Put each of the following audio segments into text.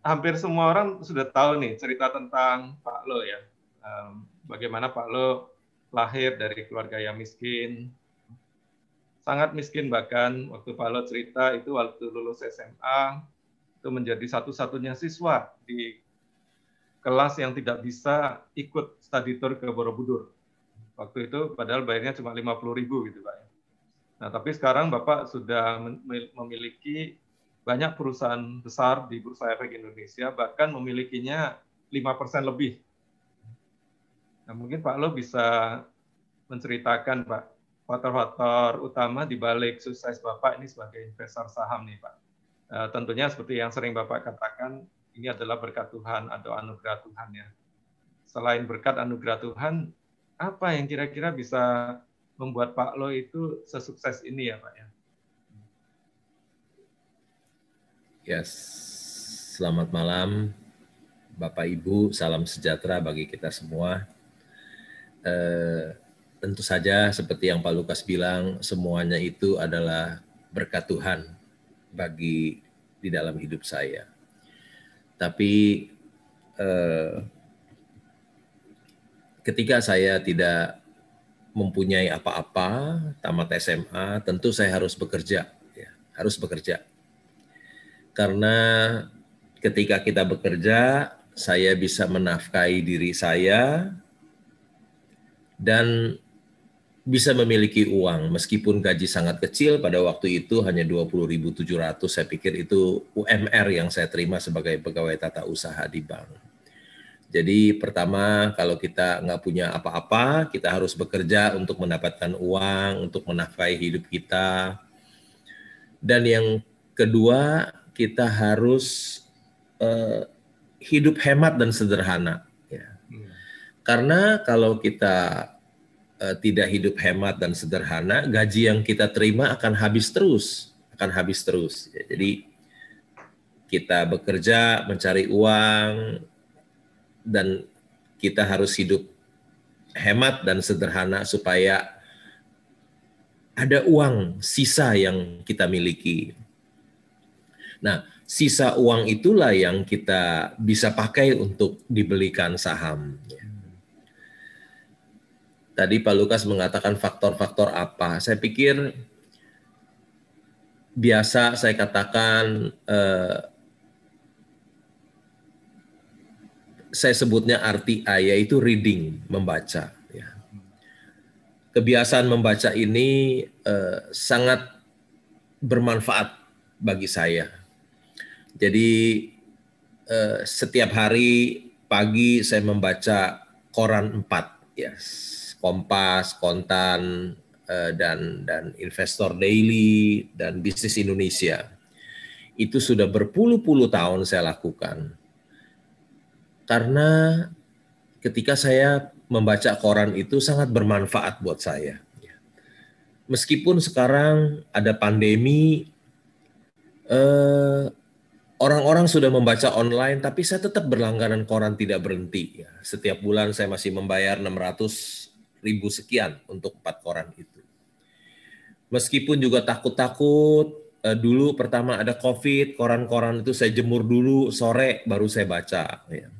hampir semua orang sudah tahu nih cerita tentang Pak Lo ya. Bagaimana Pak Lo lahir dari keluarga yang miskin, sangat miskin bahkan waktu Pak Lo cerita itu waktu lulus SMA itu menjadi satu-satunya siswa di kelas yang tidak bisa ikut study tour ke Borobudur. Waktu itu padahal bayarnya cuma 50.000 gitu Pak. Nah, tapi sekarang Bapak sudah memiliki banyak perusahaan besar di Bursa Efek Indonesia, bahkan memilikinya 5% lebih. Nah, mungkin Pak Lo bisa menceritakan, Pak, faktor-faktor utama di balik sukses Bapak ini sebagai investor saham nih, Pak. Tentunya seperti yang sering Bapak katakan, ini adalah berkat Tuhan atau anugerah Tuhan ya. Selain berkat anugerah Tuhan, apa yang kira-kira bisa membuat Pak Lo itu sesukses ini ya, Pak ya? Ya, selamat malam Bapak Ibu, salam sejahtera bagi kita semua. Tentu saja seperti yang Pak Lukas bilang, semuanya itu adalah berkat Tuhan bagi di dalam hidup saya. Tapi ketika saya tidak mempunyai apa-apa, tamat SMA, tentu saya harus bekerja, ya, harus bekerja. Karena ketika kita bekerja, saya bisa menafkahi diri saya dan bisa memiliki uang. Meskipun gaji sangat kecil, pada waktu itu hanya 20.700, saya pikir itu UMR yang saya terima sebagai pegawai tata usaha di bank. Jadi pertama, kalau kita nggak punya apa-apa, kita harus bekerja untuk mendapatkan uang, untuk menafkahi hidup kita. Dan yang kedua, kita harus hidup hemat dan sederhana. Ya. Karena kalau kita tidak hidup hemat dan sederhana, gaji yang kita terima akan habis terus. Ya, jadi kita bekerja, mencari uang, dan kita harus hidup hemat dan sederhana supaya ada uang sisa yang kita miliki. Nah, sisa uang itulah yang kita bisa pakai untuk dibelikan saham. Tadi Pak Lukas mengatakan faktor-faktor apa. Saya pikir biasa saya katakan, saya sebutnya RTI, yaitu reading, membaca. Ya. Kebiasaan membaca ini sangat bermanfaat bagi saya. Jadi setiap hari pagi saya membaca koran 4, ya, Kompas, Kontan, dan Investor Daily, dan Bisnis Indonesia. Itu sudah berpuluh-puluh tahun saya lakukan. Karena ketika saya membaca koran itu sangat bermanfaat buat saya. Meskipun sekarang ada pandemi, orang-orang sudah membaca online, tapi saya tetap berlangganan koran tidak berhenti. Setiap bulan saya masih membayar 600.000 sekian untuk 4 koran itu. Meskipun juga takut-takut, dulu pertama ada COVID, koran-koran itu saya jemur dulu, sore baru saya baca. Ya.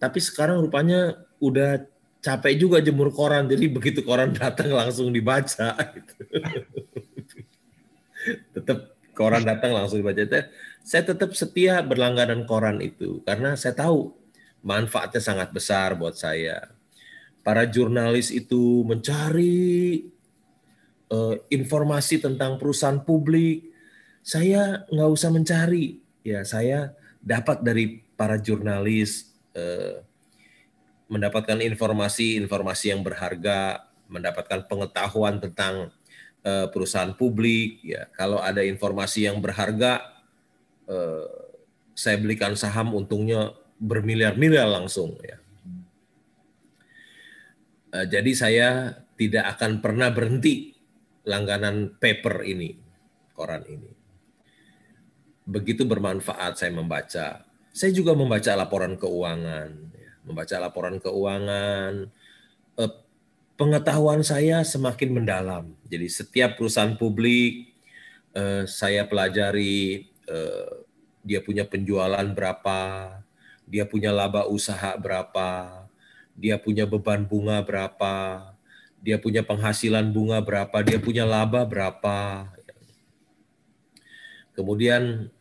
Tapi sekarang rupanya udah capek juga jemur koran, jadi begitu koran datang langsung dibaca. Gitu. Tetap koran datang langsung dibaca. Saya tetap setia berlangganan koran itu, karena saya tahu manfaatnya sangat besar buat saya. Para jurnalis itu mencari informasi tentang perusahaan publik, saya nggak usah mencari, ya saya dapat dari para jurnalis, mendapatkan informasi yang berharga, mendapatkan pengetahuan tentang perusahaan publik. Ya, kalau ada informasi yang berharga, saya belikan saham, untungnya bermiliar-miliar langsung. Ya. Jadi saya tidak akan pernah berhenti langganan paper ini, koran ini. Begitu bermanfaat saya membaca. Saya juga membaca laporan keuangan. Membaca laporan keuangan, pengetahuan saya semakin mendalam. Jadi setiap perusahaan publik saya pelajari dia punya penjualan berapa, dia punya laba usaha berapa, dia punya beban bunga berapa, dia punya penghasilan bunga berapa, dia punya laba berapa. Kemudian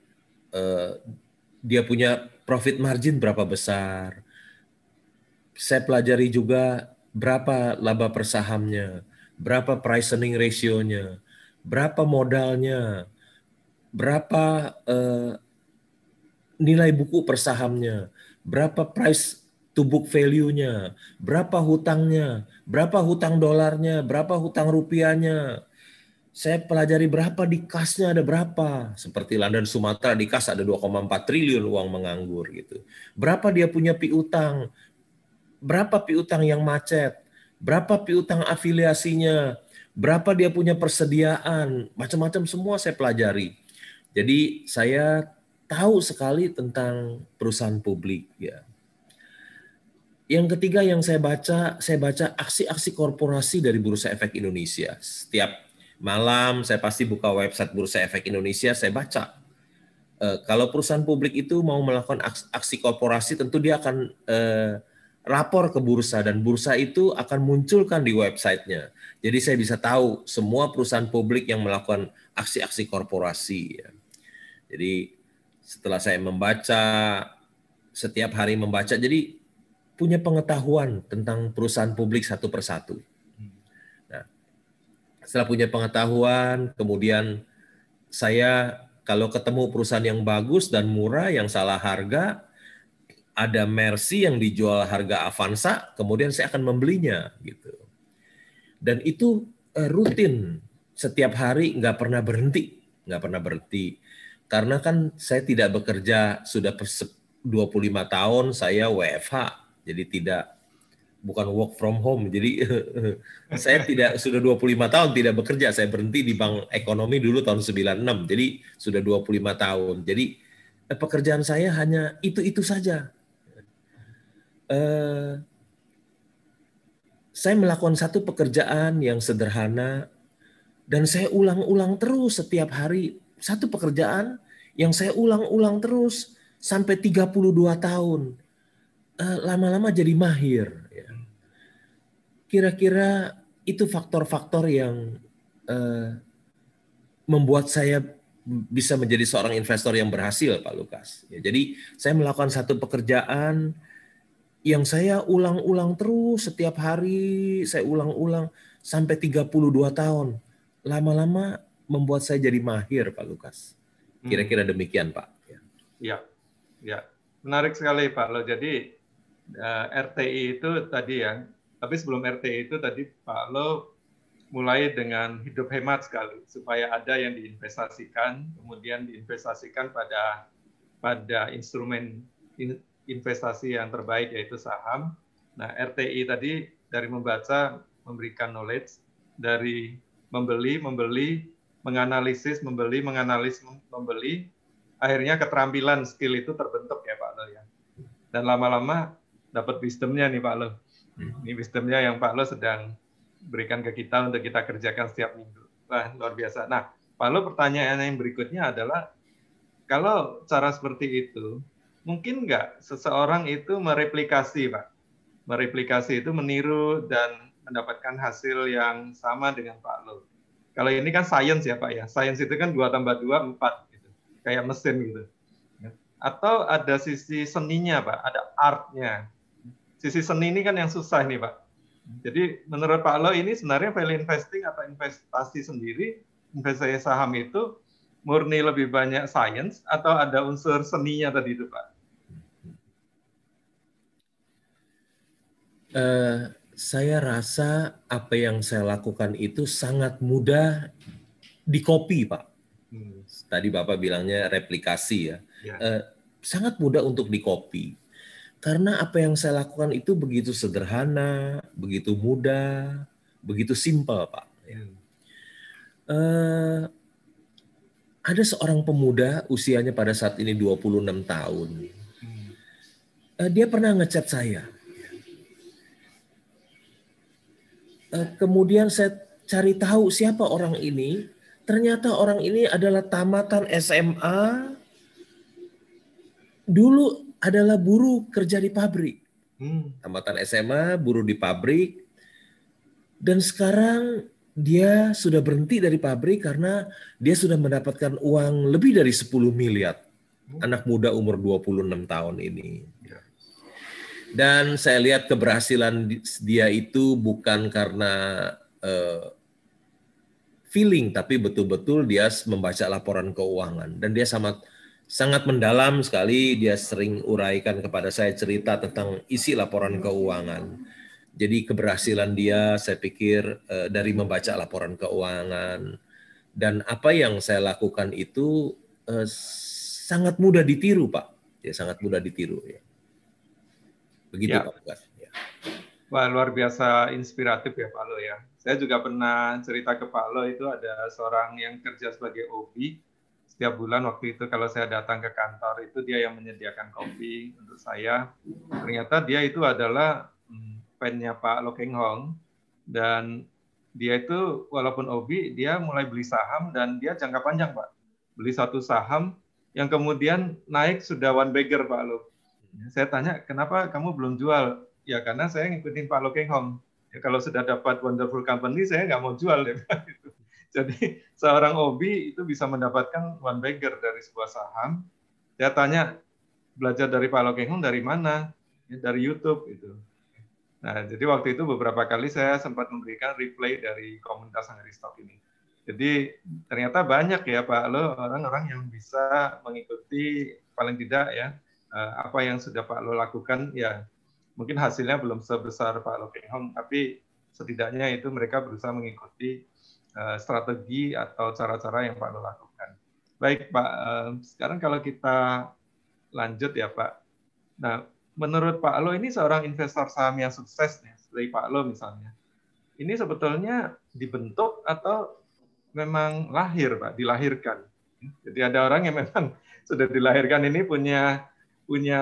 dia punya profit margin berapa besar. Saya pelajari juga berapa laba per sahamnya, berapa price earning ratio-nya, berapa modalnya, berapa nilai buku per sahamnya, berapa price to book value-nya, berapa hutangnya, berapa hutang dolarnya, berapa hutang rupiahnya. Saya pelajari berapa di kasnya ada berapa. Seperti London Sumatera di kas ada 2,4 triliun uang menganggur gitu. Berapa dia punya piutang, berapa piutang yang macet, berapa piutang afiliasinya, berapa dia punya persediaan, macam-macam semua saya pelajari. Jadi saya tahu sekali tentang perusahaan publik ya. Yang ketiga yang saya baca aksi-aksi korporasi dari Bursa Efek Indonesia. Setiap malam saya pasti buka website Bursa Efek Indonesia, saya baca. Kalau perusahaan publik itu mau melakukan aksi korporasi, tentu dia akan lapor ke bursa, dan bursa itu akan munculkan di websitenya. Jadi saya bisa tahu semua perusahaan publik yang melakukan aksi-aksi korporasi. Jadi setelah saya membaca, setiap hari membaca, jadi punya pengetahuan tentang perusahaan publik satu persatu. Nah, setelah punya pengetahuan, kemudian saya kalau ketemu perusahaan yang bagus dan murah, yang salah harga, ada Mercy yang dijual harga Avanza, kemudian saya akan membelinya gitu. Dan itu rutin, setiap hari, nggak pernah berhenti. Karena kan saya tidak bekerja sudah 25 tahun, saya WFH, jadi bukan work from home. Jadi saya sudah 25 tahun tidak bekerja. Saya berhenti di Bank Ekonomi dulu tahun 96. Jadi sudah 25 tahun. Jadi pekerjaan saya hanya itu saja. Saya melakukan satu pekerjaan yang sederhana dan saya ulang-ulang terus setiap hari. Satu pekerjaan yang saya ulang-ulang terus sampai 32 tahun. Lama-lama jadi mahir. Kira-kira itu faktor-faktor yang membuat saya bisa menjadi seorang investor yang berhasil, Pak Lukas. Jadi saya melakukan satu pekerjaan yang saya ulang-ulang terus setiap hari, saya ulang-ulang sampai 32 tahun. Lama-lama membuat saya jadi mahir, Pak Lukas. Kira-kira demikian, Pak. Ya, menarik sekali, Pak Lo. Jadi RTI itu tadi ya, tapi sebelum RTI itu tadi Pak Lo mulai dengan hidup hemat sekali, supaya ada yang diinvestasikan, kemudian diinvestasikan pada instrumen investasi yang terbaik, yaitu saham. Nah, RTI tadi dari membaca, memberikan knowledge, dari membeli, menganalisis, membeli, akhirnya keterampilan skill itu terbentuk ya Pak Lo ya. Dan lama-lama dapat wisdomnya nih Pak Lo. Ini wisdomnya yang Pak Lo sedang berikan ke kita untuk kita kerjakan setiap minggu. Wah, luar biasa. Nah, Pak Lo, pertanyaan yang berikutnya adalah, kalau cara seperti itu, mungkin nggak seseorang itu mereplikasi, Pak? Mereplikasi itu meniru dan mendapatkan hasil yang sama dengan Pak Lo. Kalau ini kan science ya Pak ya. Science itu kan 2 tambah 2, 4. Gitu. Kayak mesin gitu. Atau ada sisi seninya Pak, ada artnya. Sisi seni ini kan yang susah nih Pak. Jadi menurut Pak Lo ini sebenarnya value investing atau investasi sendiri, investasi saham itu murni lebih banyak science atau ada unsur seninya tadi itu Pak? Saya rasa apa yang saya lakukan itu sangat mudah di-copy, Pak. Tadi Bapak bilangnya replikasi ya. Sangat mudah untuk di-copy. Karena apa yang saya lakukan itu begitu sederhana, begitu mudah, begitu simpel, Pak. Ada seorang pemuda usianya pada saat ini 26 tahun. Dia pernah ngechat saya. Kemudian saya cari tahu siapa orang ini. Ternyata orang ini adalah tamatan SMA, dulu adalah buruh kerja di pabrik. Hmm. Tamatan SMA, buruh di pabrik. Dan sekarang dia sudah berhenti dari pabrik karena dia sudah mendapatkan uang lebih dari 10 miliar. Anak muda umur 26 tahun ini. Ya. Dan saya lihat keberhasilan dia itu bukan karena feeling, tapi betul-betul dia membaca laporan keuangan. Dan dia sangat mendalam sekali, dia sering uraikan kepada saya cerita tentang isi laporan keuangan. Jadi keberhasilan dia saya pikir dari membaca laporan keuangan. Dan apa yang saya lakukan itu sangat mudah ditiru, Pak. Ya, sangat mudah ditiru. Ya. Begitu, Ya. Pak Bukas. Ya. Wah, luar biasa inspiratif ya Pak Lo ya. Saya juga pernah cerita ke Pak Lo, itu ada seorang yang kerja sebagai OB. Setiap bulan waktu itu kalau saya datang ke kantor, itu dia yang menyediakan kopi untuk saya. Ternyata dia itu adalah fan-nya Pak Lo Keng Hong. Dan dia itu walaupun OB, dia mulai beli saham dan dia jangka panjang Pak. Beli satu saham yang kemudian naik sudah one bagger Pak Lo. Saya tanya, kenapa kamu belum jual? Ya karena saya ngikutin Pak Lo Keng Hong. Ya, kalau sudah dapat wonderful company, saya nggak mau jual. Ya. Jadi seorang OB itu bisa mendapatkan one bagger dari sebuah saham. Saya tanya, belajar dari Pak Lo Keng Hong dari mana? Ya, dari YouTube itu. Nah, jadi waktu itu beberapa kali saya sempat memberikan replay dari komunitas Hungry Stock ini. Jadi ternyata banyak ya Pak Lo orang-orang yang bisa mengikuti paling tidak ya apa yang sudah Pak Lo lakukan ya. Mungkin hasilnya belum sebesar Pak Lo Keng Hong, tapi setidaknya itu mereka berusaha mengikuti strategi atau cara-cara yang Pak Lo lakukan. Baik Pak, sekarang kalau kita lanjut ya Pak. Nah, menurut Pak Lo ini seorang investor saham yang sukses nih, seperti Pak Lo misalnya. Ini sebetulnya dibentuk atau memang lahir Pak, dilahirkan. Jadi ada orang yang memang sudah dilahirkan ini punya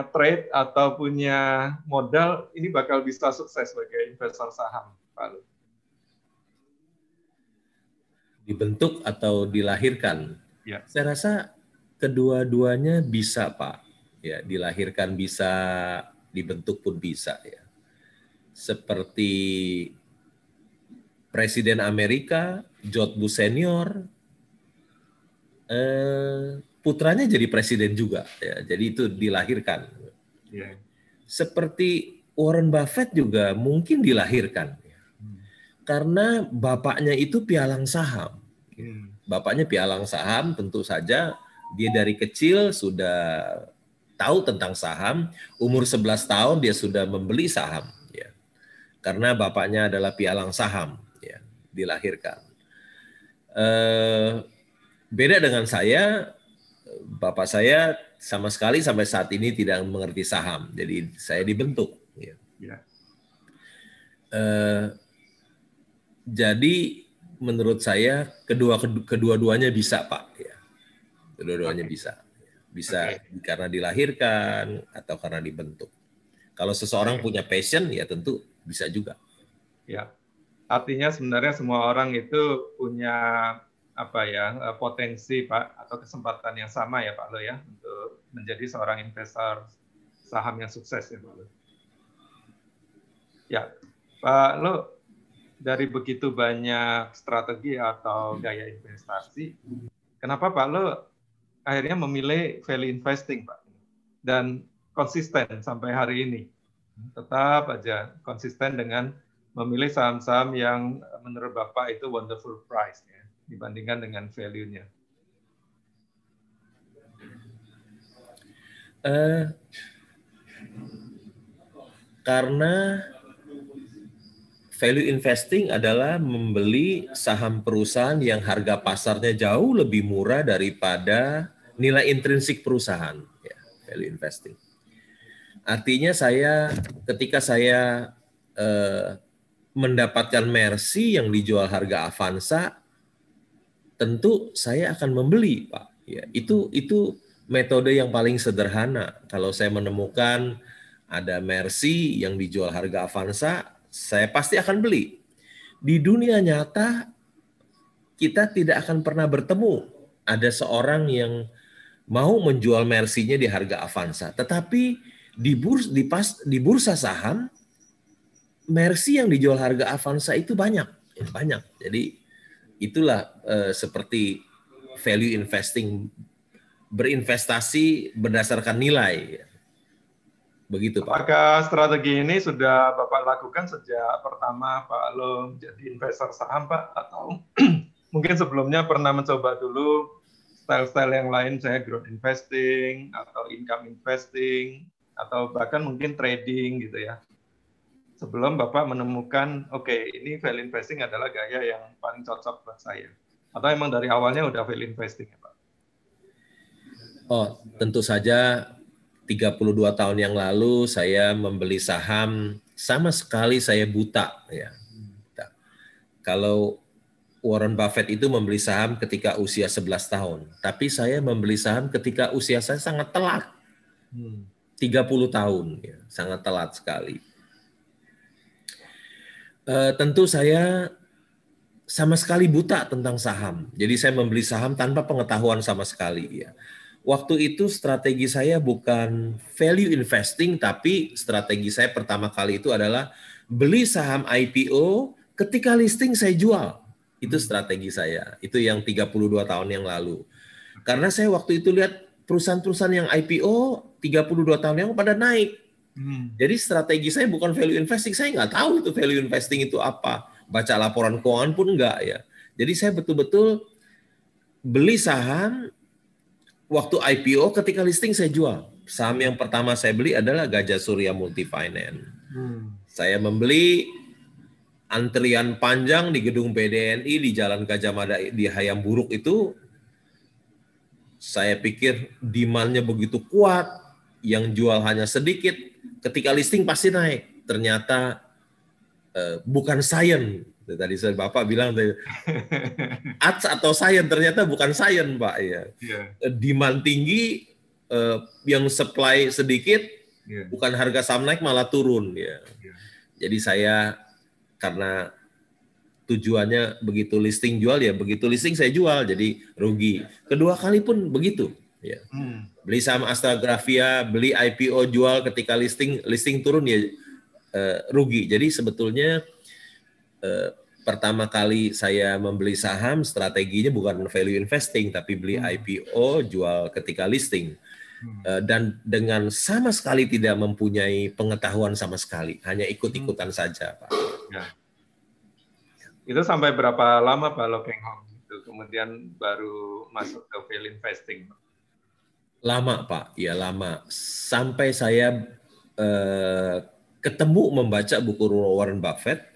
trade atau punya modal, ini bakal bisa sukses sebagai investor saham, Pak Lu. Dibentuk atau dilahirkan? Ya. Saya rasa kedua-duanya bisa, Pak. Ya, dilahirkan bisa, dibentuk pun bisa. Ya. Seperti Presiden Amerika, George Bush Senior, putranya jadi presiden juga. Ya. Jadi itu dilahirkan. Ya. Seperti Warren Buffett juga mungkin dilahirkan. Karena bapaknya itu pialang saham. Bapaknya pialang saham, tentu saja dia dari kecil sudah tahu tentang saham. Umur 11 tahun dia sudah membeli saham. Ya. Karena bapaknya adalah pialang saham. Ya, dilahirkan. Beda dengan saya, bapak saya sama sekali sampai saat ini tidak mengerti saham. Jadi saya dibentuk. Ya. Ya. Jadi menurut saya kedua-duanya bisa Pak. Ya. Kedua-duanya bisa karena dilahirkan atau karena dibentuk. Kalau seseorang punya passion ya tentu bisa juga. Ya, artinya sebenarnya semua orang itu punya potensi Pak atau kesempatan yang sama ya Pak Lo ya untuk menjadi seorang investor saham yang sukses ya Pak Lo. Ya, Pak Lo, dari begitu banyak strategi atau gaya investasi, kenapa Pak Lo akhirnya memilih value investing Pak? Dan konsisten sampai hari ini. Tetap aja konsisten dengan memilih saham-saham yang menurut Bapak itu wonderful price ya, dibandingkan dengan value-nya. Karena value investing adalah membeli saham perusahaan yang harga pasarnya jauh lebih murah daripada nilai intrinsik perusahaan. Ya, value investing. Artinya ketika saya mendapatkan Mercy yang dijual harga Avanza, tentu saya akan membeli, Pak. Ya, itu metode yang paling sederhana. Kalau saya menemukan ada Mercy yang dijual harga Avanza, saya pasti akan beli. Di dunia nyata, kita tidak akan pernah bertemu. Ada seorang yang mau menjual Mercy-nya di harga Avanza. Tetapi di bursa saham, Mercy yang dijual harga Avanza itu banyak. Banyak. Jadi itulah seperti value investing, berinvestasi berdasarkan nilai. Begitu, Pak. Apakah strategi ini sudah Bapak lakukan sejak pertama Pak Lo jadi investor saham, Pak? Atau mungkin sebelumnya pernah mencoba dulu style-style yang lain, saya growth investing, atau income investing, atau bahkan mungkin trading gitu ya. Sebelum Bapak menemukan, oke, ini value investing adalah gaya yang paling cocok buat saya. Atau emang dari awalnya udah value investing ya, Pak? Oh, tentu saja 32 tahun yang lalu saya membeli saham, sama sekali saya buta ya. Kalau Warren Buffett itu membeli saham ketika usia 11 tahun, tapi saya membeli saham ketika usia saya sangat telat. 30 tahun ya, sangat telat sekali. Tentu saya sama sekali buta tentang saham. Jadi saya membeli saham tanpa pengetahuan sama sekali ya. Waktu itu strategi saya bukan value investing, tapi strategi saya pertama kali itu adalah beli saham IPO, ketika listing saya jual. Itu strategi saya. Itu yang 32 tahun yang lalu. Karena saya waktu itu lihat perusahaan-perusahaan yang IPO 32 tahun yang pada naik. Jadi strategi saya bukan value investing. Saya nggak tahu itu value investing itu apa. Baca laporan keuangan pun nggak ya. Jadi saya betul-betul beli saham, waktu IPO, ketika listing saya jual. Saham yang pertama saya beli adalah Gajah Surya Multifinance. Saya membeli, antrian panjang di gedung BDNI di Jalan Gajah Mada di Hayam Buruk itu. Saya pikir demand-nya begitu kuat, yang jual hanya sedikit. Ketika listing pasti naik. Ternyata bukan science. Tadi Bapak bilang arts atau science, ternyata bukan science, Pak ya. Demand tinggi, yang supply sedikit, bukan harga saham naik malah turun ya. Jadi saya karena tujuannya begitu listing jual ya, begitu listing saya jual, jadi rugi. Kedua kali pun begitu ya. Beli saham Astragrafia, beli IPO jual, ketika listing turun ya rugi. Jadi sebetulnya pertama kali saya membeli saham, strateginya bukan value investing, tapi beli IPO, jual ketika listing. Dan dengan sama sekali tidak mempunyai pengetahuan sama sekali, hanya ikut-ikutan saja, Pak. Ya. Itu sampai berapa lama Pak Lo Keng Hong itu kemudian baru masuk ke value investing? Lama, Pak. Ya, lama. Sampai saya ketemu membaca buku Warren Buffett.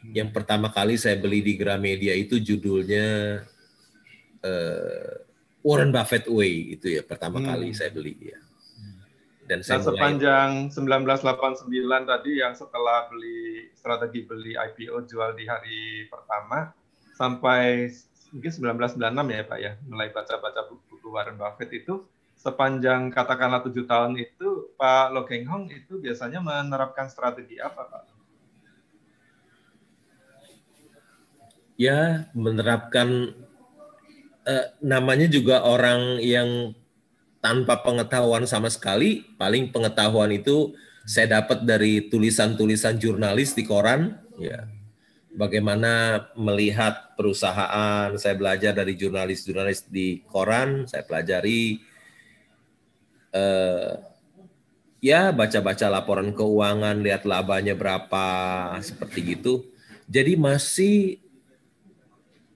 Yang pertama kali saya beli di Gramedia itu judulnya Warren Buffett Way, itu ya pertama kali saya beli ya. Dan saya sepanjang 1989 tadi yang setelah strategi beli IPO jual di hari pertama sampai mungkin 1996 ya Pak ya, mulai baca-baca buku Warren Buffett itu, sepanjang katakanlah 7 tahun itu Pak Lo Keng Hong itu biasanya menerapkan strategi apa Pak? Ya, menerapkan namanya juga orang yang tanpa pengetahuan sama sekali. Paling pengetahuan itu saya dapat dari tulisan-tulisan jurnalis di koran ya. Bagaimana melihat perusahaan, saya belajar dari jurnalis-jurnalis di koran, saya pelajari ya, baca-baca laporan keuangan, lihat labanya berapa, seperti gitu. Jadi masih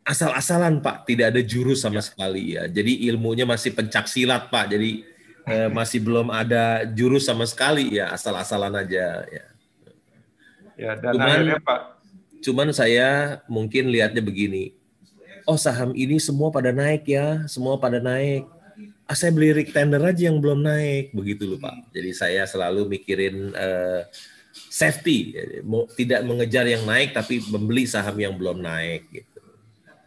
asal-asalan, Pak, tidak ada jurus sama sekali ya. Jadi ilmunya masih pencak silat, Pak. Jadi masih belum ada jurus sama sekali ya, asal-asalan aja ya. Ya, dan akhirnya Pak. Cuman saya mungkin lihatnya begini. Oh, saham ini semua pada naik ya, semua pada naik. Saya beli Rick Tender aja yang belum naik, begitu loh Pak. Jadi saya selalu mikirin safety, tidak mengejar yang naik, tapi membeli saham yang belum naik. Gitu.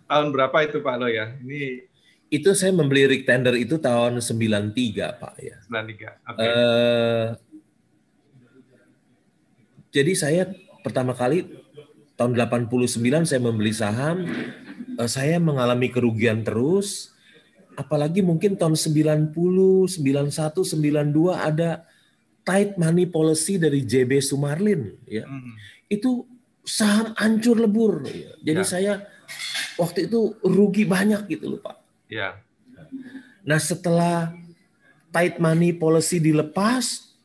Tahun berapa itu Pak Lo ya? Itu saya membeli Rick Tender itu tahun 93 Pak ya. 93. Okay. Jadi saya pertama kali tahun 89 saya membeli saham, saya mengalami kerugian terus. apalagi mungkin tahun 90, 91, 92 ada tight money policy dari JB Sumarlin, ya. Itu saham hancur lebur. Ya. Jadi saya waktu itu rugi banyak gitu loh Pak. Ya. Nah setelah tight money policy dilepas,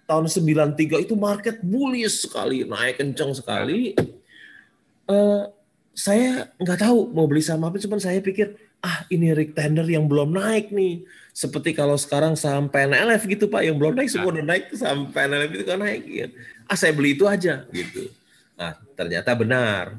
tahun 93 itu market bullish sekali, naik kencang sekali. Saya nggak tahu mau beli saham apa, cuman saya pikir, ini Rick Tender yang belum naik nih. Seperti kalau sekarang saham PNLF gitu Pak, yang belum naik semua udah naik, saham PNLF itu kan naik. Ya. Saya beli itu aja gitu. Nah ternyata benar.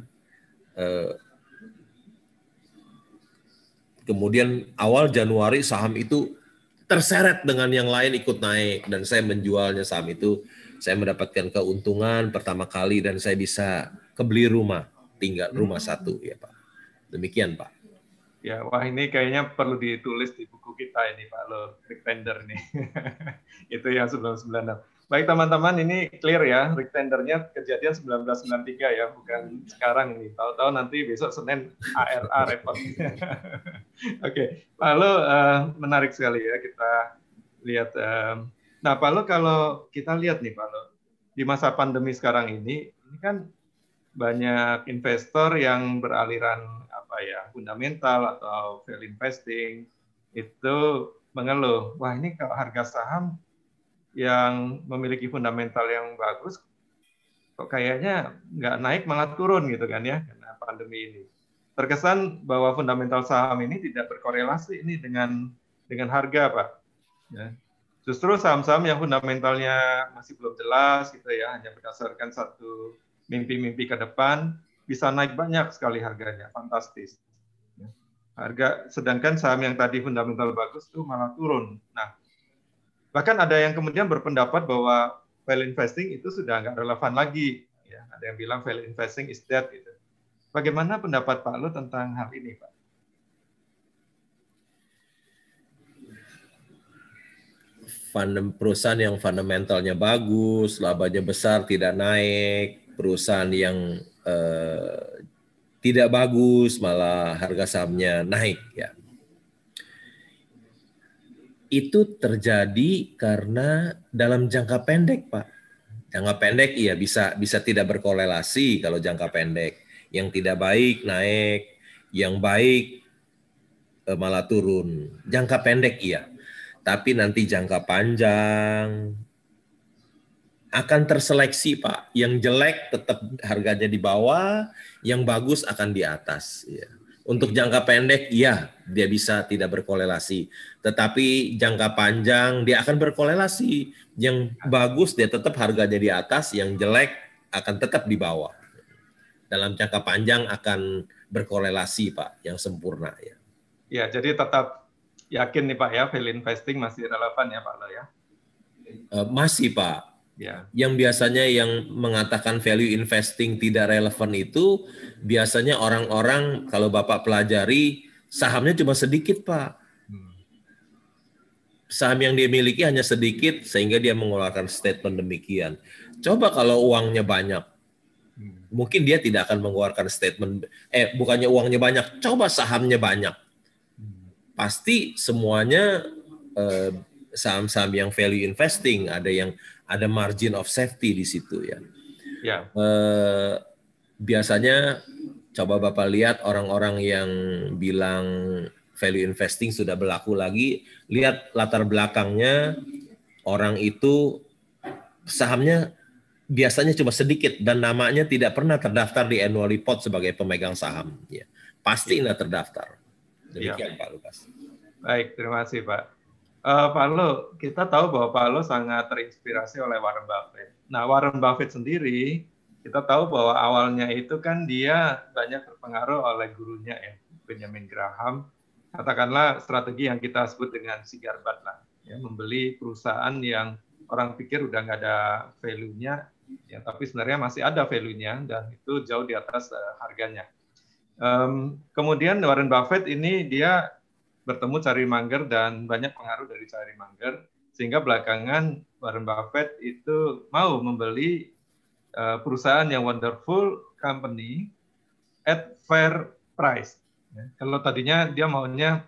Kemudian awal Januari saham itu terseret dengan yang lain ikut naik dan saya menjualnya saham itu, saya mendapatkan keuntungan pertama kali dan saya bisa kebeli rumah, tinggal rumah satu ya Pak. Demikian Pak. Ya, wah ini kayaknya perlu ditulis di buku kita ini Pak Lo, Rick Tender nih. Itu yang sebelum 96. Baik teman-teman, ini clear ya, Rick Tendernya kejadian 1993 ya, bukan sekarang ini. Tahu-tahu nanti besok Senin ARA repot. Oke, Pak Lo menarik sekali ya kita lihat. Nah Pak Lo, kalau kita lihat nih Pak Lo, di masa pandemi sekarang ini kan banyak investor yang beraliran fundamental atau value investing itu mengeluh, wah ini kalau harga saham yang memiliki fundamental yang bagus kok kayaknya nggak naik malah turun gitu kan ya karena pandemi ini. Terkesan bahwa fundamental saham ini tidak berkorelasi ini dengan harga Pak. Ya. Justru saham-saham yang fundamentalnya masih belum jelas gitu ya, hanya berdasarkan satu mimpi-mimpi ke depan, bisa naik banyak sekali harganya, fantastis. Harga, sedangkan saham yang tadi fundamental bagus itu malah turun. Nah, bahkan ada yang kemudian berpendapat bahwa value investing itu sudah nggak relevan lagi. Ya, ada yang bilang value investing is dead. Gitu. Bagaimana pendapat Pak Lo tentang hal ini, Pak? Perusahaan yang fundamentalnya bagus, labanya besar, tidak naik. Perusahaan yang tidak bagus, malah harga sahamnya naik. Ya. Itu terjadi karena dalam jangka pendek, Pak. Jangka pendek iya bisa tidak berkorelasi kalau jangka pendek. Yang tidak baik naik, yang baik malah turun. Jangka pendek iya. Tapi nanti jangka panjang akan terseleksi Pak. Yang jelek tetap harganya di bawah, yang bagus akan di atas. Ya. Untuk jangka pendek, ya dia bisa tidak berkorelasi. Tetapi jangka panjang dia akan berkorelasi. Yang bagus dia tetap harganya di atas, yang jelek akan tetap di bawah. Dalam jangka panjang akan berkorelasi Pak, yang sempurna ya. Ya, jadi tetap yakin nih Pak ya, value investing masih relevan ya Pak Lo ya? Masih Pak. Ya. Yang biasanya yang mengatakan value investing tidak relevan itu biasanya orang-orang kalau Bapak pelajari sahamnya cuma sedikit Pak. Saham yang dia miliki hanya sedikit sehingga dia mengeluarkan statement demikian. Coba kalau uangnya banyak, mungkin dia tidak akan mengeluarkan statement, bukannya uangnya banyak, coba sahamnya banyak. Pasti semuanya saham-saham yang value investing ada margin of safety di situ ya. Ya. Biasanya coba Bapak lihat orang-orang yang bilang value investing sudah berlaku lagi, lihat latar belakangnya orang itu sahamnya biasanya cuma sedikit dan namanya tidak pernah terdaftar di annual report sebagai pemegang saham. Ya. Pasti nggak terdaftar. Demikian ya. Pak Lukas. Baik, terima kasih Pak. Pak Lo, kita tahu bahwa Pak Lo sangat terinspirasi oleh Warren Buffett. Nah, Warren Buffett sendiri, kita tahu bahwa awalnya itu kan dia banyak terpengaruh oleh gurunya ya, Benjamin Graham. Katakanlah strategi yang kita sebut dengan cigar butt lah, ya, membeli perusahaan yang orang pikir udah nggak ada value-nya, ya, tapi sebenarnya masih ada value-nya dan itu jauh di atas harganya. Kemudian Warren Buffett ini dia bertemu Charlie Munger dan banyak pengaruh dari Charlie Munger sehingga belakangan Warren Buffett itu mau membeli perusahaan yang wonderful company at fair price. Kalau tadinya dia maunya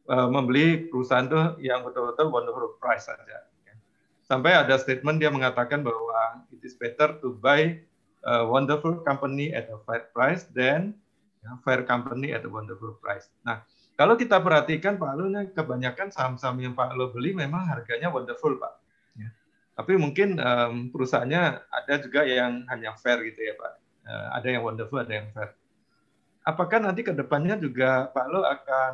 membeli perusahaan tuh yang betul-betul wonderful price saja. Sampai ada statement dia mengatakan bahwa it is better to buy a wonderful company at a fair price than a fair company at a wonderful price. Nah, kalau kita perhatikan Pak Lu, kebanyakan saham-saham yang Pak Lu beli memang harganya wonderful, Pak. Ya. Tapi mungkin perusahaannya ada juga yang hanya fair gitu ya, Pak. Ada yang wonderful, ada yang fair. Apakah nanti ke depannya juga Pak Lu akan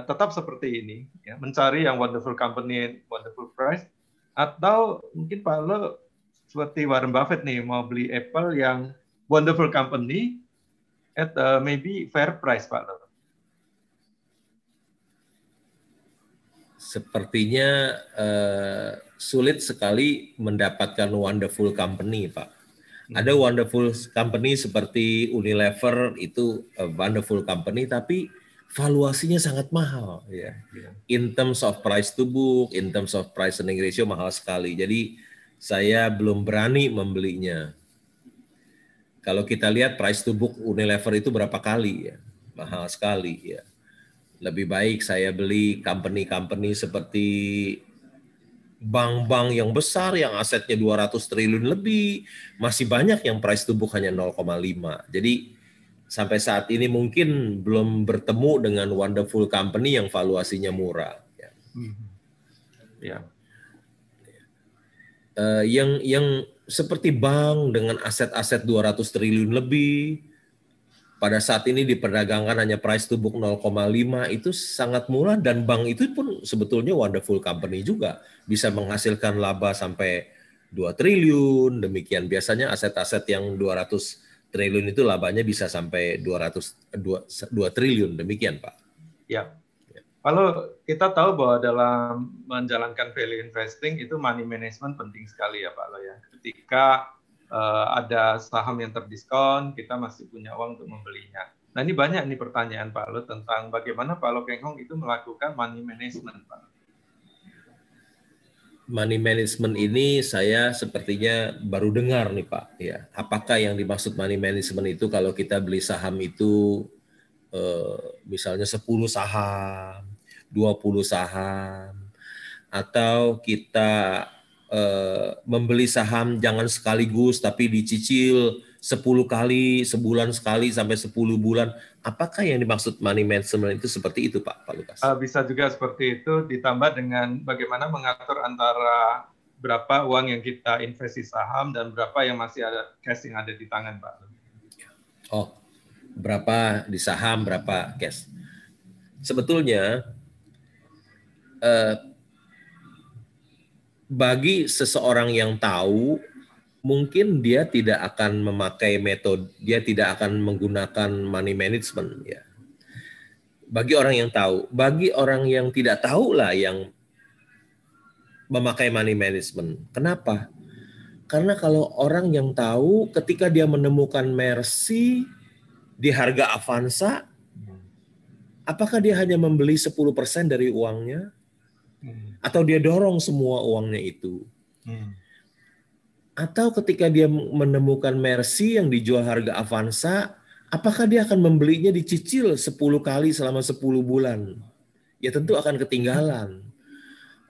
tetap seperti ini, ya, mencari yang wonderful company, wonderful price, atau mungkin Pak Lo seperti Warren Buffett nih, mau beli Apple yang wonderful company at maybe fair price, Pak Lo? Sepertinya sulit sekali mendapatkan wonderful company, Pak. Ada wonderful company seperti Unilever, itu wonderful company, tapi valuasinya sangat mahal, ya. In terms of price to book, in terms of price earning ratio mahal sekali. Jadi saya belum berani membelinya. Kalau kita lihat price to book Unilever itu berapa kali, ya, mahal sekali, ya. Lebih baik saya beli company-company seperti bank-bank yang besar yang asetnya 200 triliun lebih, masih banyak yang price to book hanya 0,5. Jadi sampai saat ini mungkin belum bertemu dengan wonderful company yang valuasinya murah. Ya. Yang seperti bank dengan aset-aset 200 triliun lebih, pada saat ini diperdagangkan hanya price to book 0,5, itu sangat murah, dan bank itu pun sebetulnya wonderful company juga, bisa menghasilkan laba sampai 2 triliun, demikian. Biasanya aset-aset yang 200 triliun itu labanya bisa sampai 2 triliun, demikian Pak. Ya. Kalau kita tahu bahwa dalam menjalankan value investing itu money management penting sekali ya Pak Lo ya. Ketika ada saham yang terdiskon, kita masih punya uang untuk membelinya. Nah ini banyak nih pertanyaan Pak Lo tentang bagaimana Pak Lo Keng Hong itu melakukan money management, Pak. Money management ini saya sepertinya baru dengar nih Pak. Ya, apakah yang dimaksud money management itu kalau kita beli saham itu misalnya 10 saham, 20 saham, atau kita membeli saham jangan sekaligus tapi dicicil 10 kali, sebulan sekali sampai 10 bulan. Apakah yang dimaksud money management itu seperti itu Pak Lukas? Bisa juga seperti itu, ditambah dengan bagaimana mengatur antara berapa uang yang kita investasi saham dan berapa yang masih ada cash yang ada di tangan Pak. Oh, berapa di saham, berapa cash. Sebetulnya bagi seseorang yang tahu, mungkin dia tidak akan memakai metode, dia tidak akan menggunakan money management, ya. Bagi orang yang tahu, bagi orang yang tidak tahu lah yang memakai money management. Kenapa? Karena kalau orang yang tahu, ketika dia menemukan Mercy di harga Avanza, apakah dia hanya membeli 10% dari uangnya? Atau dia dorong semua uangnya itu? Atau ketika dia menemukan Mercy yang dijual harga Avanza, apakah dia akan membelinya dicicil 10 kali selama 10 bulan? Ya tentu akan ketinggalan.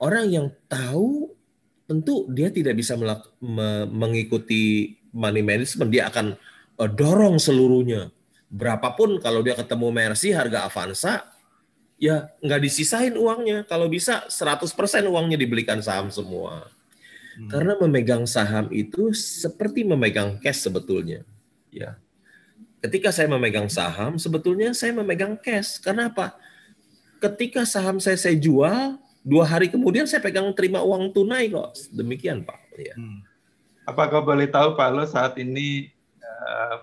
Orang yang tahu tentu dia tidak bisa mengikuti money management, dia akan dorong seluruhnya. Berapapun kalau dia ketemu Mercy harga Avanza, ya nggak disisain uangnya. Kalau bisa 100% uangnya dibelikan saham semua. Karena memegang saham itu seperti memegang cash sebetulnya. Ya. Ketika saya memegang saham, sebetulnya saya memegang cash. Karena apa? Ketika saham saya jual, 2 hari kemudian saya pegang terima uang tunai kok. Demikian Pak. Ya. Apakah boleh tahu Pak Lo saat ini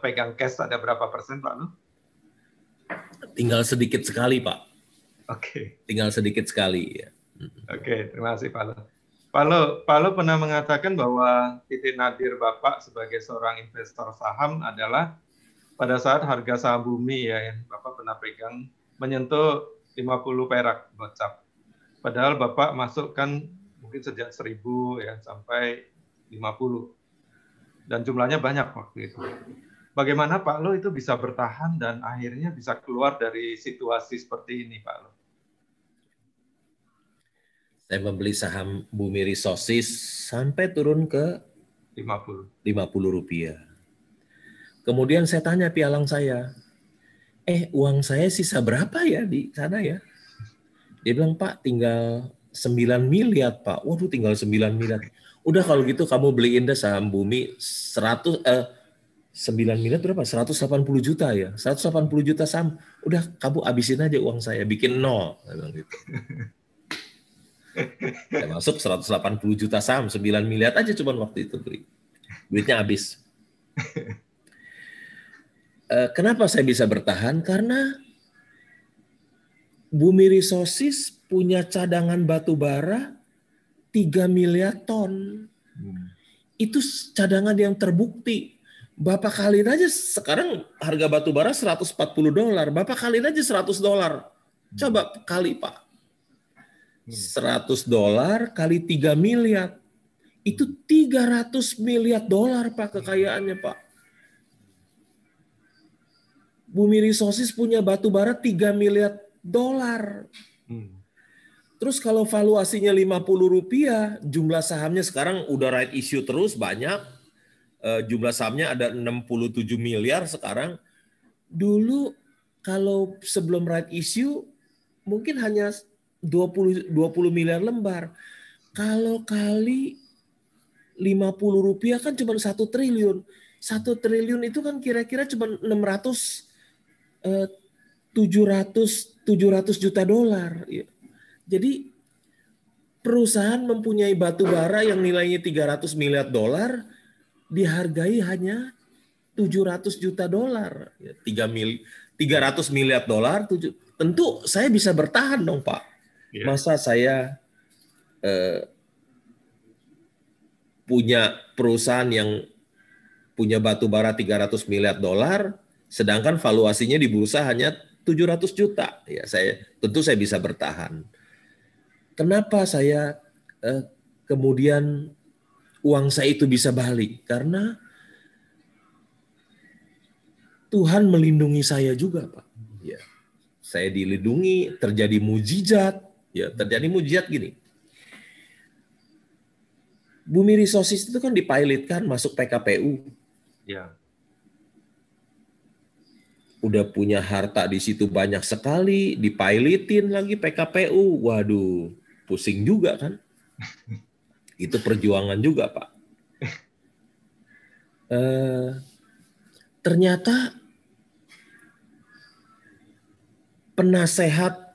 pegang cash ada berapa persen Pak Lo? Tinggal sedikit sekali Pak. Oke. Tinggal sedikit sekali. Ya. Oke, terima kasih Pak Lo. Pak Lo pernah mengatakan bahwa titik nadir Bapak sebagai seorang investor saham adalah pada saat harga saham bumi ya yang Bapak pernah pegang menyentuh 50 perak gocap. Padahal Bapak masukkan mungkin sejak 1000 ya sampai 50. Dan jumlahnya banyak waktu itu. Bagaimana Pak Lo itu bisa bertahan dan akhirnya bisa keluar dari situasi seperti ini Pak Lo? Saya membeli saham Bumi Resources sampai turun ke 50 rupiah. Kemudian saya tanya pialang saya, uang saya sisa berapa ya di sana ya? Dia bilang, Pak, tinggal 9 miliar, Pak. Waduh, tinggal 9 miliar. Udah kalau gitu kamu beliin deh saham Bumi 9 miliar berapa? 180 juta ya. 180 juta saham. Udah kamu habisin aja uang saya, bikin nol. Gitu. Saya masuk 180 juta saham, 9 miliar aja cuman waktu itu beli. Duitnya habis. Kenapa saya bisa bertahan? Karena Bumi Resources punya cadangan batu bara 3 miliar ton. Itu cadangan yang terbukti. Bapak kaliin aja sekarang harga batu bara $140. Bapak kaliin aja $100. Coba kali, Pak. $100 kali 3 miliar. Itu 300 miliar dolar, Pak, kekayaannya, Pak. Bumi Resources punya batu bara 3 miliar dolar. Terus kalau valuasinya 50 rupiah, jumlah sahamnya sekarang udah right issue terus banyak. Jumlah sahamnya ada 67 miliar sekarang. Dulu kalau sebelum right issue mungkin hanya 20 miliar lembar. Kalau kali 50 rupiah kan cuma 1 triliun. 1 triliun itu kan kira-kira cuma 700 juta dolar. Jadi perusahaan mempunyai batu bara yang nilainya 300 miliar dolar dihargai hanya 700 juta dolar. 300 miliar dolar. Tentu saya bisa bertahan dong, Pak. Masa saya punya perusahaan yang punya batu bara 300 miliar dolar, sedangkan valuasinya di bursa hanya 700 juta. Ya, tentu saya bisa bertahan. Kenapa saya kemudian uang saya itu bisa balik? Karena Tuhan melindungi saya juga, Pak. Ya, saya dilindungi, terjadi mujizat. Ya, terjadi mujizat gini. Bumi Resources itu kan dipilotkan masuk PKPU. Ya. Udah punya harta di situ banyak sekali, dipilotin lagi PKPU. Waduh, pusing juga kan. Itu perjuangan juga, Pak. Ternyata penasehat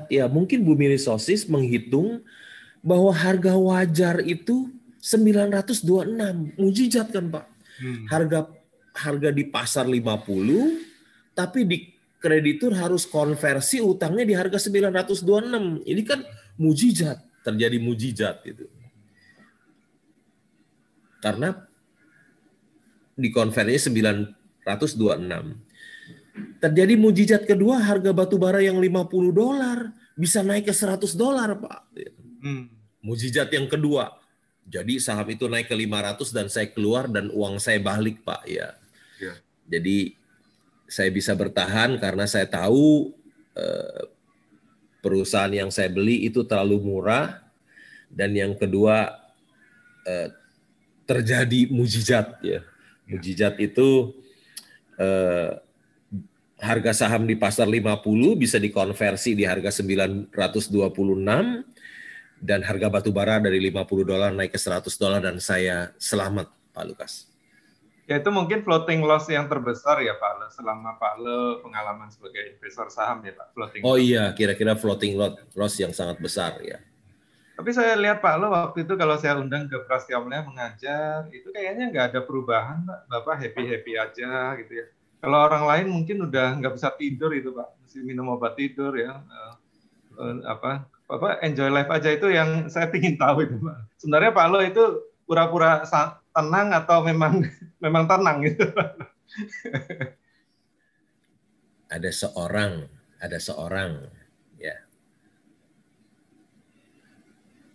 ya mungkin Bumi Resources menghitung bahwa harga wajar itu 926. Mujizat kan, Pak. Harga di pasar 50, tapi di kreditur harus konversi utangnya di harga 926. Ini kan mujizat, terjadi mujizat gitu. Karena dikonversinya 926. Terjadi mujizat kedua, harga batu bara yang 50 dolar bisa naik ke 100 dolar, Pak. Mujizat yang kedua. Jadi saham itu naik ke 500 dan saya keluar dan uang saya balik, Pak. Ya. Jadi saya bisa bertahan karena saya tahu perusahaan yang saya beli itu terlalu murah, dan yang kedua terjadi mujizat. Ya. Mujizat itu harga saham di pasar 50 bisa dikonversi di harga 926, dan harga batu bara dari 50 dolar naik ke 100 dolar dan saya selamat, Pak Lukas. Ya, itu mungkin floating loss yang terbesar ya, Pak Le, selama Pak Le pengalaman sebagai investor saham ya, Pak. Oh iya, kira-kira floating loss yang sangat besar ya. Tapi saya lihat Pak Le waktu itu kalau saya undang ke Prasetya mengajar, itu kayaknya nggak ada perubahan, Pak. Bapak happy-happy aja gitu ya. Kalau orang lain mungkin udah nggak bisa tidur itu, Pak. Mesti minum obat tidur ya. Bapak enjoy life aja, itu yang saya ingin tahu itu, Pak. Sebenarnya Pak Lo itu pura-pura tenang atau memang tenang gitu? Ada seorang ya.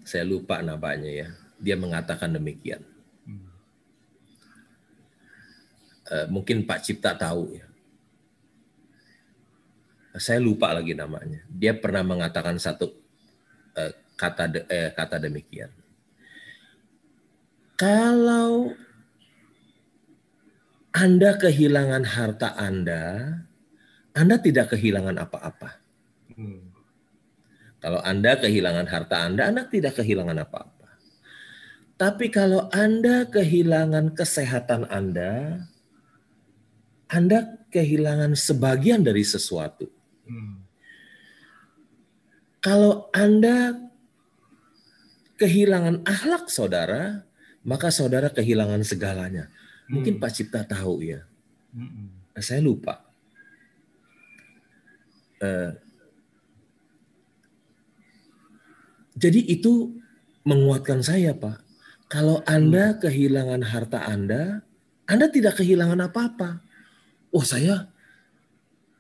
Saya lupa namanya ya. Dia mengatakan demikian. Mungkin Pak Cipta tahu ya. Saya lupa lagi namanya. Dia pernah mengatakan satu kata demikian. Kalau Anda kehilangan harta Anda tidak kehilangan apa-apa. Kalau Anda kehilangan harta Anda tidak kehilangan apa-apa. Tapi kalau Anda kehilangan kesehatan Anda kehilangan sebagian dari sesuatu. Kalau Anda kehilangan akhlak saudara, maka saudara kehilangan segalanya. Mungkin Pak Cipta tahu ya. Saya lupa. Jadi itu menguatkan saya, Pak. Kalau Anda kehilangan harta Anda tidak kehilangan apa-apa. Oh, saya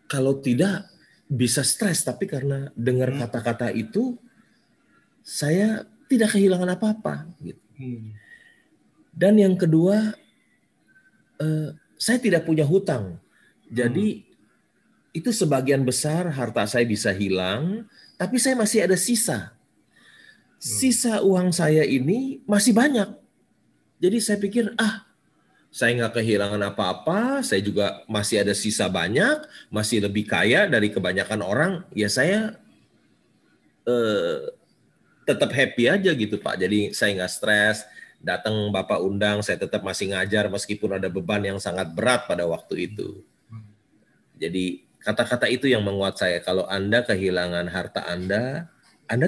kalau tidak bisa stres, tapi karena dengar kata-kata itu, saya tidak kehilangan apa-apa. Gitu. Dan yang kedua, saya tidak punya hutang. Jadi itu sebagian besar harta saya bisa hilang, tapi saya masih ada sisa. Sisa uang saya ini masih banyak. Jadi saya pikir, saya nggak kehilangan apa-apa, saya juga masih ada sisa banyak, masih lebih kaya dari kebanyakan orang, ya saya tetap happy aja gitu Pak. Jadi saya nggak stres, datang Bapak undang, saya tetap masih ngajar meskipun ada beban yang sangat berat pada waktu itu. Jadi kata-kata itu yang menguat saya, kalau Anda kehilangan harta Anda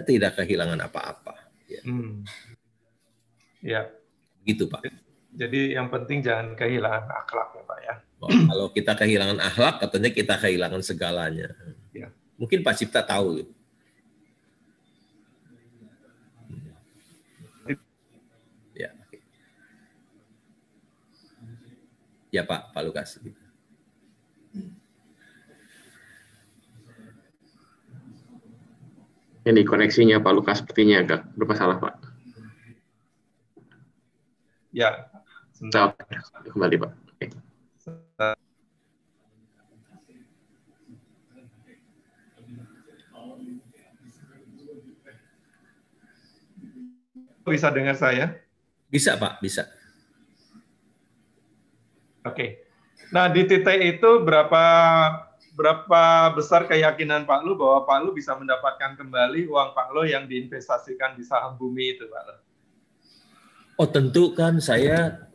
tidak kehilangan apa-apa. Ya. Gitu Pak. Jadi yang penting jangan kehilangan akhlak ya Pak ya. Kalau kita kehilangan akhlak, katanya kita kehilangan segalanya. Ya. Mungkin Pak Cipta tahu. Ya. Ya Pak Lukas. Ini koneksinya Pak Lukas sepertinya agak bermasalah Pak. Ya, sebentar. Kembali Pak. Oke. Bisa dengar saya? Bisa Pak, bisa. Oke. Nah di titik itu berapa besar keyakinan Pak Lu bahwa Pak Lu bisa mendapatkan kembali uang Pak Lu yang diinvestasikan di saham bumi itu Pak Lu? Oh tentu kan saya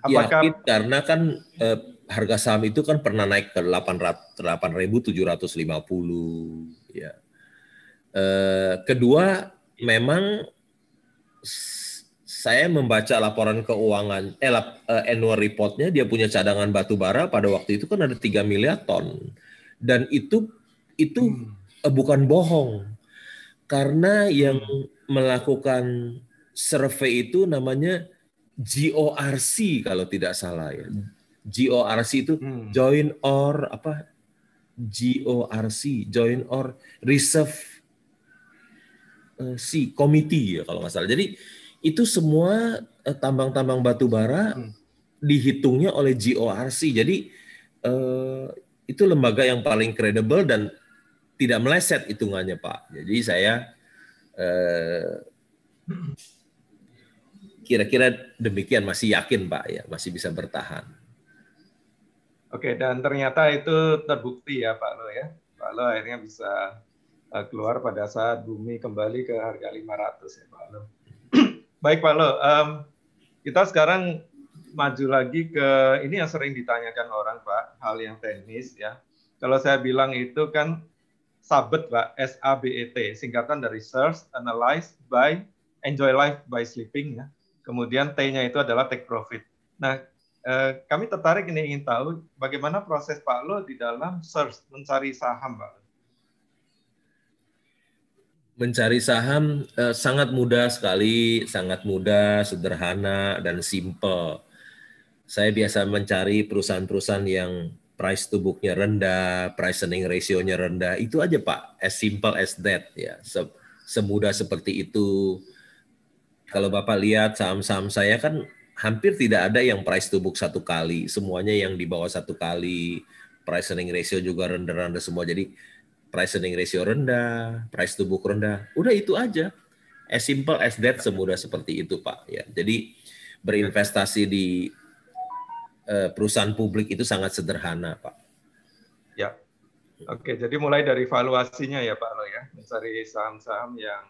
yakin karena kan harga saham itu kan pernah naik ke 8.750 ya. Kedua memang saya membaca laporan keuangan annual report-nya, dia punya cadangan batu bara pada waktu itu kan ada 3 miliar ton. Dan itu bukan bohong. Karena yang melakukan survei itu namanya GORC kalau tidak salah ya. GORC itu Joint or Reserve Committee ya kalau nggak salah. Jadi itu semua tambang-tambang batu bara dihitungnya oleh GORC. Jadi itu lembaga yang paling kredibel dan tidak meleset hitungannya Pak. Jadi saya kira-kira demikian, masih yakin Pak ya, masih bisa bertahan. Oke, dan ternyata itu terbukti ya Pak Lo ya. Pak Lo akhirnya bisa keluar pada saat bumi kembali ke harga 500 ya Pak Lo. Baik Pak Lo, kita sekarang maju lagi ke ini yang sering ditanyakan orang Pak, hal yang teknis ya. Kalau saya bilang itu kan SABET Pak, SABET, singkatan dari Search, Analyze, Buy, Enjoy Life by Sleeping ya. Kemudian T-nya itu adalah Take Profit. Nah, kami tertarik ini ingin tahu bagaimana proses Pak Lo di dalam search, mencari saham Pak. Mencari saham sangat mudah sekali, sangat mudah, sederhana, dan simple. Saya biasa mencari perusahaan-perusahaan yang price to book-nya rendah, price earning ratio-nya rendah. Itu aja Pak, as simple as that ya. Semudah seperti itu. Kalau Bapak lihat saham-saham saya kan hampir tidak ada yang price to book 1 kali, semuanya yang di bawah 1 kali, price earning ratio juga rendah-rendah semua. Jadi price earning ratio rendah, price to book rendah. Udah itu aja. As simple as that, semudah seperti itu, Pak. Ya, jadi berinvestasi di perusahaan publik itu sangat sederhana, Pak. Ya, oke. Jadi mulai dari valuasinya ya, Pak Lo ya, mencari saham-saham yang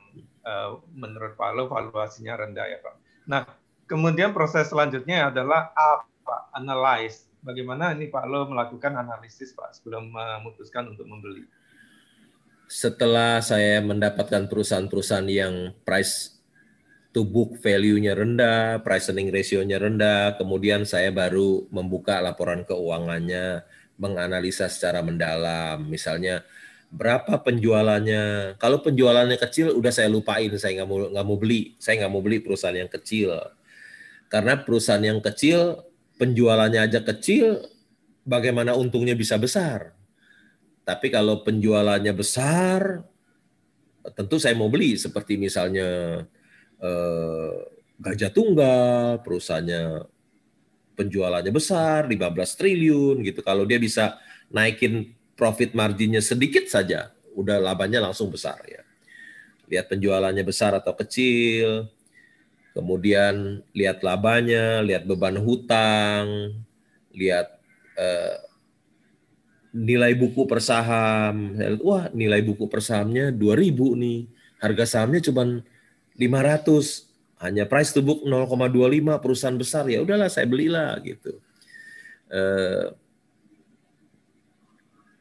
menurut Pak Lo valuasinya rendah ya, Pak. Nah, kemudian proses selanjutnya adalah apa? Analyze. Bagaimana ini Pak Lo melakukan analisis, Pak, sebelum memutuskan untuk membeli? Setelah saya mendapatkan perusahaan-perusahaan yang price to book value-nya rendah, price earning ratio-nya rendah, kemudian saya baru membuka laporan keuangannya, menganalisa secara mendalam, misalnya berapa penjualannya. Kalau penjualannya kecil, udah saya lupain, saya nggak mau beli, saya nggak mau beli perusahaan yang kecil, karena perusahaan yang kecil penjualannya aja kecil, bagaimana untungnya bisa besar? Tapi kalau penjualannya besar, tentu saya mau beli, seperti misalnya Gajah Tunggal, perusahaannya penjualannya besar, 15 triliun gitu. Kalau dia bisa naikin profit marginnya sedikit saja, udah labanya langsung besar ya. Lihat penjualannya besar atau kecil, kemudian lihat labanya, lihat beban hutang, lihat nilai buku per saham. Wah, nilai buku per sahamnya 2.000 nih. Harga sahamnya cuma 500. Hanya price to book 0,25, perusahaan besar, ya udahlah saya belilah gitu.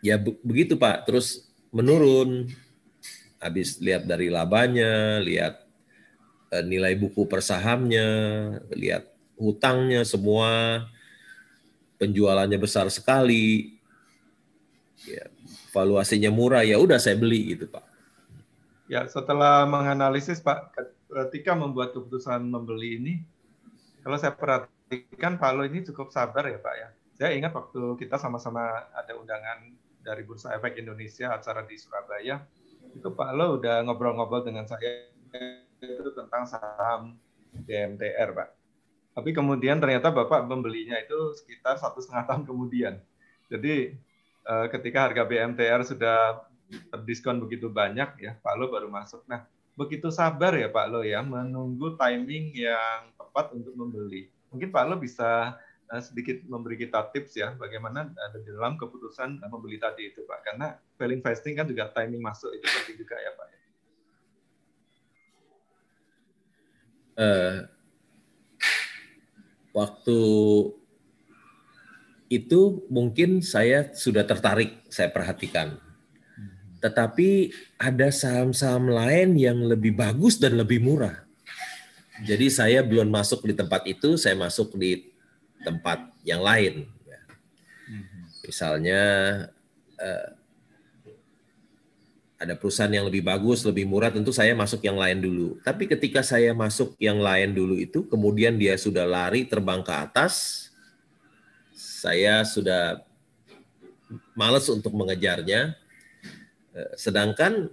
Ya begitu Pak, terus menurun. Habis lihat dari labanya, lihat nilai buku per sahamnya, lihat hutangnya semua, penjualannya besar sekali, ya, valuasinya murah, ya udah saya beli gitu Pak. Ya, setelah menganalisis Pak, ketika membuat keputusan membeli ini, kalau saya perhatikan Pak Lo ini cukup sabar ya Pak ya. Saya ingat waktu kita sama-sama ada undangan dari Bursa Efek Indonesia, acara di Surabaya, itu Pak Lo udah ngobrol-ngobrol dengan saya itu tentang saham BMTR Pak. Tapi kemudian ternyata Bapak membelinya itu sekitar 1,5 tahun kemudian. Jadi ketika harga BMTR sudah terdiskon begitu banyak ya, Pak Lo baru masuk. Nah, begitu sabar ya Pak Lo ya, menunggu timing yang tepat untuk membeli. Mungkin Pak Lo bisa sedikit memberi kita tips ya, bagaimana di dalam keputusan membeli tadi itu Pak. Karena value investing kan juga timing masuk itu penting juga ya Pak. Waktu itu mungkin saya sudah tertarik, saya perhatikan. Tetapi ada saham-saham lain yang lebih bagus dan lebih murah. Jadi saya belum masuk di tempat itu, saya masuk di tempat yang lain. Misalnya ada perusahaan yang lebih bagus, lebih murah, tentu saya masuk yang lain dulu. Tapi ketika saya masuk yang lain dulu itu, kemudian dia sudah lari terbang ke atas, saya sudah malas untuk mengejarnya. Sedangkan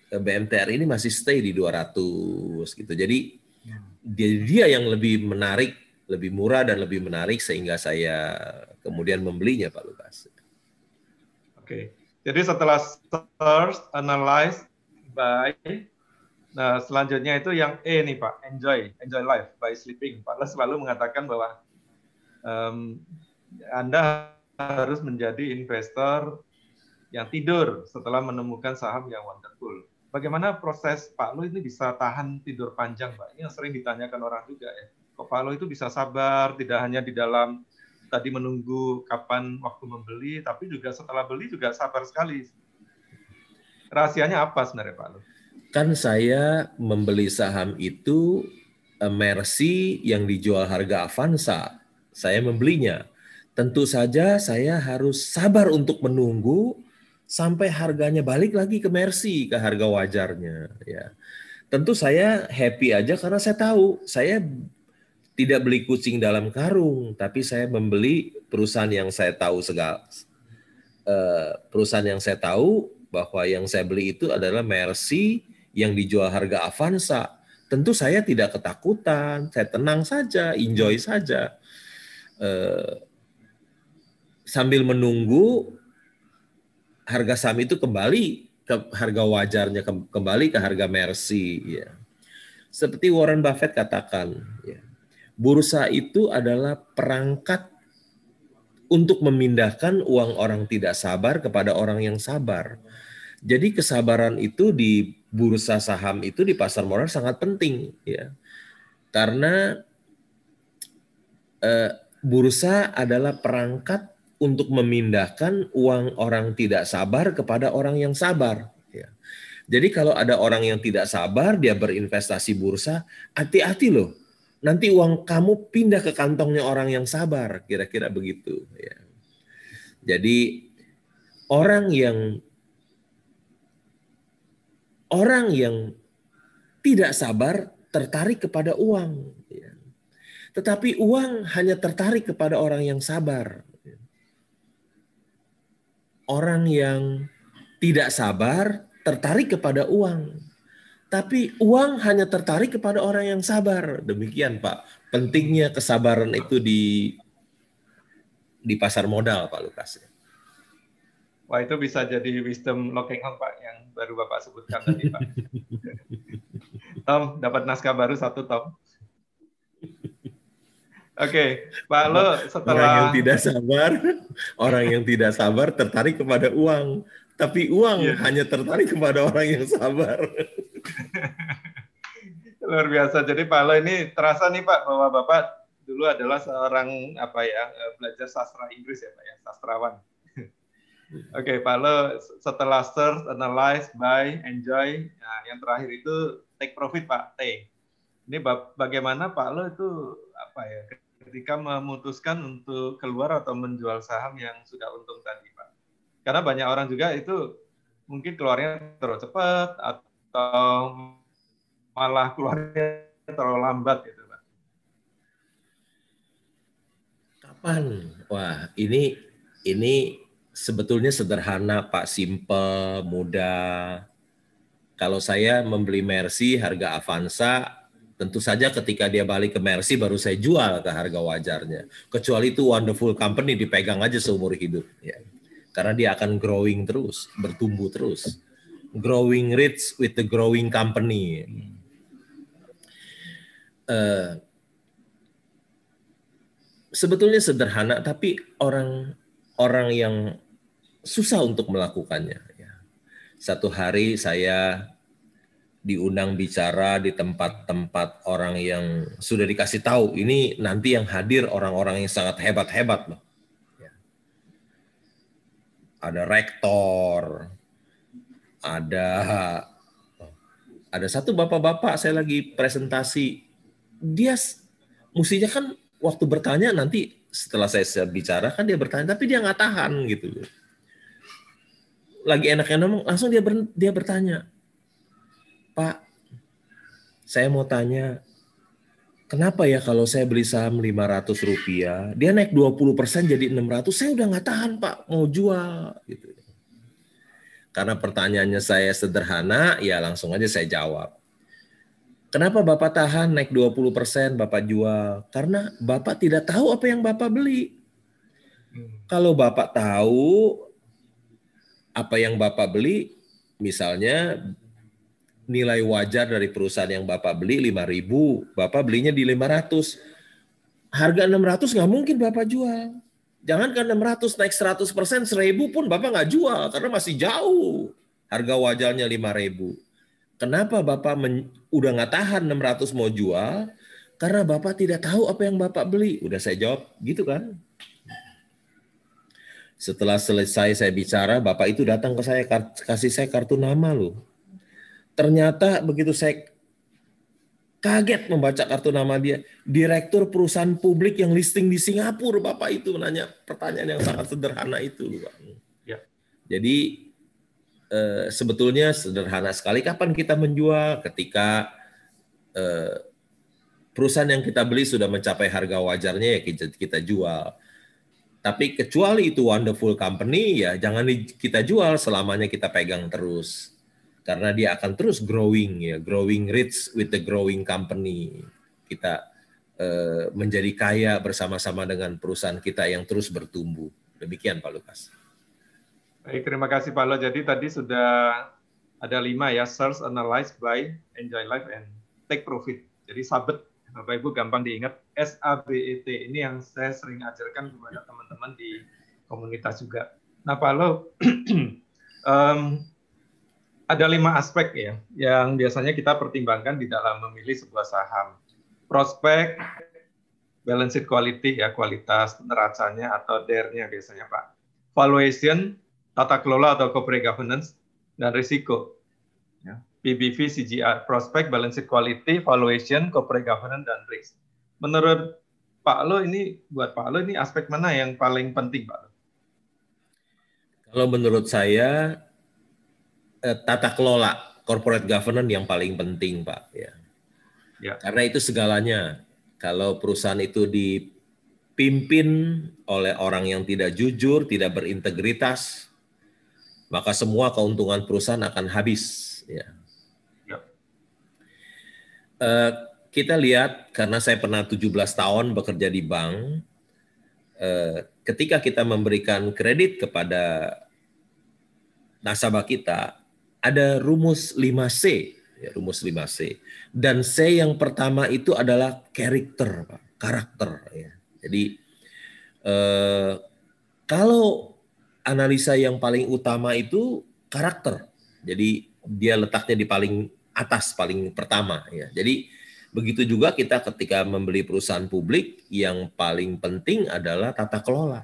BMTR ini masih stay di 200 gitu. Jadi dia yang lebih menarik, lebih murah dan lebih menarik sehingga saya kemudian membelinya Pak Lukas. Oke. Jadi setelah search, analyze, buy, nah selanjutnya itu yang E nih Pak, enjoy life by sleeping. Pak Les selalu mengatakan bahwa Anda harus menjadi investor yang tidur setelah menemukan saham yang wonderful. Bagaimana proses Pak Lo ini bisa tahan tidur panjang, Pak? Ini yang sering ditanyakan orang juga ya. Kok Pak Lo itu bisa sabar, tidak hanya di dalam tadi menunggu kapan waktu membeli, tapi juga setelah beli juga sabar sekali. Rahasianya apa sebenarnya Pak Lo? Kan saya membeli saham itu Mercy yang dijual harga Avanza. Saya membelinya. Tentu saja saya harus sabar untuk menunggu sampai harganya balik lagi ke Mercy, ke harga wajarnya. Ya. Tentu saya happy aja karena saya tahu saya tidak beli kucing dalam karung, tapi saya membeli perusahaan yang saya tahu perusahaan yang saya tahu bahwa yang saya beli itu adalah Mercy yang dijual harga Avanza. Tentu saya tidak ketakutan, saya tenang saja, enjoy saja. sambil menunggu harga saham itu kembali ke harga wajarnya, kembali ke harga Mercy. Ya. Seperti Warren Buffett katakan, ya, bursa itu adalah perangkat untuk memindahkan uang orang tidak sabar kepada orang yang sabar. Jadi kesabaran itu di bursa saham itu di pasar modal sangat penting, ya, karena bursa adalah perangkat untuk memindahkan uang orang tidak sabar kepada orang yang sabar. Ya. Jadi kalau ada orang yang tidak sabar, dia berinvestasi bursa, hati-hati loh. Nanti uang kamu pindah ke kantongnya orang yang sabar, kira-kira begitu. Ya. Jadi orang yang tidak sabar tertarik kepada uang. Ya. Tetapi uang hanya tertarik kepada orang yang sabar. Orang yang tidak sabar tertarik kepada uang. Tapi uang hanya tertarik kepada orang yang sabar. Demikian, Pak. Pentingnya kesabaran itu di pasar modal, Pak Lukas. Wah, itu bisa jadi wisdom Locking Hong, Pak, yang baru Bapak sebutkan tadi, Pak. Tom, dapat naskah baru satu, Tom. Oke, Pak Lo, setelah orang yang tidak sabar tertarik kepada uang, tapi uang hanya tertarik kepada orang yang sabar. Luar biasa. Jadi Pak Lo ini terasa nih Pak bahwa Bapak dulu adalah seorang belajar sastra Inggris ya Pak ya, sastrawan. Oke, Pak Lo setelah search, analyze, buy, enjoy, nah, yang terakhir itu take profit Pak, T. Ini bagaimana Pak Lo itu ketika memutuskan untuk keluar atau menjual saham yang sudah untung tadi, Pak. Karena banyak orang juga itu mungkin keluarnya terlalu cepat atau malah keluarnya terlalu lambat gitu, Pak. Kapan? Wah, ini sebetulnya sederhana, Pak, simple, mudah. Kalau saya membeli Mercy harga Avanza, tentu saja ketika dia balik ke Mercy baru saya jual ke harga wajarnya. Kecuali itu wonderful company dipegang aja seumur hidup. Ya. Karena dia akan growing terus, bertumbuh terus. Growing rich with the growing company. Sebetulnya sederhana, tapi orang yang susah untuk melakukannya. Ya. Satu hari saya diundang bicara di tempat-tempat orang yang sudah dikasih tahu, ini nanti yang hadir orang-orang yang sangat hebat-hebat loh. Ya. Ada rektor, ada satu bapak-bapak saya lagi presentasi, dia mestinya kan waktu bertanya nanti setelah saya bicara kan dia bertanya, tapi dia nggak tahan gitu. Lagi enak-enak ngomong, langsung dia bertanya, Pak, saya mau tanya, kenapa ya kalau saya beli saham Rp500, dia naik 20% jadi 600, saya udah nggak tahan Pak, mau jual. Gitu. Karena pertanyaannya saya sederhana, ya langsung aja saya jawab. Kenapa Bapak tahan naik 20%, Bapak jual? Karena Bapak tidak tahu apa yang Bapak beli. Kalau Bapak tahu apa yang Bapak beli, misalnya nilai wajar dari perusahaan yang Bapak beli 5.000, Bapak belinya di 500. Harga 600 nggak mungkin Bapak jual. Jangankan 600 naik 100%, 1.000 pun Bapak nggak jual karena masih jauh. Harga wajarnya 5.000. Kenapa Bapak udah nggak tahan 600 mau jual? Karena Bapak tidak tahu apa yang Bapak beli. Udah saya jawab, gitu kan? Setelah selesai saya bicara, Bapak itu datang ke saya, kasih saya kartu nama loh. Ternyata begitu saya kaget membaca kartu nama dia, direktur perusahaan publik yang listing di Singapura, Bapak itu nanya pertanyaan yang sangat sederhana itu. Ya. Jadi sebetulnya sederhana sekali, kapan kita menjual? Ketika perusahaan yang kita beli sudah mencapai harga wajarnya, ya kita jual. Tapi kecuali itu wonderful company, ya jangan kita jual, selamanya kita pegang terus. Karena dia akan terus growing, ya, growing rich with the growing company. Kita menjadi kaya bersama-sama dengan perusahaan kita yang terus bertumbuh. Demikian Pak Lukas. Baik, terima kasih Pak Lo. Jadi tadi sudah ada 5 ya, search, analyze, buy, enjoy life, and take profit. Jadi sabet, Bapak Ibu gampang diingat, SABET. Ini yang saya sering ajarkan kepada teman-teman di komunitas juga. Nah Pak Lo, ada 5 aspek ya, yang biasanya kita pertimbangkan di dalam memilih sebuah saham. Prospek, balance sheet quality ya, kualitas neracanya atau DER-nya biasanya Pak. Valuation, tata kelola atau corporate governance, dan risiko. Ya. PBV, CGR, prospek, balance sheet quality, valuation, corporate governance, dan risk. Menurut Pak Lo ini, buat Pak Lo ini aspek mana yang paling penting Pak Lo? Kalau menurut saya, tata kelola, corporate governance yang paling penting Pak. Ya. Karena itu segalanya. Kalau perusahaan itu dipimpin oleh orang yang tidak jujur, tidak berintegritas, maka semua keuntungan perusahaan akan habis. Ya. Kita lihat, karena saya pernah 17 tahun bekerja di bank, ketika kita memberikan kredit kepada nasabah kita, ada rumus 5C, ya, rumus 5C. Dan C yang pertama itu adalah karakter, Pak. Karakter. Ya. Jadi kalau analisa yang paling utama itu karakter. Jadi dia letaknya di paling atas, paling pertama. Ya. Jadi begitu juga kita ketika membeli perusahaan publik, yang paling penting adalah tata kelola.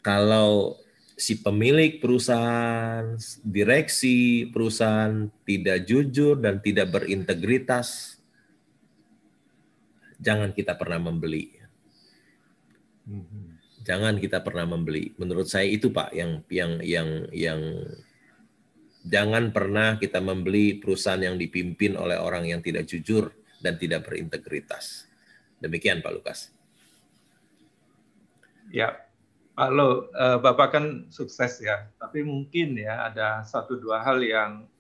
Kalau si pemilik perusahaan, direksi perusahaan tidak jujur dan tidak berintegritas, jangan kita pernah membeli. Jangan kita pernah membeli. Menurut saya itu Pak yang jangan pernah kita membeli perusahaan yang dipimpin oleh orang yang tidak jujur dan tidak berintegritas. Demikian Pak Lukas. Ya. Pak Lo, Bapak kan sukses ya, tapi mungkin ya ada 1-2 hal yang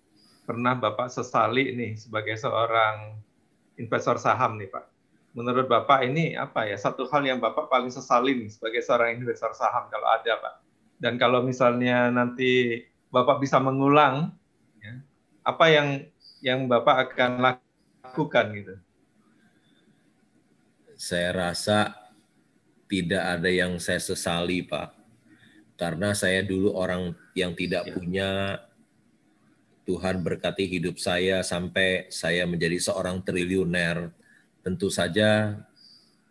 pernah Bapak sesali nih sebagai seorang investor saham nih Pak. Menurut Bapak ini apa ya, satu hal yang Bapak paling sesali nih sebagai seorang investor saham kalau ada Pak. Dan kalau misalnya nanti Bapak bisa mengulang, ya, apa yang Bapak akan lakukan gitu? Saya rasa tidak ada yang saya sesali, Pak. Karena saya dulu orang yang tidak punya. Tuhan berkati hidup saya sampai saya menjadi seorang triliuner. Tentu saja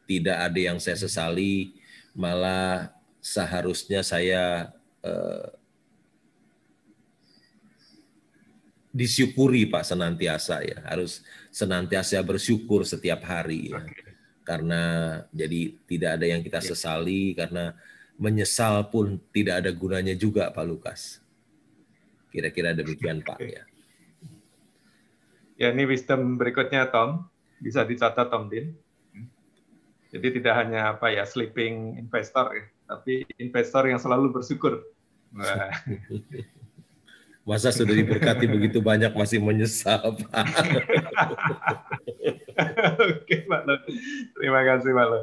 tidak ada yang saya sesali, malah seharusnya saya disyukuri Pak senantiasa ya. Harus senantiasa bersyukur setiap hari ya. Karena jadi tidak ada yang kita sesali, karena menyesal pun tidak ada gunanya juga Pak Lukas. Kira-kira demikian Pak ya. Ya, ini wisdom berikutnya Tom, bisa dicatat Tom Din. Jadi tidak hanya apa ya sleeping investor ya, tapi investor yang selalu bersyukur. Wah. Masa sudah diberkati begitu banyak masih menyesal Pak. Oke Pak Lo, terima kasih Pak Lo.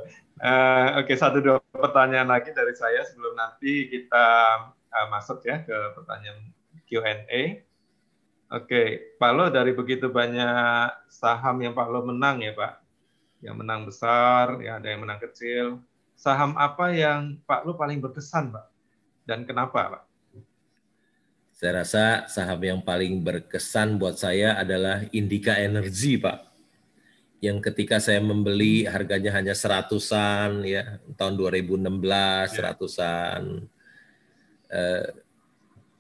Oke, 1-2 pertanyaan lagi dari saya sebelum nanti kita masuk ya ke pertanyaan Q&A. Oke, Pak Lo, dari begitu banyak saham yang Pak Lo menang ya Pak, yang menang besar, ya ada yang menang kecil. Saham apa yang Pak Lo paling berkesan Pak? Dan kenapa Pak? Saya rasa saham yang paling berkesan buat saya adalah Indika Energy Pak. Yang ketika saya membeli harganya hanya 100-an ya, tahun 2016 100-an.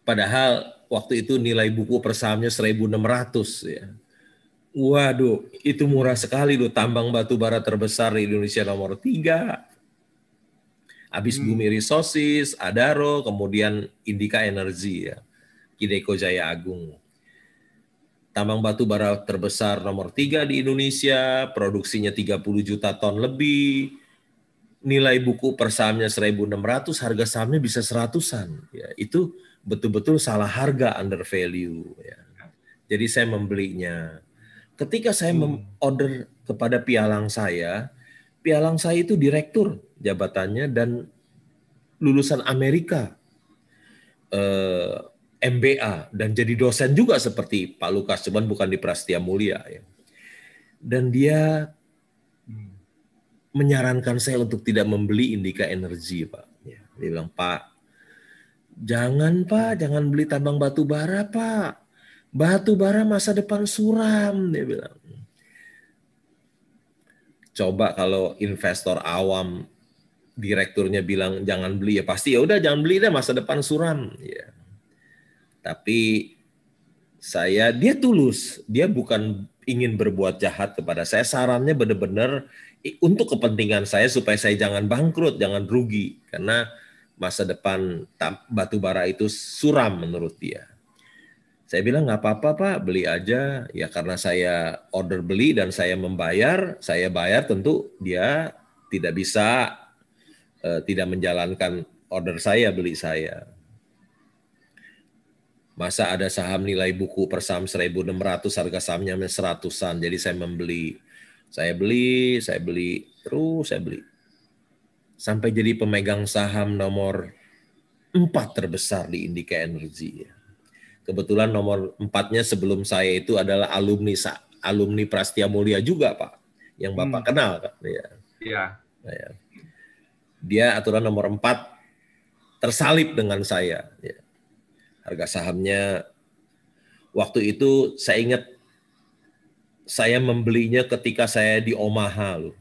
Padahal waktu itu nilai buku per sahamnya 1.600 ya. Waduh, itu murah sekali loh, tambang batu bara terbesar di Indonesia nomor 3. Habis Bumi Resources, Adaro, kemudian Indika Energy ya. Hideko Jaya Agung. Tambang batu bara terbesar nomor 3 di Indonesia, produksinya 30 juta ton lebih, nilai buku per sahamnya 1.600, harga sahamnya bisa 100-an. Ya, itu betul-betul salah harga, under value. Ya. Jadi saya membelinya. Ketika saya order kepada pialang saya itu direktur jabatannya dan lulusan Amerika, MBA, dan jadi dosen juga seperti Pak Lukas, cuman bukan di Prastia Mulia. Ya. Dan dia menyarankan saya untuk tidak membeli Indika Energy, Pak. Ya, dia bilang, Pak, jangan beli tambang batu bara, Pak. Batu bara masa depan suram, dia bilang. Coba kalau investor awam, direkturnya bilang jangan beli, ya pasti ya udah jangan beli deh, masa depan suram. Ya. Tapi dia tulus, dia bukan ingin berbuat jahat kepada saya. Sarannya benar-benar untuk kepentingan saya supaya saya jangan bangkrut, jangan rugi, karena masa depan batu bara itu suram menurut dia. Saya bilang nggak apa-apa Pak, beli aja. Ya karena saya order beli dan saya membayar, saya bayar, tentu dia tidak bisa tidak menjalankan order saya, beli saya. Masa ada saham nilai buku per saham 1.600, harga sahamnya 100-an. Jadi saya membeli. Saya beli, terus saya beli. Sampai jadi pemegang saham nomor 4 terbesar di Indika Energy. Kebetulan nomor 4-nya sebelum saya itu adalah alumni Prastia Mulia juga, Pak. Yang Bapak kenal kan? Iya. Ya. Dia aturan nomor 4 tersalip dengan saya. Ya. Harga sahamnya waktu itu saya ingat saya membelinya ketika saya di Omaha loh.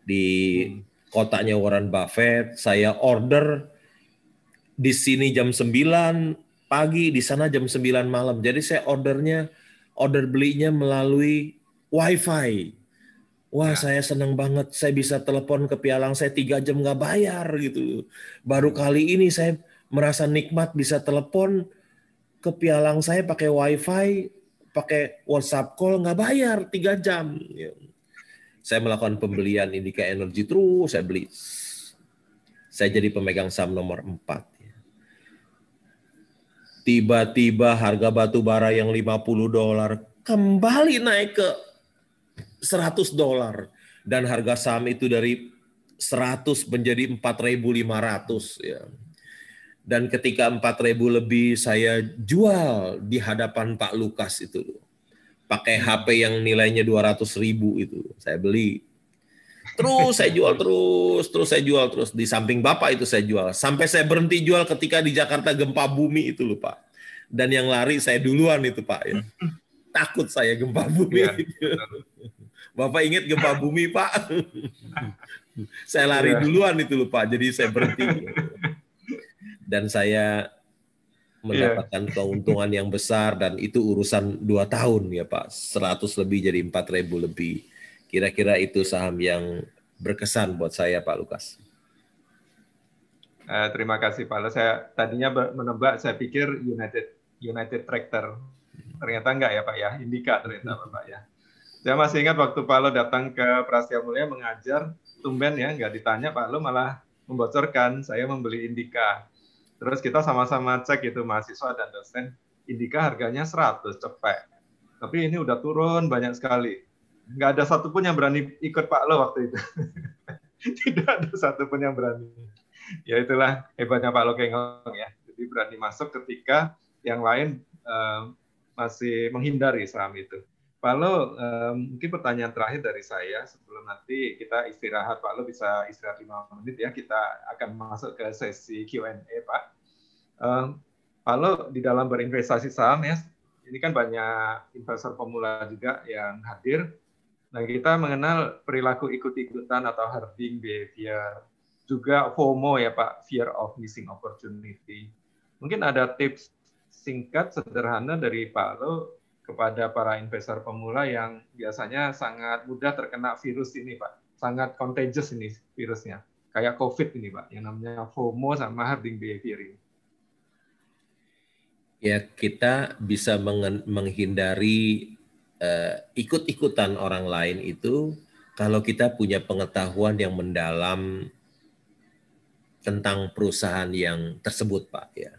Di kotanya Warren Buffett, saya order di sini jam 9 pagi, di sana jam 9 malam. Jadi saya order belinya melalui WiFi. Wah, saya senang banget. Saya bisa telepon ke pialang saya 3 jam nggak bayar gitu. Baru kali ini saya merasa nikmat bisa telepon ke pialang saya pakai WiFi, pakai WhatsApp call nggak bayar 3 jam. Saya melakukan pembelian Indika Energy terus, saya beli. Saya jadi pemegang saham nomor 4. Tiba-tiba harga batu bara yang $50 kembali naik ke $100 dan harga saham itu dari 100 menjadi 4.500 ya. Dan ketika 4.000 lebih saya jual di hadapan Pak Lukas itu. Pakai HP yang nilainya 200.000 itu saya beli. Terus saya jual terus saya jual terus, di samping Bapak itu saya jual. Sampai saya berhenti jual ketika di Jakarta gempa bumi itu loh, Pak. Dan yang lari saya duluan itu, Pak ya. Takut saya gempa bumi. Ya, Bapak ingat gempa bumi, Pak? Saya lari duluan itu loh, Pak. Jadi saya berhenti. Dan saya mendapatkan keuntungan yang besar, dan itu urusan 2 tahun ya Pak. 100 lebih jadi 4.000 lebih. Kira-kira itu saham yang berkesan buat saya, Pak Lukas. Terima kasih Pak. Saya tadinya menebak, saya pikir United Tractor. Ternyata enggak ya Pak ya, Indika ternyata Pak ya. Saya masih ingat waktu Pak Lo datang ke Prastia Mulia mengajar, tumben ya, nggak ditanya Pak Lo malah membocorkan saya membeli Indika. Terus kita sama-sama cek itu mahasiswa dan dosen, Indika harganya 100 cepet. Tapi ini udah turun banyak sekali. Nggak ada satupun yang berani ikut Pak Lo waktu itu. Tidak ada satupun yang berani. Ya itulah hebatnya Pak Lo Kengong ya. Jadi berani masuk ketika yang lain masih menghindari saham itu. Pak Lo, mungkin pertanyaan terakhir dari saya sebelum nanti kita istirahat. Pak Lo bisa istirahat 5 menit ya. Kita akan masuk ke sesi Q&A, Pak. Pak Lo di dalam berinvestasi saham ya, ini kan banyak investor pemula juga yang hadir. Nah, kita mengenal perilaku ikut-ikutan atau herding behavior, juga FOMO ya Pak, fear of missing opportunity. Mungkin ada tips singkat sederhana dari Pak Lo kepada para investor pemula yang biasanya sangat mudah terkena virus ini, Pak. Sangat contagious ini virusnya. Kayak COVID ini, Pak, yang namanya FOMO sama herding behavior ini. Ya, kita bisa menghindari ikut-ikutan orang lain itu kalau kita punya pengetahuan yang mendalam tentang perusahaan yang tersebut, Pak, ya.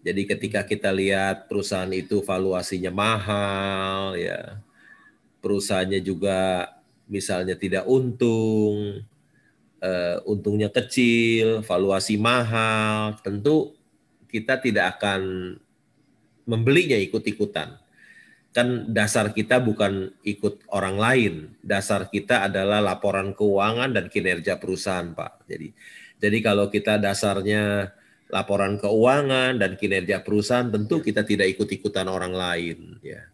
Jadi ketika kita lihat perusahaan itu valuasinya mahal, ya, perusahaannya juga misalnya tidak untung, untungnya kecil, valuasi mahal, tentu kita tidak akan membelinya ikut-ikutan. Kan dasar kita bukan ikut orang lain, dasar kita adalah laporan keuangan dan kinerja perusahaan, Pak. Jadi kalau kita dasarnya laporan keuangan dan kinerja perusahaan, tentu kita tidak ikut-ikutan orang lain. Ya.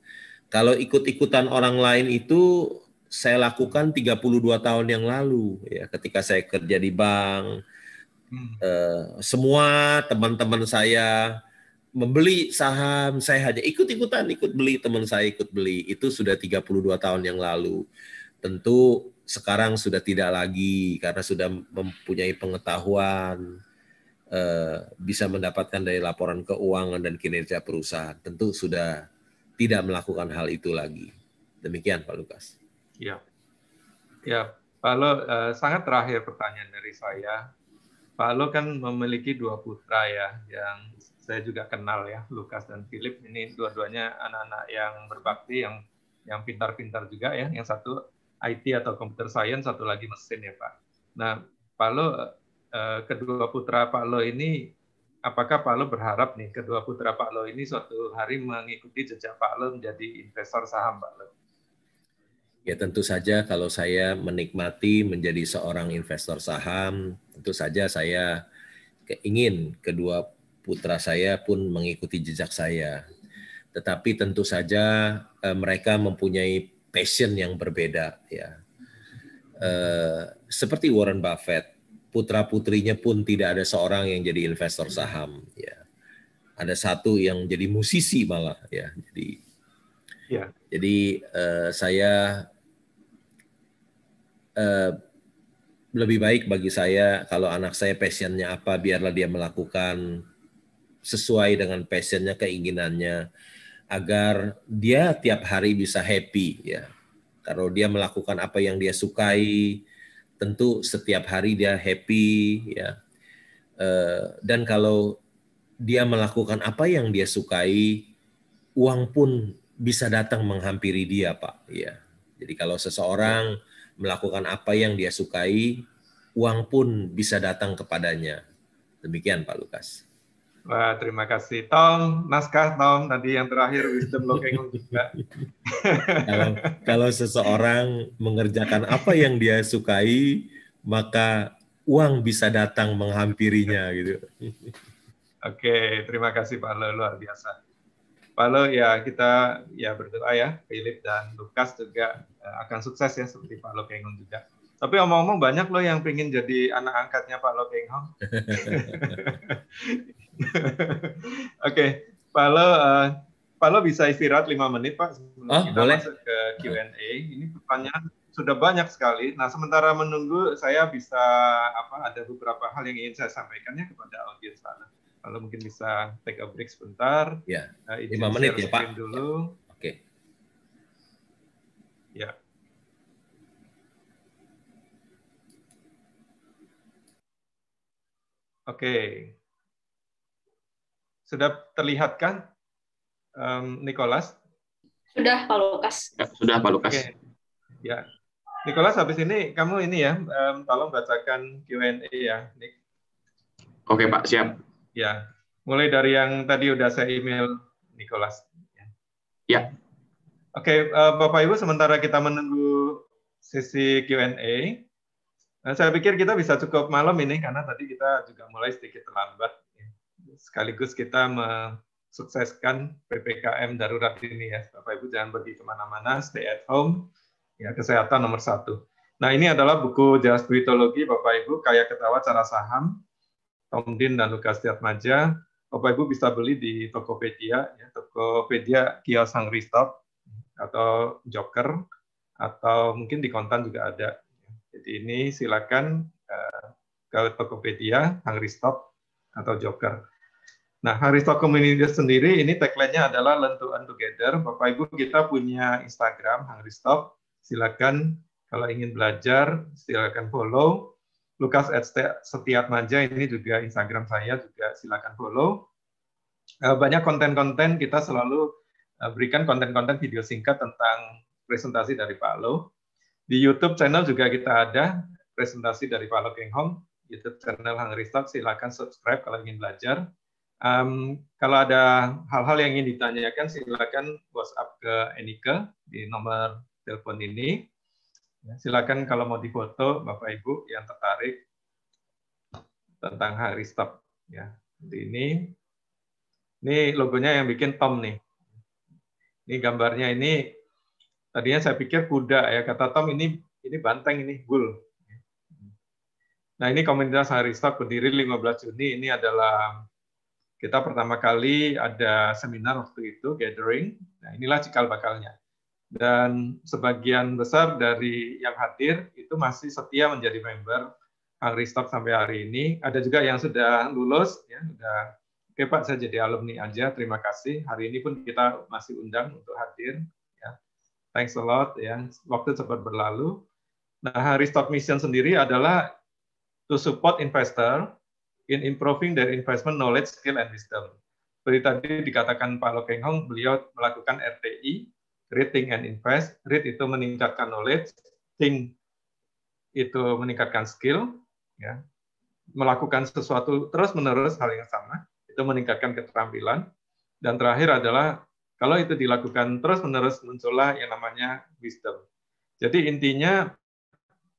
Kalau ikut-ikutan orang lain itu saya lakukan 32 tahun yang lalu, ya, ketika saya kerja di bank. Semua teman-teman saya membeli saham, saya hanya ikut-ikutan, ikut beli, teman saya ikut beli. Itu sudah 32 tahun yang lalu. Tentu sekarang sudah tidak lagi karena sudah mempunyai pengetahuan, bisa mendapatkan dari laporan keuangan dan kinerja perusahaan. Tentu sudah tidak melakukan hal itu lagi. Demikian Pak Lukas. Ya, ya Pak Lo, sangat terakhir pertanyaan dari saya. Pak Lo kan memiliki 2 putra ya, yang saya juga kenal ya, Lukas dan Philip. Ini dua-duanya anak-anak yang berbakti, yang pintar-pintar juga ya. Yang satu IT atau computer science, satu lagi mesin ya Pak. Nah, Pak Lo, kedua putra Pak Lo ini, apakah Pak Lo berharap nih kedua putra Pak Lo ini suatu hari mengikuti jejak Pak Lo menjadi investor saham, Pak Lo? Ya tentu saja kalau saya menikmati menjadi seorang investor saham, tentu saja saya ingin kedua putra saya pun mengikuti jejak saya. Tetapi tentu saja mereka mempunyai passion yang berbeda. Ya. Seperti Warren Buffett, putra-putrinya pun tidak ada seorang yang jadi investor saham. Ya. Ada satu yang jadi musisi malah. Ya. Jadi saya lebih baik bagi saya kalau anak saya passionnya apa, biarlah dia melakukan sesuai dengan passionnya, keinginannya, agar dia tiap hari bisa happy. Ya. Kalau dia melakukan apa yang dia sukai, tentu setiap hari dia happy. Ya. Dan kalau dia melakukan apa yang dia sukai, uang pun bisa datang menghampiri dia, Pak. Ya. Jadi kalau seseorang melakukan apa yang dia sukai, uang pun bisa datang kepadanya. Demikian Pak Lukas. Wah, terima kasih. Tom, naskah Tom, tadi yang terakhir Wisdom Lo Keng Hong juga. Kalau seseorang mengerjakan apa yang dia sukai, maka uang bisa datang menghampirinya gitu. Oke, terima kasih Pak Lo, luar biasa. Pak Lo, ya kita ya berdoa ya, Philip dan Lukas juga akan sukses ya seperti Pak Lo Keng Hong juga. Tapi omong-omong banyak loh yang pengen jadi anak angkatnya Pak Lo Keng Hong. Oke, Pak Lo bisa istirahat 5 menit Pak sebelum kita boleh. masuk ke Q&A. Ini pertanyaan sudah banyak sekali. Nah, sementara menunggu saya bisa ada beberapa hal yang ingin saya sampaikannya kepada audiens Pak. Kalau mungkin bisa take a break sebentar. Ya, 5 menit ya Pak. Dulu. Ya. Oke. Ya. Oke. Sudah terlihat kan, Nicholas? Sudah, Pak Lukas. Ya, sudah, Pak Lukas. Oke. Ya. Nicholas, habis ini kamu ini ya, tolong bacakan Q&A ya, Nick. Oke, Pak, siap. Ya, mulai dari yang tadi udah saya email Nicholas. Ya. Oke, Bapak Ibu, sementara kita menunggu sesi Q&A, saya pikir kita bisa cukup malam ini karena tadi kita juga mulai sedikit terlambat. Sekaligus kita mensukseskan PPKM darurat ini ya. Bapak Ibu jangan pergi kemana-mana, stay at home. Ya, kesehatan nomor 1. Nah, ini adalah buku Jelas Duitologi Bapak Ibu, Kaya Ketawa Cara Saham, Tom Dean dan Lukas Tiatmaja. Bapak Ibu bisa beli di Tokopedia, ya, Tokopedia kios Hungry Stop atau Joker, atau mungkin di Kontan juga ada. Jadi ini silakan ke Tokopedia, Hungry Stop atau Joker. Nah, Hungry Stop Community sendiri ini tagline-nya adalah Learn to Earn Together. Bapak Ibu, kita punya Instagram Hungry Stop. Silakan kalau ingin belajar, silakan follow. Lukas @Setiatmaja ini juga Instagram saya, juga silakan follow. Banyak konten-konten, kita selalu berikan konten-konten video singkat tentang presentasi dari Pak Lo. Di YouTube channel juga kita ada, presentasi dari Pak Lo Keng Hong, YouTube channel Hungry Stock, silakan subscribe kalau ingin belajar. Kalau ada hal-hal yang ingin ditanyakan, silakan WhatsApp ke Enika di nomor telepon ini. Silakan kalau mau difoto, Bapak Ibu yang tertarik tentang Hungry Stock. Ya, jadi ini logonya yang bikin Tom nih. Ini gambarnya ini. Tadinya saya pikir kuda ya, kata Tom ini banteng, ini bull. Nah, ini komunitas Hungry Stock berdiri 15 Juni. Ini adalah kita pertama kali ada seminar waktu itu, gathering. Nah, inilah cikal bakalnya. Dan sebagian besar dari yang hadir itu masih setia menjadi member Hungry Stock sampai hari ini. Ada juga yang sudah lulus, ya, sudah, oke Pak, saya jadi alumni aja, terima kasih. Hari ini pun kita masih undang untuk hadir. Ya. Thanks a lot, ya. Waktu cepat berlalu. Nah, Hungry Stock mission sendiri adalah to support investor in improving their investment knowledge, skill, and wisdom. Seperti tadi dikatakan Pak Lo Keng Hong, beliau melakukan RTI, Read, Think, and Invest. Read itu meningkatkan knowledge, Think itu meningkatkan skill, ya. Melakukan sesuatu terus-menerus hal yang sama, itu meningkatkan keterampilan. Dan terakhir adalah, kalau itu dilakukan terus-menerus, muncullah yang namanya wisdom. Jadi intinya,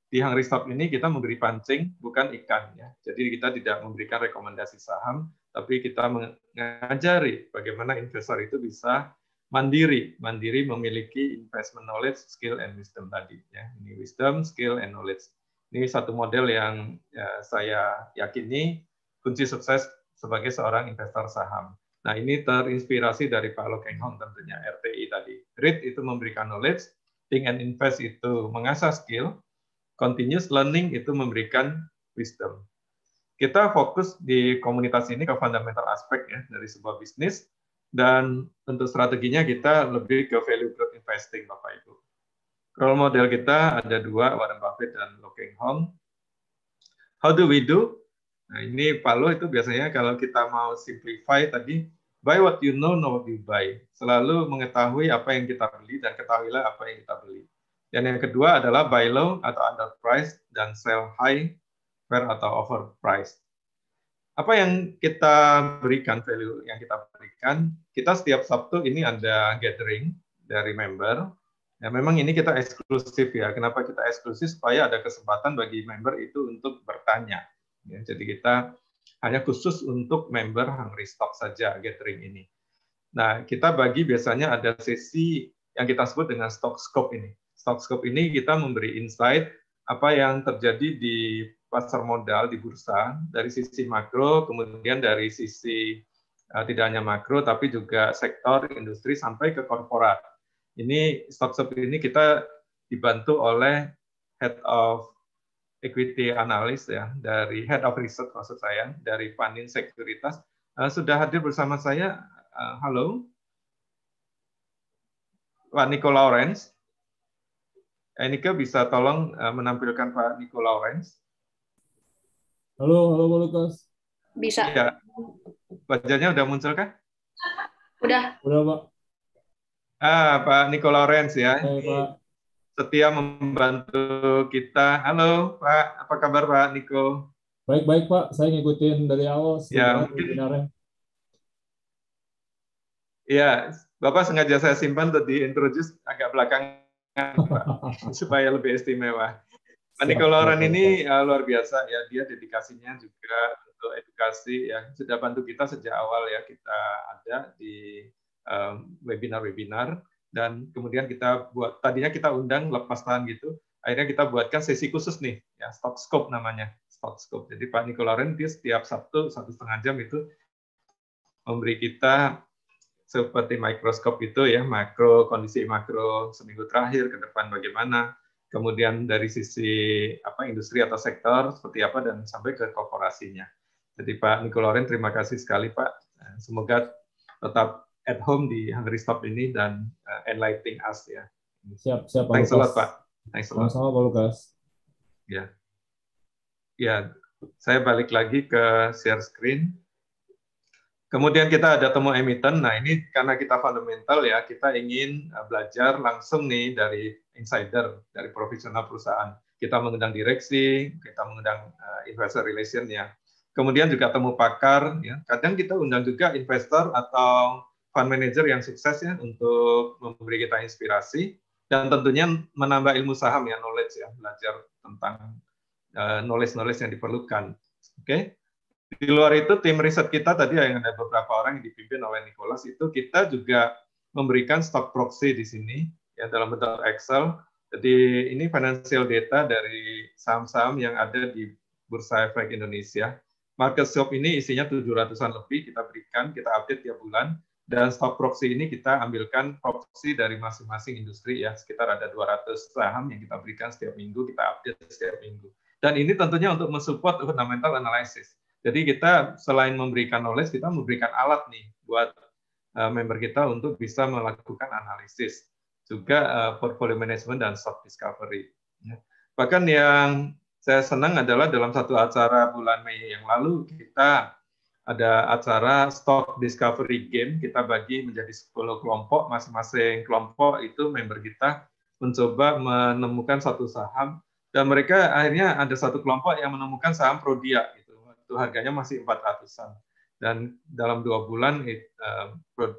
di Hungry Stock ini kita memberi pancing, bukan ikan. Ya. Jadi kita tidak memberikan rekomendasi saham, tapi kita mengajari bagaimana investor itu bisa mandiri memiliki investment knowledge, skill, and wisdom tadi. Ya. Ini wisdom, skill, and knowledge. Ini satu model yang ya, saya yakini kunci sukses sebagai seorang investor saham. Nah, ini terinspirasi dari Pak Lo Keng Hong tentunya, RTI tadi. Read itu memberikan knowledge, Think and Invest itu mengasah skill, Continuous Learning itu memberikan wisdom. Kita fokus di komunitas ini ke fundamental aspek ya dari sebuah bisnis, dan untuk strateginya kita lebih ke value growth investing, Bapak Ibu. Role model kita ada dua, Warren Buffett dan Lo Keng Hong. How do we do? Nah, ini Pak Lo itu biasanya kalau kita mau simplify tadi, buy what you know what you buy. Selalu mengetahui apa yang kita beli dan ketahuilah apa yang kita beli. Dan yang kedua adalah buy low atau underpriced dan sell high, fair atau overpriced. Apa yang kita berikan, value yang kita berikan, kita setiap Sabtu ini ada gathering dari member. Ya, memang ini kita eksklusif ya. Kenapa kita eksklusif? Supaya ada kesempatan bagi member itu untuk bertanya. Ya, jadi kita hanya khusus untuk member Hungry Stock saja gathering ini. Nah, kita bagi biasanya ada sesi yang kita sebut dengan stock scope ini. Stock scope ini kita memberi insight apa yang terjadi di pasar modal di bursa dari sisi makro, kemudian dari sisi tidak hanya makro tapi juga sektor industri sampai ke korporat. Ini stock scope ini kita dibantu oleh Head of Equity Analyst ya, dari Head of Research maksud saya, dari Panin Sekuritas. Sudah hadir bersama saya. Halo. Pak Nico Lawrence. Enika bisa tolong menampilkan Pak Nico Lawrence. Halo Pak Lukas. Bisa. Ya. Wajahnya udah muncul kan? Udah. Udah Pak. Pak Nico Lawrence ya. Hai Pak. Setia membantu kita. Halo Pak, apa kabar Pak Nico? Baik-baik Pak, saya ngikutin dari awal. Ya, mungkin. Ya, Bapak sengaja saya simpan untuk diintroduce agak belakangan, Pak, supaya lebih istimewa. Pak Nico Lawrence ini luar biasa ya, dia dedikasinya juga untuk edukasi ya, sudah bantu kita sejak awal ya, kita ada di webinar-webinar, dan kemudian kita buat, tadinya kita undang lepas tangan gitu, akhirnya kita buatkan sesi khusus nih, ya Stock Scope namanya, Stock Scope. Jadi Pak Nico Lawrence dia setiap Sabtu 1,5 jam itu memberi kita seperti mikroskop itu ya, makro, kondisi makro seminggu terakhir ke depan bagaimana, kemudian dari sisi industri atau sektor seperti apa, dan sampai ke korporasinya. Jadi Pak Nico Lawrence, terima kasih sekali Pak. Semoga tetap at home di Hungry Stock ini dan enlightening us ya. Siap Pak Thanks a lot Lukas. Pak. Thanks a lot. Sama-sama Pak Lukas. Ya. Ya, saya balik lagi ke share screen. Kemudian kita ada temu emiten. Nah, ini karena kita fundamental ya, kita ingin belajar langsung nih dari insider, dari profesional perusahaan. Kita mengundang direksi, kita mengundang investor relation-nya. Kemudian juga temu pakar, ya. Kadang kita undang juga investor atau fund manager yang sukses ya untuk memberi kita inspirasi dan tentunya menambah ilmu saham ya, knowledge ya, belajar tentang knowledge yang diperlukan. Oke. Di luar itu tim riset kita tadi yang ada beberapa orang yang dipimpin oleh Nicholas itu kita juga memberikan stock proxy di sini ya dalam bentuk Excel. Jadi ini financial data dari saham-saham yang ada di Bursa Efek Indonesia. Market shop ini isinya 700-an lebih kita berikan, kita update tiap bulan. Dan stock proxy ini kita ambilkan proxy dari masing-masing industri ya, sekitar ada 200 saham yang kita berikan setiap minggu, kita update setiap minggu. Dan ini tentunya untuk mensupport fundamental analysis. Jadi kita selain memberikan knowledge, kita memberikan alat nih buat member kita untuk bisa melakukan analisis. Juga portfolio management dan stock discovery. Bahkan yang saya senang adalah dalam satu acara bulan Mei yang lalu kita ada acara stock discovery game, kita bagi menjadi 10 kelompok, masing-masing kelompok itu member kita mencoba menemukan satu saham dan mereka akhirnya ada satu kelompok yang menemukan saham Prodia gitu. Itu harganya masih 400-an. Dan dalam 2 bulan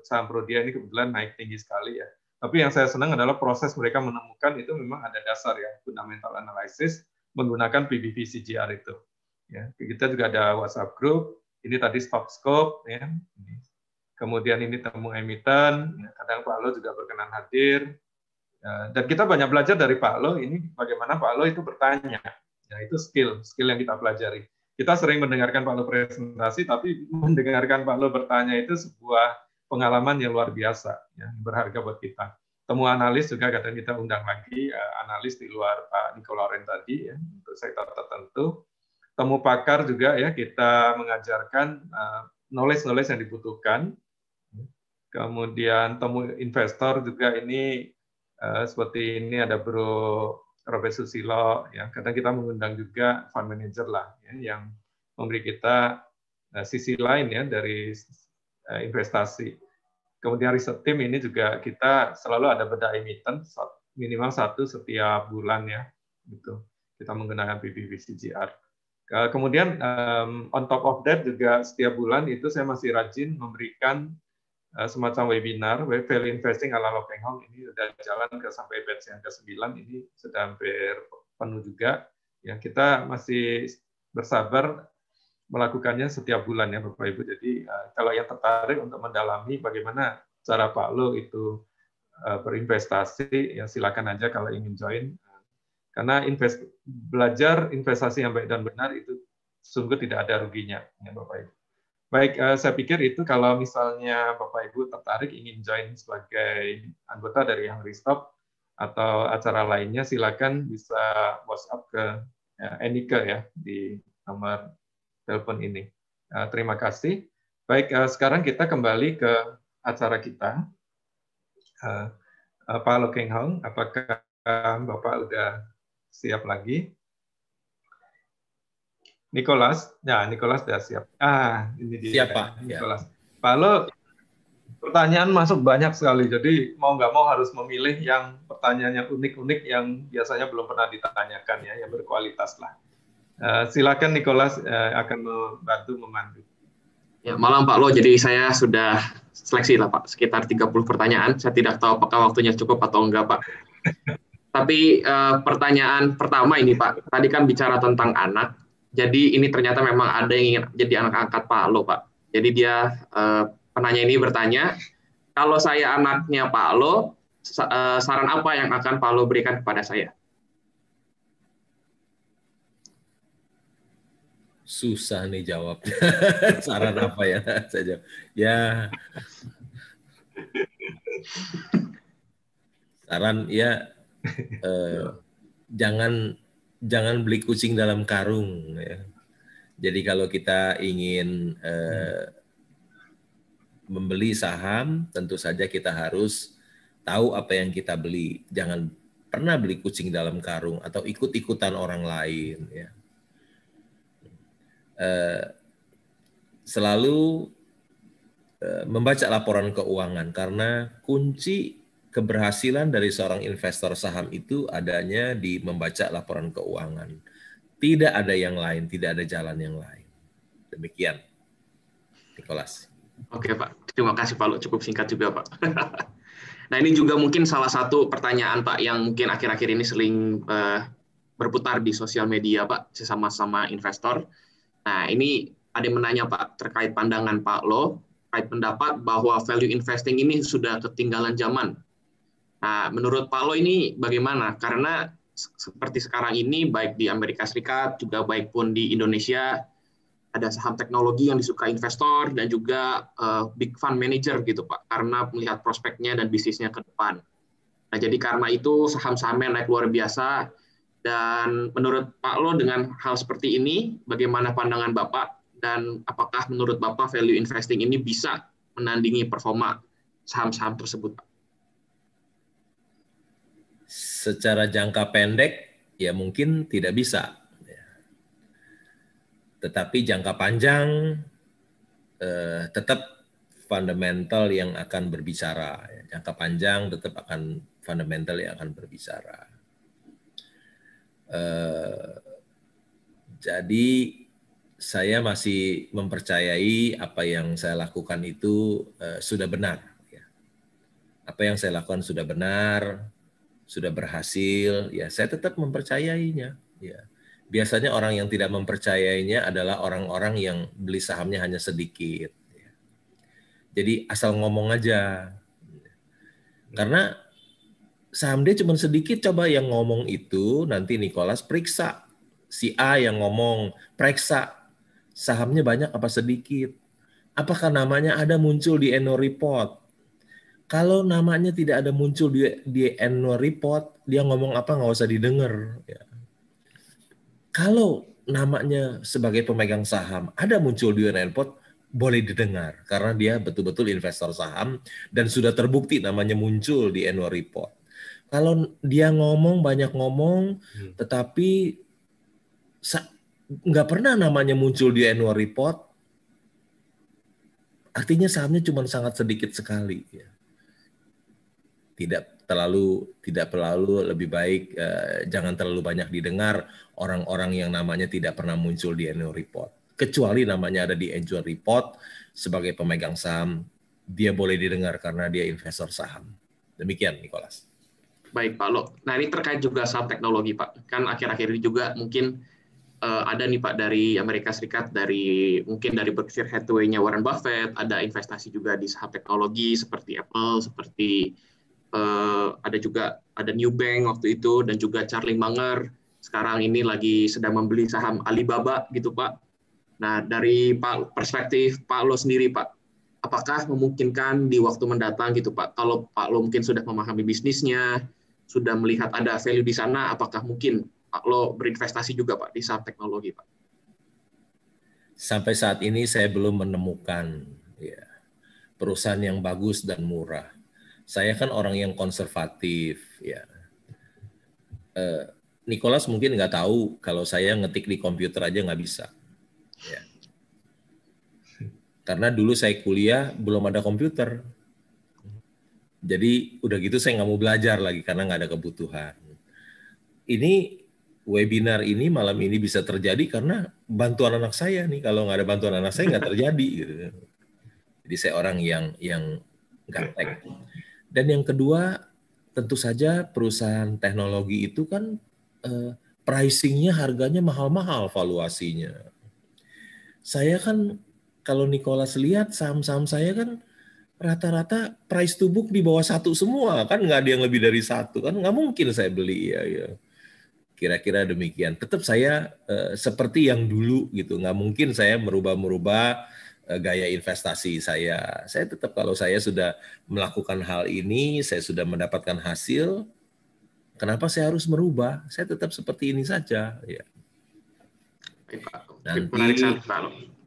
saham Prodia ini kebetulan naik tinggi sekali ya. Tapi yang saya senang adalah proses mereka menemukan itu memang ada dasar ya, fundamental analysis menggunakan PBV CGR itu. Ya, kita juga ada WhatsApp group. Ini tadi stock scope, ya. Kemudian ini temu emiten. Ya, kadang Pak Lo juga berkenan hadir. Ya, dan kita banyak belajar dari Pak Lo. Ini bagaimana Pak Lo itu bertanya. Ya, itu skill yang kita pelajari. Kita sering mendengarkan Pak Lo presentasi, tapi mendengarkan Pak Lo bertanya itu sebuah pengalaman yang luar biasa, ya, berharga buat kita. Temu analis juga kadang kita undang lagi analis di luar Pak Nicolaren tadi ya, untuk sektor tertentu. Temu pakar juga ya, kita mengajarkan knowledge yang dibutuhkan. Kemudian temu investor juga ini seperti ini ada Bro Robert Susilo ya. Kadang kita mengundang juga fund manager lah ya, yang memberi kita sisi lain ya dari investasi. Kemudian riset tim ini juga kita selalu ada beda emiten minimal 1 setiap bulan ya, gitu. Kita menggunakan PBV CGR. Kemudian on top of that juga setiap bulan itu saya masih rajin memberikan semacam webinar value investing ala Lo Peng Hong. Ini sudah jalan sampai batch yang ke-9, ini sudah hampir penuh juga. Ya, kita masih bersabar melakukannya setiap bulan ya Bapak Ibu. Jadi kalau yang tertarik untuk mendalami bagaimana cara Pak Lo itu berinvestasi, ya silakan aja kalau ingin join. Karena belajar investasi yang baik dan benar itu sungguh tidak ada ruginya ya Bapak Ibu. Baik, saya pikir itu kalau misalnya Bapak Ibu tertarik ingin join sebagai anggota dari Hungry Stop atau acara lainnya, silakan bisa WhatsApp ke Enike ya di nomor telepon ini. Terima kasih. Baik, sekarang kita kembali ke acara kita. Pak Lo Keng Hong, apakah Bapak udah siap lagi? Nicholas, ya Nicholas sudah siap. Ini dia. Siap, Pak. Nicholas. Ya. Pak Lo, pertanyaan masuk banyak sekali, jadi mau nggak mau harus memilih yang pertanyaannya unik-unik yang biasanya belum pernah ditanyakan ya, yang berkualitas lah. Silakan Nicholas akan memandu. Ya, malam Pak Lo, jadi saya sudah seleksi lah Pak, sekitar 30 pertanyaan. Saya tidak tahu apakah waktunya cukup atau enggak Pak. Tapi pertanyaan pertama ini Pak, tadi kan bicara tentang anak. Jadi ini ternyata memang ada yang ingin jadi anak angkat Pak Lo Pak. Jadi dia penanya ini bertanya, kalau saya anaknya Pak Lo, saran apa yang akan Pak Lo berikan kepada saya? Susah nih jawab. Saran apa ya? Saya jawab. Ya. Saran ya jangan beli kucing dalam karung ya. Jadi kalau kita ingin membeli saham, tentu saja kita harus tahu apa yang kita beli. Jangan pernah beli kucing dalam karung atau ikut-ikutan orang lain ya. Selalu membaca laporan keuangan karena kunci keberhasilan dari seorang investor saham itu adanya di membaca laporan keuangan. Tidak ada yang lain, tidak ada jalan yang lain. Demikian, Nicholas. Oke Pak, terima kasih Pak Lo, cukup singkat juga Pak. Nah ini juga mungkin salah satu pertanyaan Pak yang mungkin akhir-akhir ini sering berputar di sosial media Pak, sesama-sama investor. Nah ini ada yang menanya Pak terkait pandangan Pak Lo, terkait pendapat bahwa value investing ini sudah ketinggalan zaman. Nah menurut Pak Lo ini bagaimana? Karena seperti sekarang ini baik di Amerika Serikat juga baik pun di Indonesia ada saham teknologi yang disukai investor dan juga big fund manager gitu Pak, karena melihat prospeknya dan bisnisnya ke depan. Nah jadi karena itu saham-sahamnya naik luar biasa. Dan menurut Pak Lo dengan hal seperti ini, bagaimana pandangan Bapak dan apakah menurut Bapak value investing ini bisa menandingi performa saham-saham tersebut Pak? Secara jangka pendek ya mungkin tidak bisa. Tetapi jangka panjang tetap fundamental yang akan berbicara. Jangka panjang tetap akan fundamental yang akan berbicara. Jadi saya masih mempercayai apa yang saya lakukan itu sudah benar. Apa yang saya lakukan sudah benar, sudah berhasil. Ya, saya tetap mempercayainya. Ya. Biasanya orang yang tidak mempercayainya adalah orang-orang yang beli sahamnya hanya sedikit. Jadi asal ngomong aja. Karena saham dia cuma sedikit, coba yang ngomong itu nanti Nicholas periksa. Si A yang ngomong, periksa sahamnya banyak apa sedikit. Apakah namanya ada muncul di annual report? Kalau namanya tidak ada muncul di annual report, dia ngomong apa nggak usah didengar. Ya. Kalau namanya sebagai pemegang saham ada muncul di annual report, boleh didengar karena dia betul-betul investor saham dan sudah terbukti namanya muncul di annual report. Kalau dia ngomong banyak ngomong, tetapi nggak pernah namanya muncul di annual report, artinya sahamnya cuma sangat sedikit sekali. Ya. Tidak terlalu lebih baik jangan terlalu banyak didengar orang-orang yang namanya tidak pernah muncul di annual report. Kecuali namanya ada di annual report sebagai pemegang saham, dia boleh didengar karena dia investor saham. Demikian, Nicholas. Baik, Pak Lo. Nah, ini terkait juga saham teknologi, Pak. Kan akhir-akhir ini juga mungkin ada nih, Pak, dari Amerika Serikat, mungkin dari Berkshire Hathaway-nya Warren Buffett, ada investasi juga di saham teknologi seperti Apple, seperti ada Newbank waktu itu, dan juga Charlie Munger. Sekarang ini lagi sedang membeli saham Alibaba, gitu, Pak. Nah, dari perspektif Pak Lo sendiri, Pak, apakah memungkinkan di waktu mendatang gitu, Pak, kalau Pak Lo mungkin sudah memahami bisnisnya, sudah melihat ada value di sana, apakah mungkin Pak Lo berinvestasi juga, Pak, di saham teknologi, Pak? Sampai saat ini saya belum menemukan perusahaan yang bagus dan murah. Saya kan orang yang konservatif, ya. Nicholas mungkin nggak tahu kalau saya ngetik di komputer aja nggak bisa. Ya. Karena dulu saya kuliah belum ada komputer. Jadi udah gitu saya nggak mau belajar lagi karena nggak ada kebutuhan. Ini webinar ini malam ini bisa terjadi karena bantuan anak saya nih. Kalau nggak ada bantuan anak saya nggak terjadi. Gitu. Jadi saya orang yang gaptek. Dan yang kedua tentu saja perusahaan teknologi itu kan pricing-nya harganya mahal-mahal valuasinya. Saya kan kalau Nicholas lihat saham-saham saya kan rata-rata price to book di bawah 1 semua, kan nggak ada yang lebih dari 1, kan nggak mungkin saya beli ya. Kira-kira demikian. Tetap saya seperti yang dulu gitu, nggak mungkin saya merubah gaya investasi saya. Saya tetap kalau saya sudah melakukan hal ini, saya sudah mendapatkan hasil, kenapa saya harus merubah? Saya tetap seperti ini saja. Ya.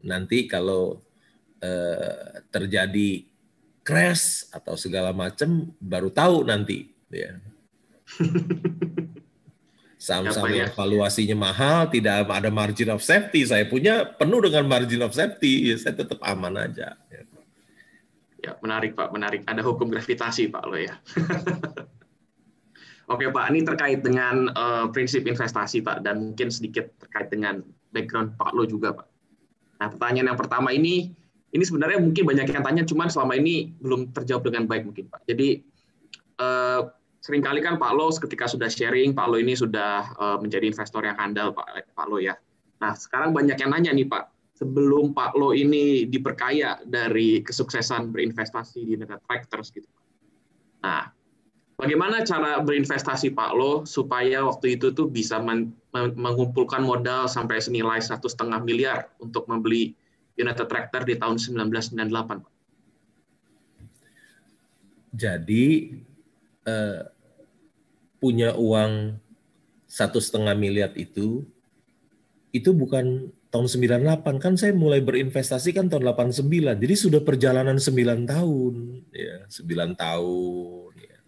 Nanti kalau terjadi crash atau segala macam baru tahu nanti ya. Saham-saham yang valuasinya mahal tidak ada margin of safety, saya punya penuh dengan margin of safety, saya tetap aman aja. Ya, menarik Pak, menarik. Ada hukum gravitasi Pak lo ya. Oke Pak, ini terkait dengan prinsip investasi Pak, dan mungkin sedikit terkait dengan background Pak lo juga Pak. Nah, pertanyaan yang pertama ini sebenarnya mungkin banyak yang tanya, cuman selama ini belum terjawab dengan baik mungkin Pak. Jadi seringkali kan Pak Lo ketika sudah sharing, Pak Lo ini sudah menjadi investor yang handal Pak Lo ya. Nah, sekarang banyak yang nanya nih Pak, sebelum Pak Lo ini diperkaya dari kesuksesan berinvestasi di NetTractors gitu. Nah, bagaimana cara berinvestasi Pak Lo supaya waktu itu tuh bisa mengumpulkan modal sampai senilai 1,5 miliar untuk membeli United Tractor di tahun 1998 Pak? Jadi punya uang 1,5 miliar itu bukan tahun 98, kan saya mulai berinvestasi kan tahun 89, jadi sudah perjalanan 9 tahun, ya 9 tahun. Ya.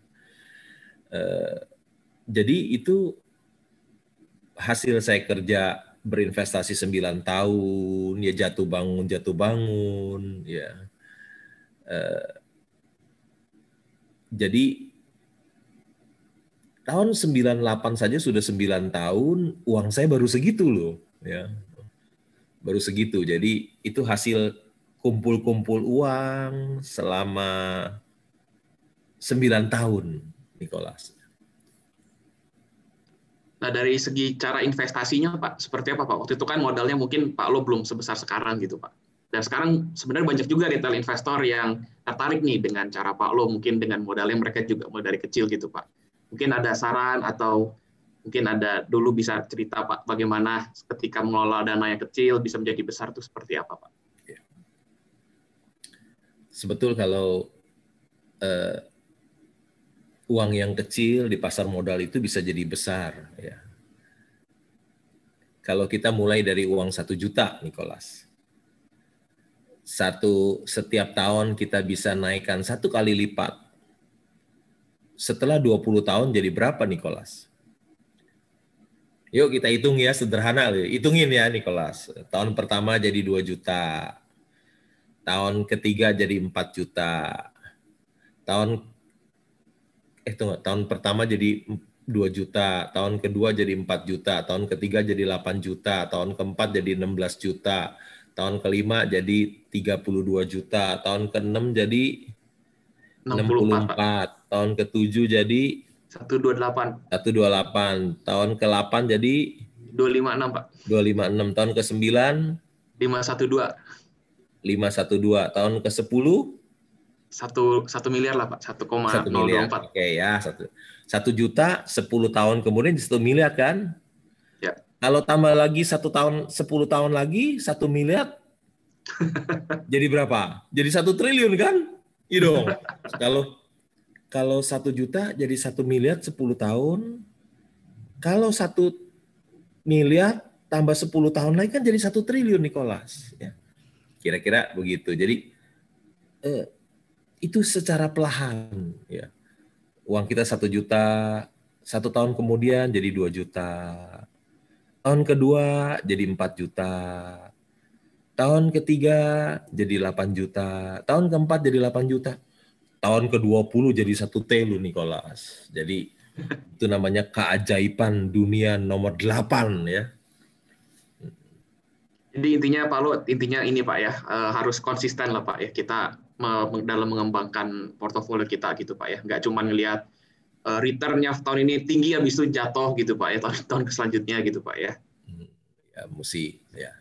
Jadi itu hasil saya kerja berinvestasi 9 tahun, ya jatuh bangun, ya. Jadi tahun 98 saja sudah 9 tahun, uang saya baru segitu loh, ya. Baru segitu. Jadi itu hasil kumpul-kumpul uang selama 9 tahun, Nicholas. Nah, dari segi cara investasinya, Pak, seperti apa, Pak? Waktu itu kan modalnya mungkin Pak Lo belum sebesar sekarang gitu, Pak. Dan sekarang sebenarnya banyak juga retail investor yang tertarik nih dengan cara Pak Lo, mungkin dengan modalnya mereka juga mulai dari kecil gitu, Pak. Mungkin ada saran atau mungkin ada dulu bisa cerita Pak bagaimana ketika mengelola dana yang kecil bisa menjadi besar itu seperti apa Pak? Sebetul kalau uang yang kecil di pasar modal itu bisa jadi besar. Ya. Kalau kita mulai dari uang 1 juta, Nicholas. Setiap tahun kita bisa naikkan 1 kali lipat. Setelah 20 tahun jadi berapa, Nicholas? Yuk kita hitung ya, sederhana. Hitungin ya, Nicholas. Tahun pertama jadi 2 juta. Tahun ketiga jadi 4 juta. Tahun pertama jadi 2 juta. Tahun kedua jadi 4 juta. Tahun ketiga jadi 8 juta. Tahun keempat jadi 16 juta. Tahun kelima jadi 32 juta. Tahun keenam jadi 64. Tahun ketujuh jadi 128. Tahun ke-8 jadi 256, Pak. 256. Tahun ke-9 512. 512. Tahun ke-10 1 miliar lah, Pak. 1,024. Oke ya, 1 juta 10 tahun kemudian 1 miliar kan? Ya. Kalau tambah lagi 1 tahun 10 tahun lagi 1 miliar jadi berapa? Jadi 1 triliun kan? Iya dong. Kalau 1 juta jadi 1 miliar 10 tahun. Kalau 1 miliar tambah 10 tahun lagi kan jadi 1 triliun, Nicholas. Ya. Kira-kira begitu. Jadi itu secara perlahan. Ya. Uang kita 1 juta, 1 tahun kemudian jadi 2 juta. Tahun kedua jadi 4 juta. Tahun ketiga jadi 8 juta. Tahun keempat jadi 8 juta. Tahun ke-20 jadi 1 triliun, Nicholas. Jadi itu namanya keajaiban dunia nomor 8 ya. Jadi intinya Pak Lo, intinya ini Pak ya, harus konsisten lah Pak ya kita dalam mengembangkan portofolio kita gitu Pak ya. Nggak cuma ngelihat return-nya tahun ini tinggi habis itu jatuh gitu Pak ya, tahun selanjutnya gitu Pak ya. Ya mesti ya.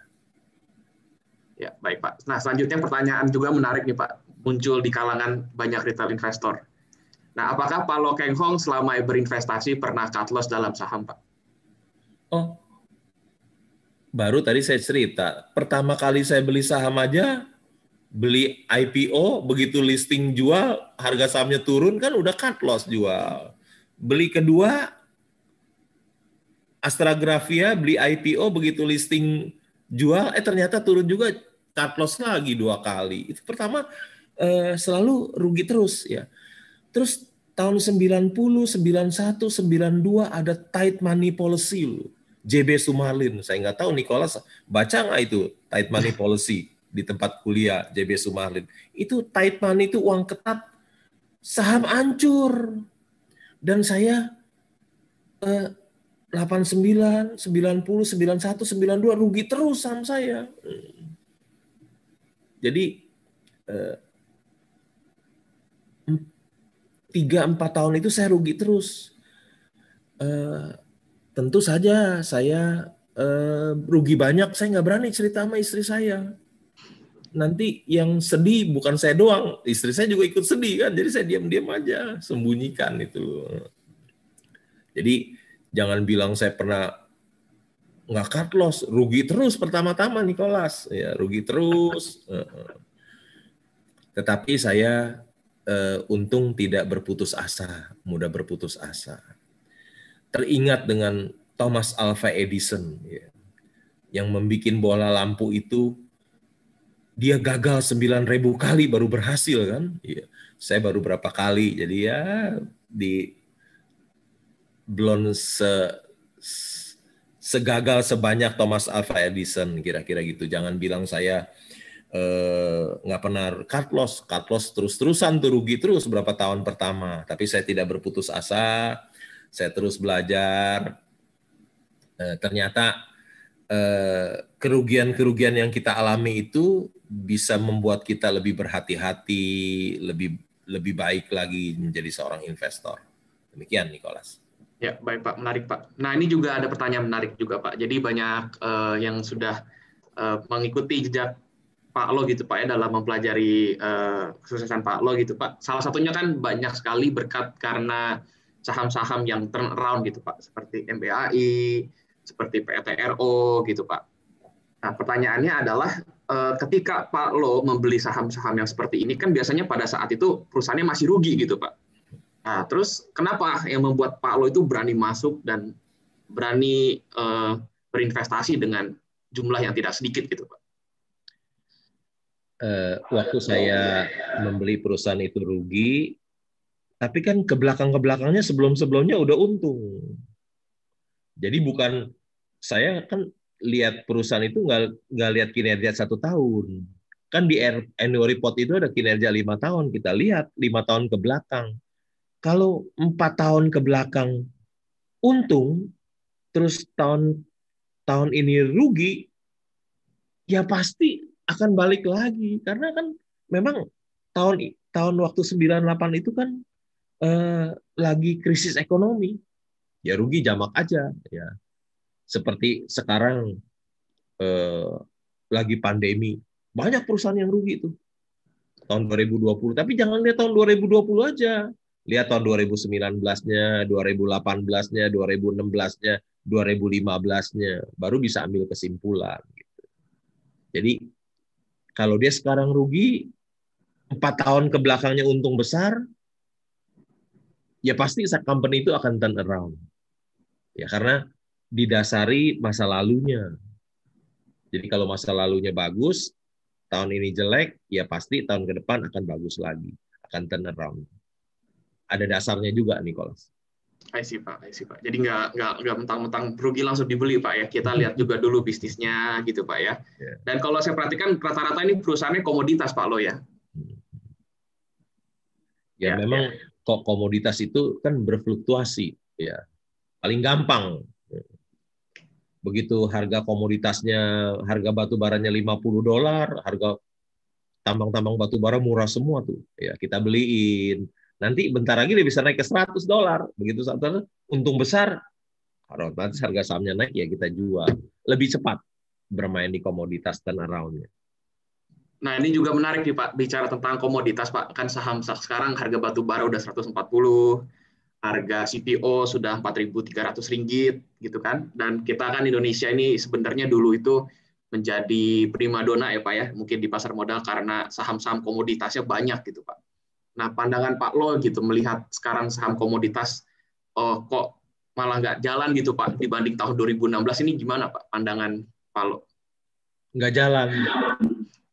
Ya, baik Pak. Nah, selanjutnya pertanyaan juga menarik nih Pak, muncul di kalangan banyak retail investor. Nah, apakah Pak Lo Keng Hong selama berinvestasi pernah cut loss dalam saham, Pak? Oh, baru tadi saya cerita. Pertama kali saya beli saham aja, beli IPO, begitu listing jual, harga sahamnya turun kan udah cut loss jual. Beli kedua, Astragrafia, beli IPO, begitu listing jual, ternyata turun juga, cut loss lagi 2 kali. Itu pertama selalu rugi terus ya. Terus tahun 90, 91, 92 ada tight money policy loh. JB Sumarlin, saya nggak tahu Nicholas baca nggak itu tight money policy? di tempat kuliah JB Sumarlin. Itu tight money, itu uang ketat, saham hancur. Dan saya 89, 90, 91, 92 rugi terus saham saya. Jadi 3-4 tahun itu saya rugi terus. Tentu saja saya rugi banyak, saya nggak berani cerita sama istri saya. Nanti yang sedih bukan saya doang, istri saya juga ikut sedih kan. Jadi saya diam-diam aja, sembunyikan itu. Jadi jangan bilang saya pernah nggak cut loss, rugi terus pertama-tama Nicholas, ya rugi terus. Tetapi saya untung tidak berputus asa, mudah berputus asa. Teringat dengan Thomas Alva Edison, ya, yang membuat bola lampu itu, dia gagal 9.000 kali baru berhasil kan. Ya, saya baru berapa kali, jadi ya belum segagal sebanyak Thomas Alva Edison, kira-kira gitu. Jangan bilang saya nggak pernah cut loss terus-terusan tuh rugi terus berapa tahun pertama. Tapi saya tidak berputus asa, saya terus belajar. Ternyata kerugian-kerugian yang kita alami itu bisa membuat kita lebih berhati-hati, lebih baik lagi menjadi seorang investor. Demikian, Nicholas. Ya, baik Pak, menarik Pak. Nah, ini juga ada pertanyaan menarik juga Pak. Jadi banyak yang sudah mengikuti jejak Pak Lo gitu Pak ya dalam mempelajari kesuksesan Pak Lo gitu Pak. Salah satunya kan banyak sekali berkat karena saham-saham yang turn around gitu Pak, seperti MBAI, seperti PTRO gitu Pak. Nah, pertanyaannya adalah ketika Pak Lo membeli saham-saham yang seperti ini kan biasanya pada saat itu perusahaannya masih rugi gitu Pak. Nah, terus kenapa yang membuat Pak Lo itu berani masuk dan berani berinvestasi dengan jumlah yang tidak sedikit gitu Pak? Waktu saya membeli perusahaan itu rugi, tapi kan ke belakangnya sebelumnya udah untung. Jadi bukan saya kan lihat perusahaan itu nggak lihat kinerja 1 tahun. Kan di annual report itu ada kinerja 5 tahun. Kita lihat 5 tahun ke belakang. Kalau 4 tahun ke belakang untung, terus tahun ini rugi, ya pasti akan balik lagi. Karena kan memang tahun waktu 98 itu kan lagi krisis ekonomi. Ya rugi jamak aja. Ya. Seperti sekarang lagi pandemi. Banyak perusahaan yang rugi tuh. Tahun 2020. Tapi jangan lihat tahun 2020 aja. Lihat tahun 2019-nya, 2018-nya, 2016-nya, 2015-nya. Baru bisa ambil kesimpulan. Gitu. Jadi, kalau dia sekarang rugi, 4 tahun ke belakangnya untung besar, ya pasti company itu akan turn around. Ya, karena didasari masa lalunya. Jadi kalau masa lalunya bagus, tahun ini jelek, ya pasti tahun ke depan akan bagus lagi. Akan turn around. Ada dasarnya juga, Nicholas. I see Pak. Jadi nggak mentang-mentang rugi langsung dibeli Pak ya. Kita lihat juga dulu bisnisnya gitu Pak ya. Dan kalau saya perhatikan rata-rata ini perusahaannya komoditas Pak Lo ya. Ya memang kok komoditas itu kan berfluktuasi ya. Paling gampang. Begitu harga komoditasnya, harga batu baranya $50, harga tambang-tambang batu bara murah semua tuh. Ya, kita beliin. Nanti bentar lagi dia bisa naik ke $100. Begitu saat itu untung besar, otomatis harga sahamnya naik ya kita jual. Lebih cepat bermain di komoditas turnaround-nya. Nah, ini juga menarik nih Pak, bicara tentang komoditas Pak. Kan saham sekarang harga batu bara udah 140, harga CPO sudah 4.300 ringgit gitu kan. Dan kita kan Indonesia ini sebenarnya dulu itu menjadi primadona ya Pak ya, mungkin di pasar modal karena saham-saham komoditasnya banyak gitu Pak. Nah, pandangan Pak Lo gitu melihat sekarang saham komoditas kok malah nggak jalan gitu Pak dibanding tahun 2016 ini gimana Pak pandangan Pak Lo? Nggak jalan.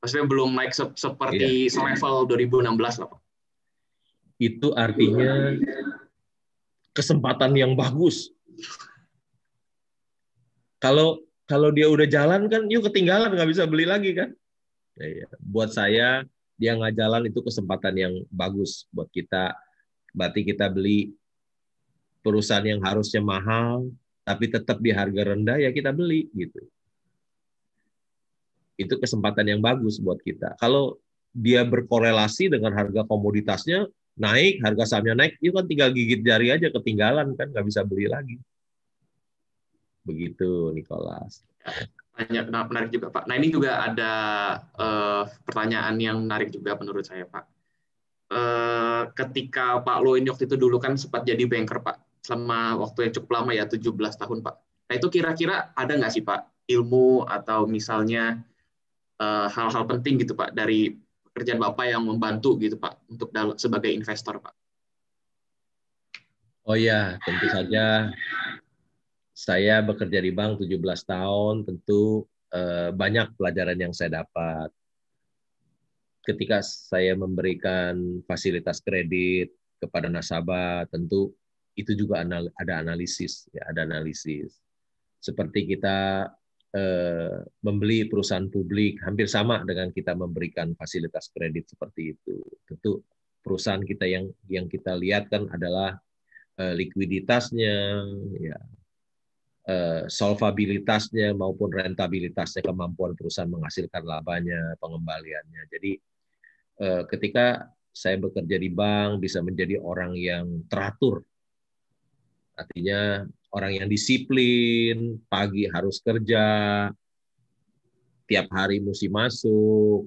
Maksudnya belum naik seperti selevel 2016 lah Pak. Itu artinya kesempatan yang bagus. Kalau dia udah jalan kan, yuk ketinggalan nggak bisa beli lagi kan. Iya. Buat saya dia nggak jalan itu kesempatan yang bagus buat kita. Berarti kita beli perusahaan yang harusnya mahal, tapi tetap di harga rendah, ya kita beli gitu. Itu kesempatan yang bagus buat kita. Kalau dia berkorelasi dengan harga komoditasnya naik, harga sahamnya naik, itu kan tinggal gigit jari aja, ketinggalan kan, nggak bisa beli lagi. Begitu, Nicholas. Menarik juga, Pak. Nah, ini juga ada pertanyaan yang menarik juga menurut saya, Pak. Ketika Pak Lo ini waktu itu dulu kan sempat jadi banker, Pak, selama waktu yang cukup lama ya, 17 tahun, Pak. Nah, itu kira-kira ada nggak sih, Pak, ilmu atau misalnya hal-hal penting gitu, Pak, dari pekerjaan Bapak yang membantu gitu, Pak, untuk sebagai investor, Pak? Oh ya, tentu saja saya bekerja di bank 17 tahun, tentu banyak pelajaran yang saya dapat. Ketika saya memberikan fasilitas kredit kepada nasabah, tentu itu juga ada analisis, ya, ada analisis. Seperti kita membeli perusahaan publik, hampir sama dengan kita memberikan fasilitas kredit seperti itu. Tentu perusahaan kita yang kita lihat kan adalah likuiditasnya, ya, solvabilitasnya maupun rentabilitasnya, kemampuan perusahaan menghasilkan labanya, pengembaliannya. Jadi ketika saya bekerja di bank bisa menjadi orang yang teratur, artinya orang yang disiplin, pagi harus kerja, tiap hari mesti masuk,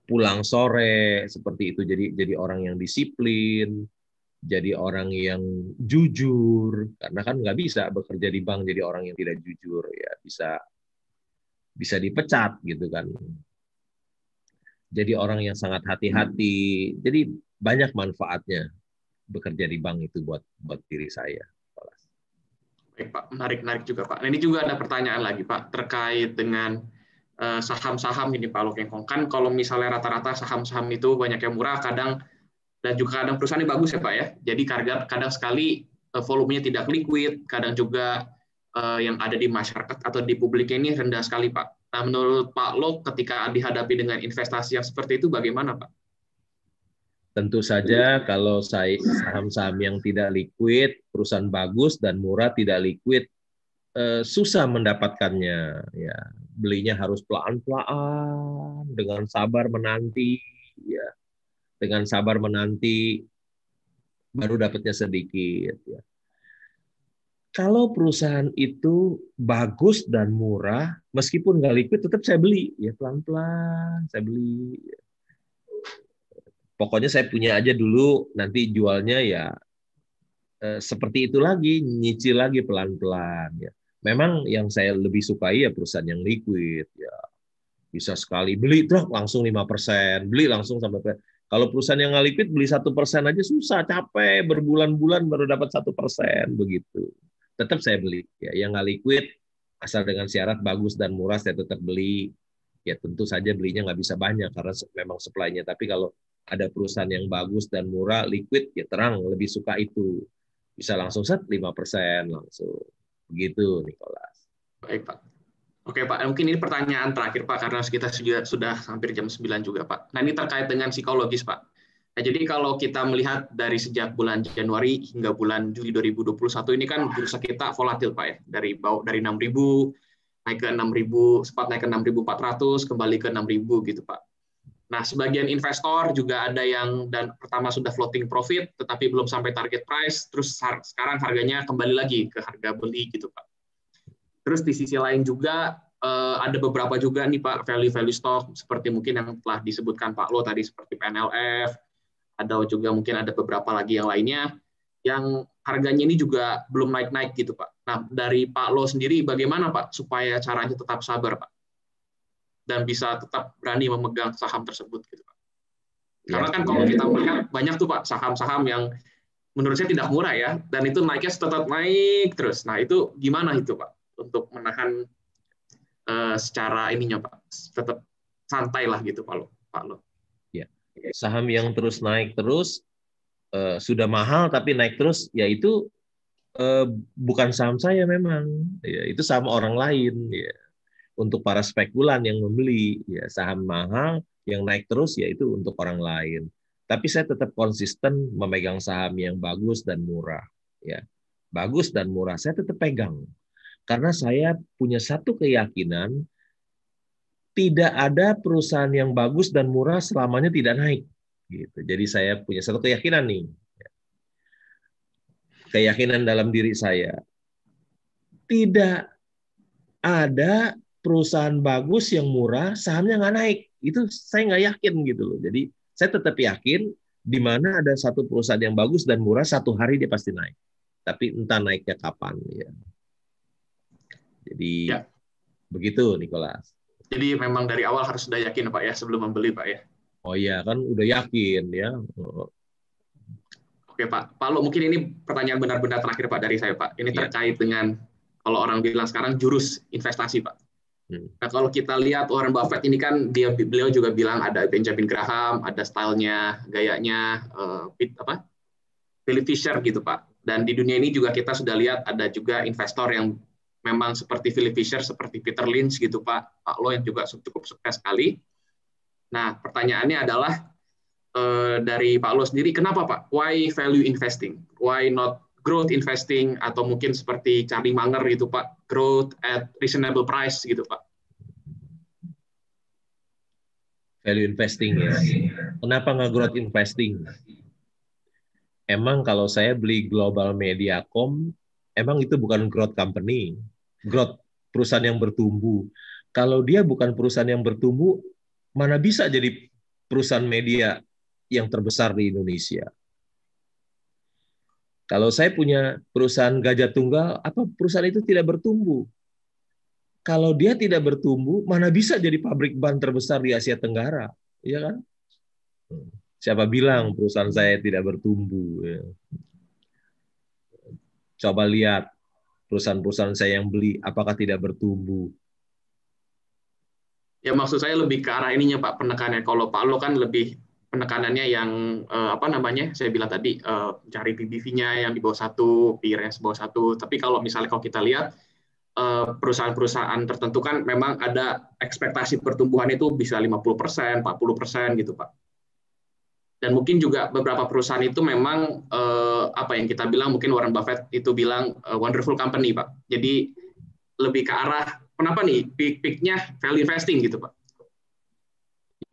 pulang sore, seperti itu. Jadi orang yang disiplin, jadi orang yang jujur, karena kan nggak bisa bekerja di bank jadi orang yang tidak jujur, ya bisa dipecat gitu kan. Jadi orang yang sangat hati-hati. Jadi banyak manfaatnya bekerja di bank itu buat diri saya. Baik, Pak, menarik juga, Pak. Nah, ini juga ada pertanyaan lagi, Pak, terkait dengan saham-saham ini, Pak Lokengkong. Kan kalau misalnya rata-rata saham-saham itu banyak yang murah, kadang dan juga kadang perusahaannya bagus ya, Pak ya. Jadi kadang sekali volumenya tidak liquid, kadang juga yang ada di masyarakat atau di publiknya ini rendah sekali, Pak. Nah, menurut Pak Lo, ketika dihadapi dengan investasi yang seperti itu, bagaimana, Pak? Tentu saja kalau saham-saham yang tidak liquid, perusahaan bagus dan murah tidak liquid, susah mendapatkannya. Ya, belinya harus pelan-pelan, dengan sabar menanti, ya, dengan sabar menanti, baru dapatnya sedikit. Ya. Kalau perusahaan itu bagus dan murah, meskipun nggak liquid, tetap saya beli. Ya pelan-pelan, saya beli. Pokoknya saya punya aja dulu, nanti jualnya ya seperti itu lagi, nyicil lagi pelan-pelan. Ya. Memang yang saya lebih sukai ya perusahaan yang liquid. Ya. Bisa sekali beli truk langsung 5%, beli langsung sampai. Kalau perusahaan yang nggak liquid beli 1% aja susah, capek, berbulan-bulan baru dapat 1%, begitu. Tetap saya beli. Ya, yang nggak liquid, asal dengan syarat bagus dan murah, saya tetap beli. Ya tentu saja belinya nggak bisa banyak karena memang supply-nya. Tapi kalau ada perusahaan yang bagus dan murah, liquid, ya terang lebih suka itu. Bisa langsung 5% langsung. Begitu, Nicholas. Baik, Pak. Oke, Pak. Mungkin ini pertanyaan terakhir, Pak, karena kita sudah hampir jam 9 juga, Pak. Nah, ini terkait dengan psikologis, Pak. Nah, jadi kalau kita melihat dari sejak bulan Januari hingga bulan Juli 2021 ini kan bursa kita volatil, Pak ya. Dari 6.000 naik ke 6.000, sempat naik ke 6.400, kembali ke 6.000 gitu, Pak. Nah, sebagian investor juga ada yang dan pertama sudah floating profit tetapi belum sampai target price, terus sekarang harganya kembali lagi ke harga beli gitu, Pak. Terus di sisi lain juga ada beberapa juga nih, Pak, value stock seperti mungkin yang telah disebutkan Pak Lo tadi seperti PNLF, ada juga mungkin ada beberapa lagi yang lainnya yang harganya ini juga belum naik-naik gitu, Pak. Nah, dari Pak Lo sendiri bagaimana, Pak, supaya caranya tetap sabar, Pak, dan bisa tetap berani memegang saham tersebut gitu, Pak? Karena kan kalau kita melihat banyak tuh, Pak, saham-saham yang menurut saya tidak murah ya, dan itu naiknya tetap naik terus. Nah, itu gimana itu, Pak, untuk menahan secara ininya, Pak, tetap santai lah gitu, Pak Lo. Ya. Saham yang terus naik terus sudah mahal tapi naik terus, yaitu Bukan saham saya memang, ya, itu sama orang lain. Ya. Untuk para spekulan yang membeli, ya, saham mahal yang naik terus, ya itu untuk orang lain. Tapi saya tetap konsisten memegang saham yang bagus dan murah. Ya, bagus dan murah saya tetap pegang. Karena saya punya satu keyakinan, tidak ada perusahaan yang bagus dan murah selamanya tidak naik. Gitu. Jadi saya punya satu keyakinan nih. Keyakinan dalam diri saya. Tidak ada perusahaan bagus yang murah, sahamnya nggak naik. Itu saya nggak yakin gitu loh. Jadi saya tetap yakin di mana ada satu perusahaan yang bagus dan murah, satu hari dia pasti naik. Tapi entah naiknya kapan. Ya. Jadi begitu, Nicholas. Jadi memang dari awal harus sudah yakin Pak ya sebelum membeli Pak ya. Oh iya kan udah yakin ya. Oke Pak, Lo mungkin ini pertanyaan benar-benar terakhir Pak dari saya Pak. Ini terkait dengan kalau orang bilang sekarang jurus investasi Pak. Nah kalau kita lihat Warren Buffett ini kan beliau juga bilang ada Benjamin Graham, ada stylenya, gayanya, Philip Fisher gitu Pak. Dan di dunia ini juga kita sudah lihat ada juga investor yang memang seperti Philip Fisher, seperti Peter Lynch gitu Pak Lo yang juga cukup sukses sekali. Nah pertanyaannya adalah dari Pak Lo sendiri, kenapa Pak? Why value investing? Why not growth investing? Atau mungkin seperti Charlie Munger gitu Pak, growth at reasonable price gitu Pak? Value investing ya. Kenapa nggak growth investing? Emang kalau saya beli Global Mediacom, emang itu bukan growth company, growth perusahaan yang bertumbuh. Kalau dia bukan perusahaan yang bertumbuh, mana bisa jadi perusahaan media yang terbesar di Indonesia. Kalau saya punya perusahaan Gajah Tunggal, apa perusahaan itu tidak bertumbuh? Kalau dia tidak bertumbuh, mana bisa jadi pabrik ban terbesar di Asia Tenggara, ya kan? Siapa bilang perusahaan saya tidak bertumbuh? Ya. Coba lihat perusahaan-perusahaan saya yang beli, apakah tidak bertumbuh? Ya maksud saya lebih ke arah ininya Pak, penekanannya. Kalau Pak Lo kan lebih penekanannya yang saya bilang tadi cari PBV-nya yang di bawah 1, PIR-nya di bawah 1. Tapi kalau misalnya kita lihat perusahaan-perusahaan tertentu kan memang ada ekspektasi pertumbuhan itu bisa 50%, 40% gitu Pak. Dan mungkin juga beberapa perusahaan itu memang yang kita bilang mungkin Warren Buffett itu bilang wonderful company Pak. Jadi lebih ke arah kenapa nih peak-nya value investing gitu Pak?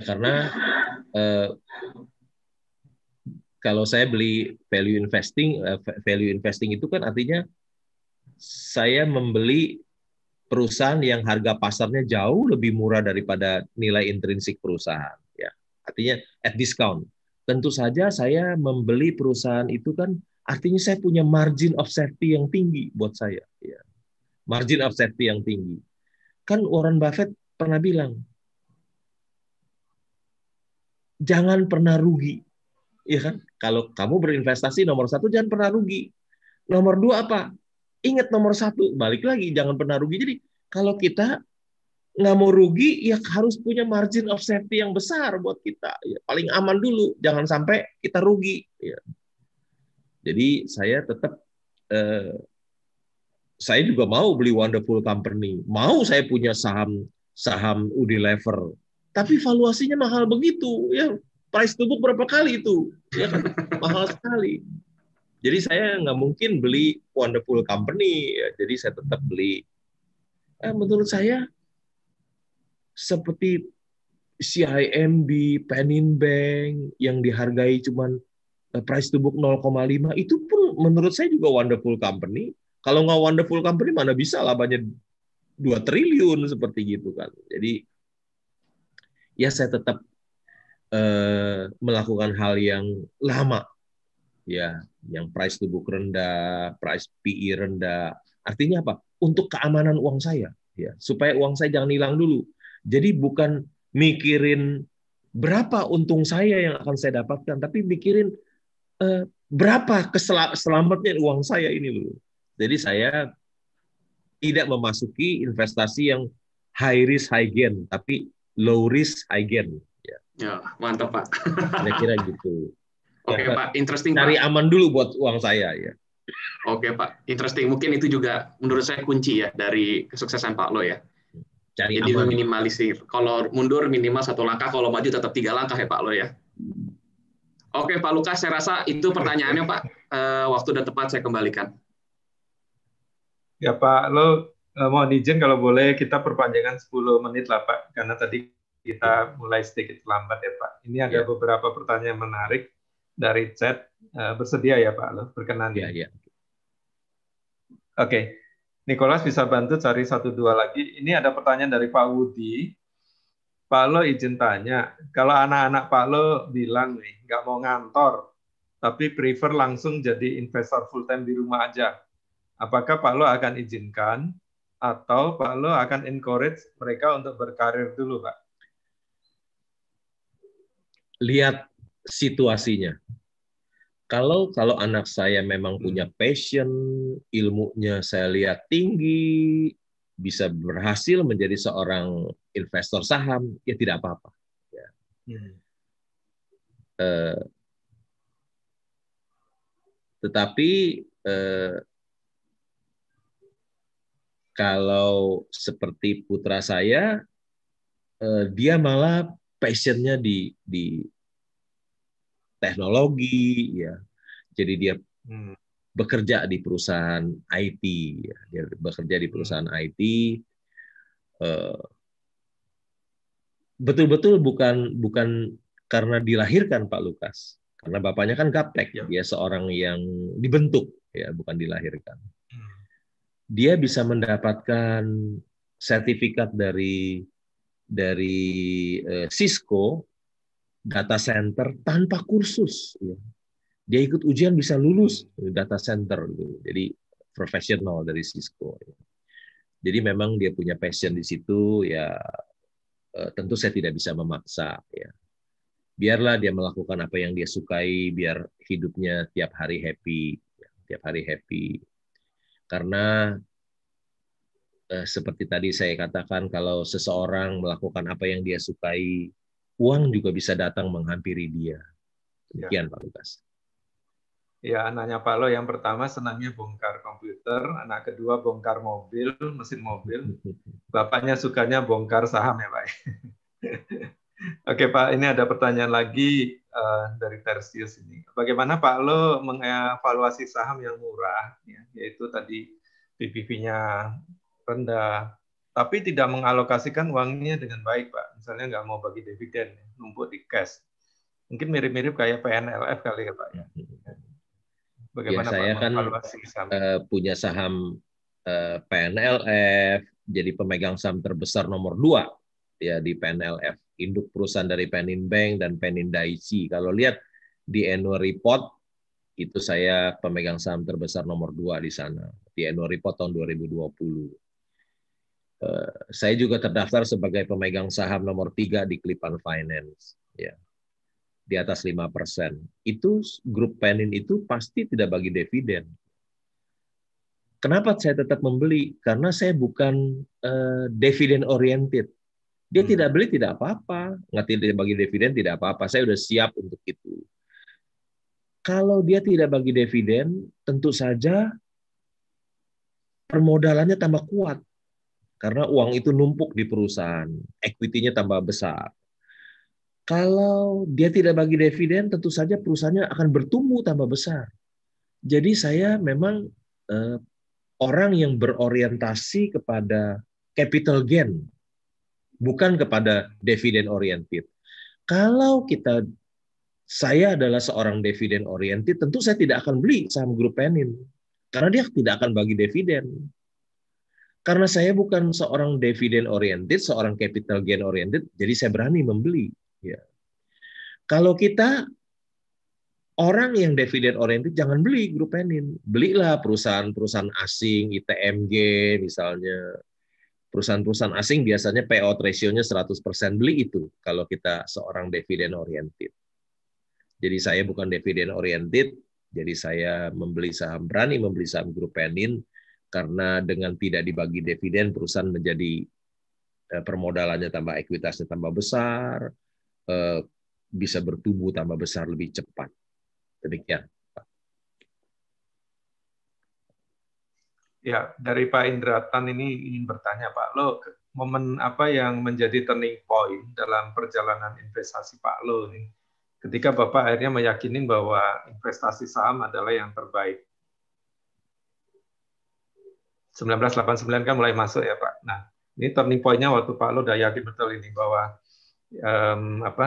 Karena kalau saya beli value investing itu kan artinya saya membeli perusahaan yang harga pasarnya jauh lebih murah daripada nilai intrinsik perusahaan. Ya, artinya at discount. Tentu saja saya membeli perusahaan itu kan artinya saya punya margin of safety yang tinggi buat saya. Ya. Margin of safety yang tinggi. Kan Warren Buffett pernah bilang, jangan pernah rugi, ya kan? Kalau kamu berinvestasi nomor 1 jangan pernah rugi. Nomor 2 apa? Ingat nomor 1, balik lagi jangan pernah rugi. Jadi kalau kita nggak mau rugi, ya harus punya margin of safety yang besar buat kita. Ya, paling aman dulu, jangan sampai kita rugi. Ya. Jadi saya tetap, saya juga mau beli wonderful company, mau saya punya saham Unilever. Tapi valuasinya mahal begitu, ya price to book berapa kali itu, ya kan? Mahal sekali. Jadi saya nggak mungkin beli wonderful company, ya. Jadi saya tetap beli. Menurut saya seperti CIMB, Panin Bank yang dihargai cuman price to book 0,5 itu pun menurut saya juga wonderful company. Kalau nggak wonderful company mana bisa labanya 2 triliun seperti gitu kan. Jadi ya saya tetap melakukan hal yang lama, ya, yang price to book rendah, price PE rendah. Artinya apa? Untuk keamanan uang saya, ya, supaya uang saya jangan hilang dulu. Jadi bukan mikirin berapa untung saya yang akan saya dapatkan, tapi mikirin berapa selamatnya uang saya ini loh. Jadi saya tidak memasuki investasi yang high risk high gain, tapi low risk high gain. Ya, mantap Pak. Kira-kira gitu. Oke Pak, interesting Cari Pak. aman dulu buat uang saya ya. Oke Pak, interesting. Mungkin itu juga menurut saya kunci ya dari kesuksesan Pak Lo ya. Cari Jadi aman. meminimalisir. Kalau mundur minimal 1 langkah, kalau maju tetap 3 langkah ya Pak Lo ya. Oke Pak Lukas, saya rasa itu pertanyaannya Pak. Waktu dan tepat saya kembalikan. Ya Pak, lo mohon izin kalau boleh kita perpanjangan 10 menit lah Pak, karena tadi kita mulai sedikit lambat ya Pak. Ini ada beberapa pertanyaan menarik dari chat. Bersedia ya Pak, lo berkenan ya? Iya. Oke, Nicholas bisa bantu cari 1-2 lagi. Ini ada pertanyaan dari Pak Wudi. Pak Lo izin tanya, kalau anak-anak Pak Lo bilang nih, nggak mau ngantor, tapi prefer langsung jadi investor full time di rumah aja, apakah Pak Lo akan izinkan atau Pak Lo akan encourage mereka untuk berkarir dulu, Pak? Lihat situasinya. Kalau anak saya memang punya passion, ilmunya saya lihat tinggi, bisa berhasil menjadi seorang investor saham, ya tidak apa-apa. Ya. Tetapi kalau seperti putra saya, dia malah passionnya di teknologi, ya. Jadi dia bekerja di perusahaan IT, ya. Dia bekerja di perusahaan IT. Betul-betul bukan karena dilahirkan Pak Lukas, karena bapaknya kan gaptek, dia seorang yang dibentuk, ya, bukan dilahirkan. Dia bisa mendapatkan sertifikat dari Cisco data center tanpa kursus. Dia ikut ujian bisa lulus data center, jadi profesional dari Cisco. Jadi memang dia punya passion di situ, ya. Tentu saya tidak bisa memaksa, ya. Biarlah dia melakukan apa yang dia sukai, biar hidupnya tiap hari happy, ya, tiap hari happy. Karena seperti tadi saya katakan, kalau seseorang melakukan apa yang dia sukai, uang juga bisa datang menghampiri dia. Demikian, Pak Lukas. Ya, anaknya Pak Lo yang pertama senangnya bongkar komputer, anak kedua bongkar mobil, mesin mobil. Bapaknya sukanya bongkar saham ya Pak. Oke Pak, ini ada pertanyaan lagi dari Tersius ini. Bagaimana Pak Lo mengevaluasi saham yang murah, ya, yaitu tadi PPV-nya rendah, tapi tidak mengalokasikan uangnya dengan baik Pak. Misalnya nggak mau bagi dividen, numpuk di cash. Mungkin mirip-mirip kayak PNLF kali ya Pak. Ya. Bagaimana ya, saya Pak, kan punya saham PNLF, jadi pemegang saham terbesar nomor 2 ya di PNLF, induk perusahaan dari Penin Bank dan Penin Daiichi. Kalau lihat di annual report, itu saya pemegang saham terbesar nomor 2 di sana di annual report tahun 2020. Saya juga terdaftar sebagai pemegang saham nomor 3 di Klipan Finance, ya. Di atas 5%. Itu grup Penin itu pasti tidak bagi dividen. Kenapa saya tetap membeli? Karena saya bukan dividen oriented. Dia tidak beli tidak apa-apa, nggak tidak bagi dividen tidak apa-apa. Saya udah siap untuk itu. Kalau dia tidak bagi dividen, tentu saja permodalannya tambah kuat. Karena uang itu numpuk di perusahaan, equity-nya tambah besar. Kalau dia tidak bagi dividen, tentu saja perusahaannya akan bertumbuh tambah besar. Jadi saya memang orang yang berorientasi kepada capital gain, bukan kepada dividen oriented. Kalau saya adalah seorang dividen oriented, tentu saya tidak akan beli saham grup Penin, karena dia tidak akan bagi dividen. Karena saya bukan seorang dividen oriented, seorang capital gain oriented, jadi saya berani membeli. Ya. Kalau kita orang yang dividen oriented, jangan beli grup Penin. Belilah perusahaan-perusahaan asing, ITMG misalnya. Perusahaan-perusahaan asing biasanya payout ratio-nya 100%. Beli itu kalau kita seorang dividen oriented. Jadi saya bukan dividen oriented, jadi saya berani membeli saham grup Penin, karena dengan tidak dibagi dividen, perusahaan menjadi permodalannya tambah, ekuitasnya tambah besar, bisa bertumbuh tambah besar lebih cepat. Demikian. Ya, dari Pak Indratan ini ingin bertanya, Pak Lo, momen apa yang menjadi turning point dalam perjalanan investasi Pak Lo nih? Ketika Bapak akhirnya meyakini bahwa investasi saham adalah yang terbaik. 1989 kan mulai masuk ya, Pak. Nah, ini turning point-nya waktu Pak Lo udah yakin betul ini bahwa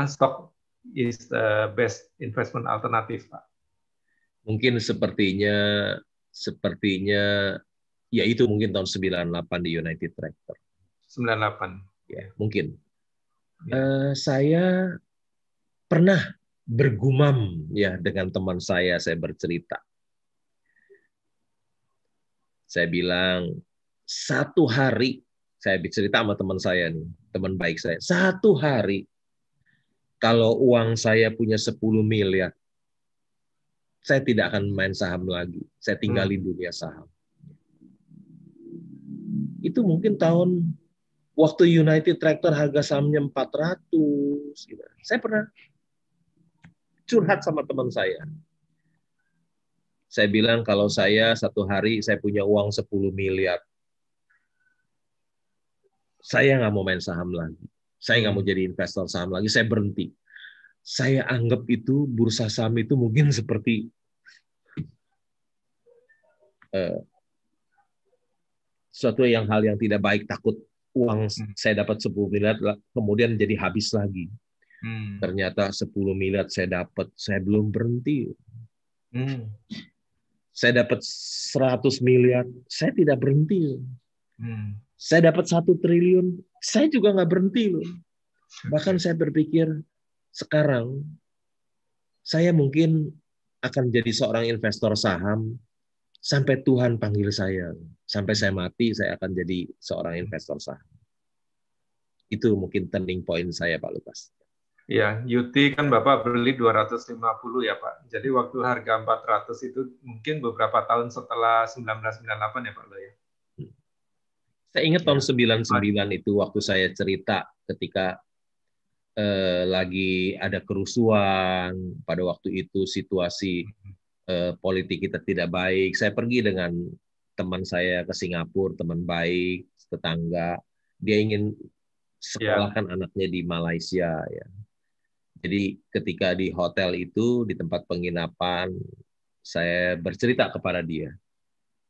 stock is the best investment alternatif, Pak. Mungkin sepertinya ya itu mungkin tahun 98 di United Tractor. 98. Ya, mungkin. Ya. Saya pernah bergumam ya dengan teman saya bercerita. Saya bilang, satu hari, saya bercerita sama teman saya nih, teman baik saya, satu hari, kalau uang saya punya 10 miliar, saya tidak akan main saham lagi. Saya tinggalin dunia saham. Itu mungkin waktu United Tractor harga sahamnya 400. Gitu. Saya pernah curhat sama teman saya. Saya bilang kalau saya satu hari saya punya uang 10 miliar, saya nggak mau main saham lagi. Saya nggak mau jadi investor saham lagi. Saya berhenti. Saya anggap itu bursa saham itu mungkin seperti suatu hal yang tidak baik, takut uang saya dapat 10 miliar kemudian jadi habis lagi. Ternyata 10 miliar saya dapat, saya belum berhenti. Saya dapat 100 miliar, saya tidak berhenti. Saya dapat 1 triliun, saya juga nggak berhenti loh. Bahkan saya berpikir sekarang saya mungkin akan jadi seorang investor saham sampai Tuhan panggil saya. Sampai saya mati, saya akan jadi seorang investor saham. Itu mungkin turning point saya, Pak Lukas. Ya, UT kan Bapak beli 250 ya, Pak. Jadi waktu harga 400 itu mungkin beberapa tahun setelah 1998 ya, Pak Lo ya. Saya ingat tahun 99 itu waktu saya cerita ketika lagi ada kerusuhan, pada waktu itu situasi politik kita tidak baik. Saya pergi dengan teman saya ke Singapura, teman baik, tetangga. Dia ingin sekolahkan anaknya di Malaysia. Ya. Jadi ketika di hotel itu, di tempat penginapan, saya bercerita kepada dia,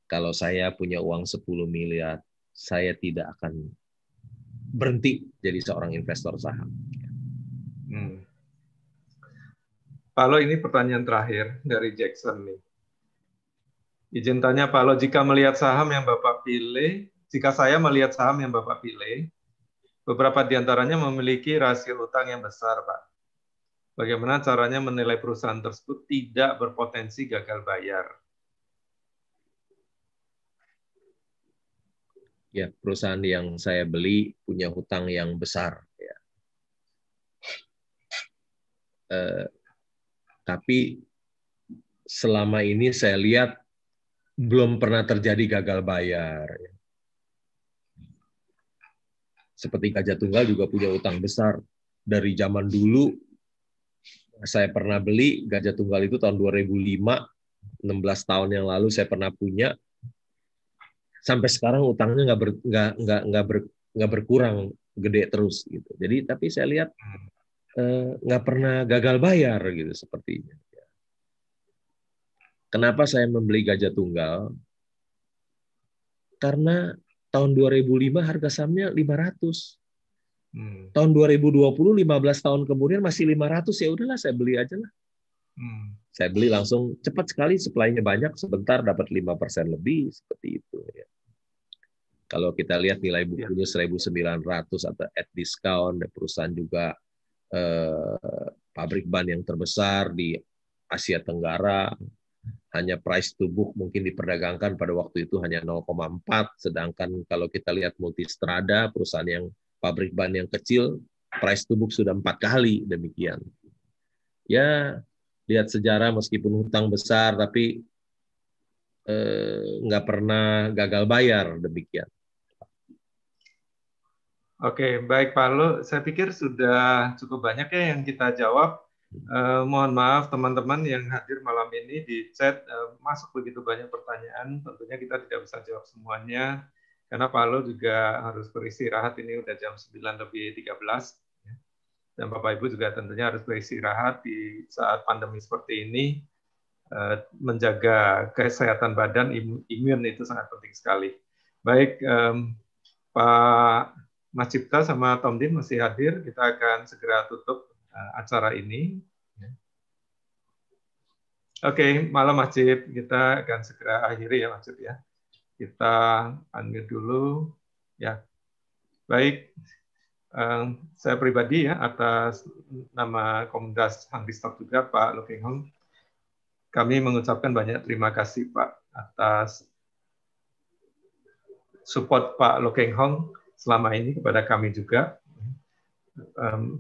kalau saya punya uang 10 miliar, saya tidak akan berhenti jadi seorang investor saham. Pak Lo, ini pertanyaan terakhir dari Jackson nih. Izin tanya Pak Lo, jika melihat saham yang Bapak pilih, jika saya melihat saham yang Bapak pilih, beberapa di antaranya memiliki rasio utang yang besar, Pak. Bagaimana caranya menilai perusahaan tersebut tidak berpotensi gagal bayar? Ya, perusahaan yang saya beli punya hutang yang besar. Ya. Tapi selama ini saya lihat belum pernah terjadi gagal bayar. Seperti Gajah Tunggal juga punya utang besar. Dari zaman dulu saya pernah beli Gajah Tunggal itu tahun 2005, 16 tahun yang lalu saya pernah punya. Sampai sekarang utangnya nggak berkurang, gede terus gitu. Jadi tapi saya lihat nggak pernah gagal bayar gitu sepertinya. Kenapa saya membeli Gajah Tunggal? Karena tahun 2005 harga sahamnya 500. Tahun 2020, 15 tahun kemudian masih 500, ya udahlah saya beli aja lah. Saya beli langsung, cepat sekali, supply-nya banyak, sebentar dapat 5% lebih, seperti itu. Ya. Kalau kita lihat nilai bukunya 1.900 atau at discount, perusahaan juga pabrik ban yang terbesar di Asia Tenggara, hanya price to book mungkin diperdagangkan pada waktu itu hanya 0,4, sedangkan kalau kita lihat Multistrada, perusahaan yang pabrik ban yang kecil, price to book sudah 4 kali demikian. Ya, lihat sejarah meskipun hutang besar, tapi nggak pernah gagal bayar demikian. Oke, baik Pak Lo. Saya pikir sudah cukup banyak ya yang kita jawab. Mohon maaf teman-teman yang hadir malam ini di chat masuk begitu banyak pertanyaan. Tentunya kita tidak bisa jawab semuanya karena Pak Lo juga harus beristirahat. Ini udah jam 9:13. Dan Bapak Ibu juga tentunya harus beristirahat di saat pandemi seperti ini. Menjaga kesehatan badan, imun itu sangat penting sekali. Baik, Pak Mas Cipta sama Tom Din masih hadir. Kita akan segera tutup acara ini. Oke, malam Mas Cip. Kita akan segera akhiri ya Mas Cip ya. Kita unmute dulu. Ya, baik. Saya pribadi ya atas nama Komunitas Hungry Stop juga Pak Lo Keng Hong. Kami mengucapkan banyak terima kasih Pak atas support Pak Lo Keng Hong selama ini kepada kami juga.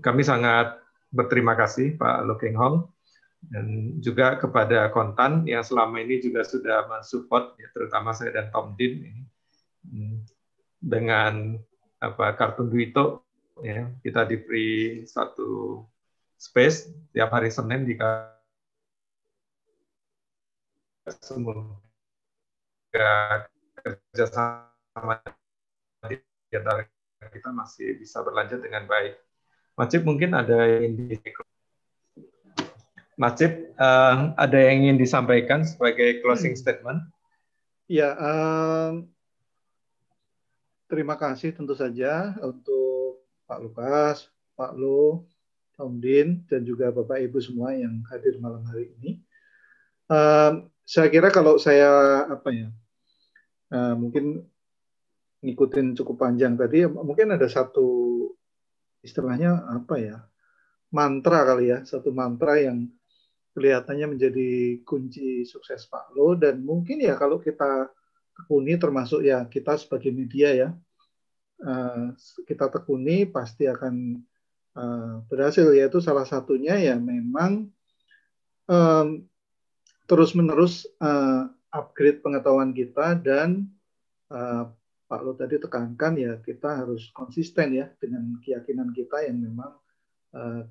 Kami sangat berterima kasih Pak Lo Keng Hong dan juga kepada Kontan yang selama ini juga sudah mensupport, ya, terutama saya dan Tom Din dengan kartun Duito, ya, kita diberi satu space tiap hari Senin di semoga kerjasama di antara kita masih bisa berlanjut dengan baik. Mas Cip mungkin ada yang Mas Cip, ada yang ingin disampaikan sebagai closing statement? Ya, terima kasih tentu saja untuk Pak Lukas, Pak Lo, Tom Din, dan juga Bapak Ibu semua yang hadir malam hari ini. Saya kira kalau saya mungkin ngikutin cukup panjang tadi, mungkin ada satu istilahnya mantra kali ya, satu mantra yang kelihatannya menjadi kunci sukses Pak Lo, dan mungkin ya kalau kita tekuni, termasuk ya kita sebagai media ya, kita tekuni pasti akan berhasil, yaitu salah satunya ya memang terus-menerus upgrade pengetahuan kita, dan Pak Lo tadi tekankan ya kita harus konsisten ya dengan keyakinan kita yang memang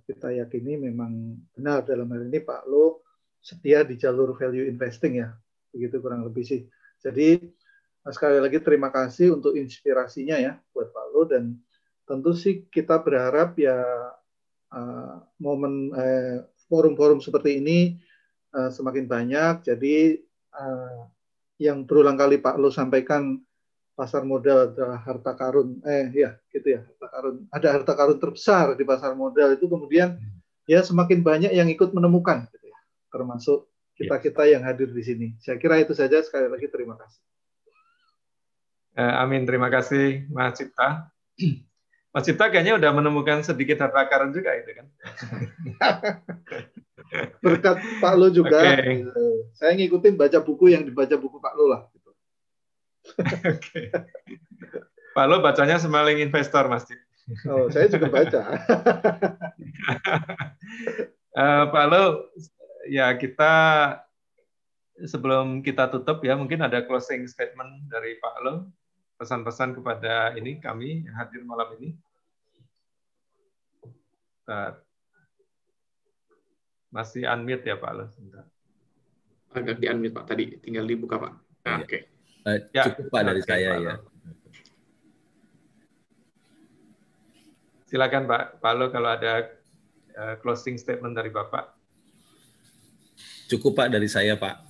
kita yakini memang benar. Dalam hal ini Pak Lo setia di jalur value investing ya, begitu kurang lebih sih. Jadi sekali lagi terima kasih untuk inspirasinya ya buat Pak Lo, dan tentu sih kita berharap ya momen forum-forum seperti ini semakin banyak. Jadi yang berulang kali Pak Lo sampaikan, pasar modal adalah harta karun, harta karun. Ada harta karun terbesar di pasar modal itu, kemudian ya semakin banyak yang ikut menemukan, gitu ya, termasuk kita yang hadir di sini. Saya kira itu saja. Sekali lagi terima kasih. Amin, terima kasih Mas Cipta. Mas Cipta kayaknya udah menemukan sedikit harta karun juga itu kan? Berkat Pak Lo juga, saya ngikutin baca buku yang dibaca buku Pak Lo lah. Gitu. Pak Lo bacanya Smiling Investor, Mas Cip. Oh, saya juga baca. Pak Lo, ya kita sebelum kita tutup ya, mungkin ada closing statement dari Pak Lo, pesan-pesan kepada kami yang hadir malam ini. Masih unmute ya Pak Lo? Agak di unmute Pak, tadi tinggal dibuka Pak. Nah, oke. Cukup Pak dari saya ya. Silakan Pak Lo kalau ada closing statement dari Bapak. Cukup Pak dari saya Pak.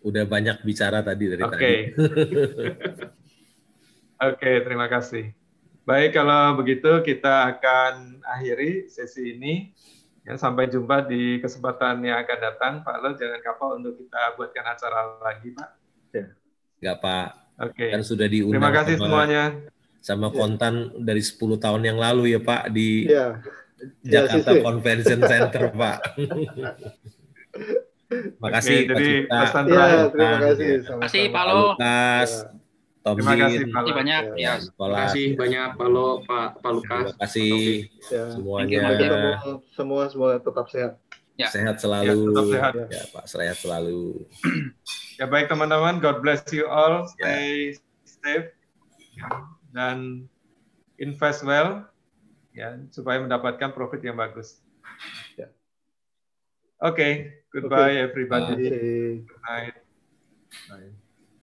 Udah banyak bicara tadi dari tadi. Oke, terima kasih. Baik, kalau begitu kita akan akhiri sesi ini. Ya, sampai jumpa di kesempatan yang akan datang. Pak Lo, jangan kapal untuk kita buatkan acara lagi, Pak. Enggak, Pak. Oke. Kan sudah diundang. Terima kasih semuanya. Sama Kontan dari 10 tahun yang lalu ya, Pak, di Jakarta Convention Center, Pak. Makasih, Pak Cipta. Terima kasih. Terima kasih, Pak Lo. Lukas, Tom Terima kasih, Din. Pak Lo. Banyak. Ya. Terima kasih banyak, Pak Lo, Pak Lukas. Terima kasih semuanya. Semua tetap sehat. Ya. Sehat selalu. Tetap sehat. Ya, Pak, sehat selalu. Ya, baik teman-teman. God bless you all. Stay safe. Dan invest well, ya, supaya mendapatkan profit yang bagus. Oke, goodbye everybody. Terima kasih. Good night.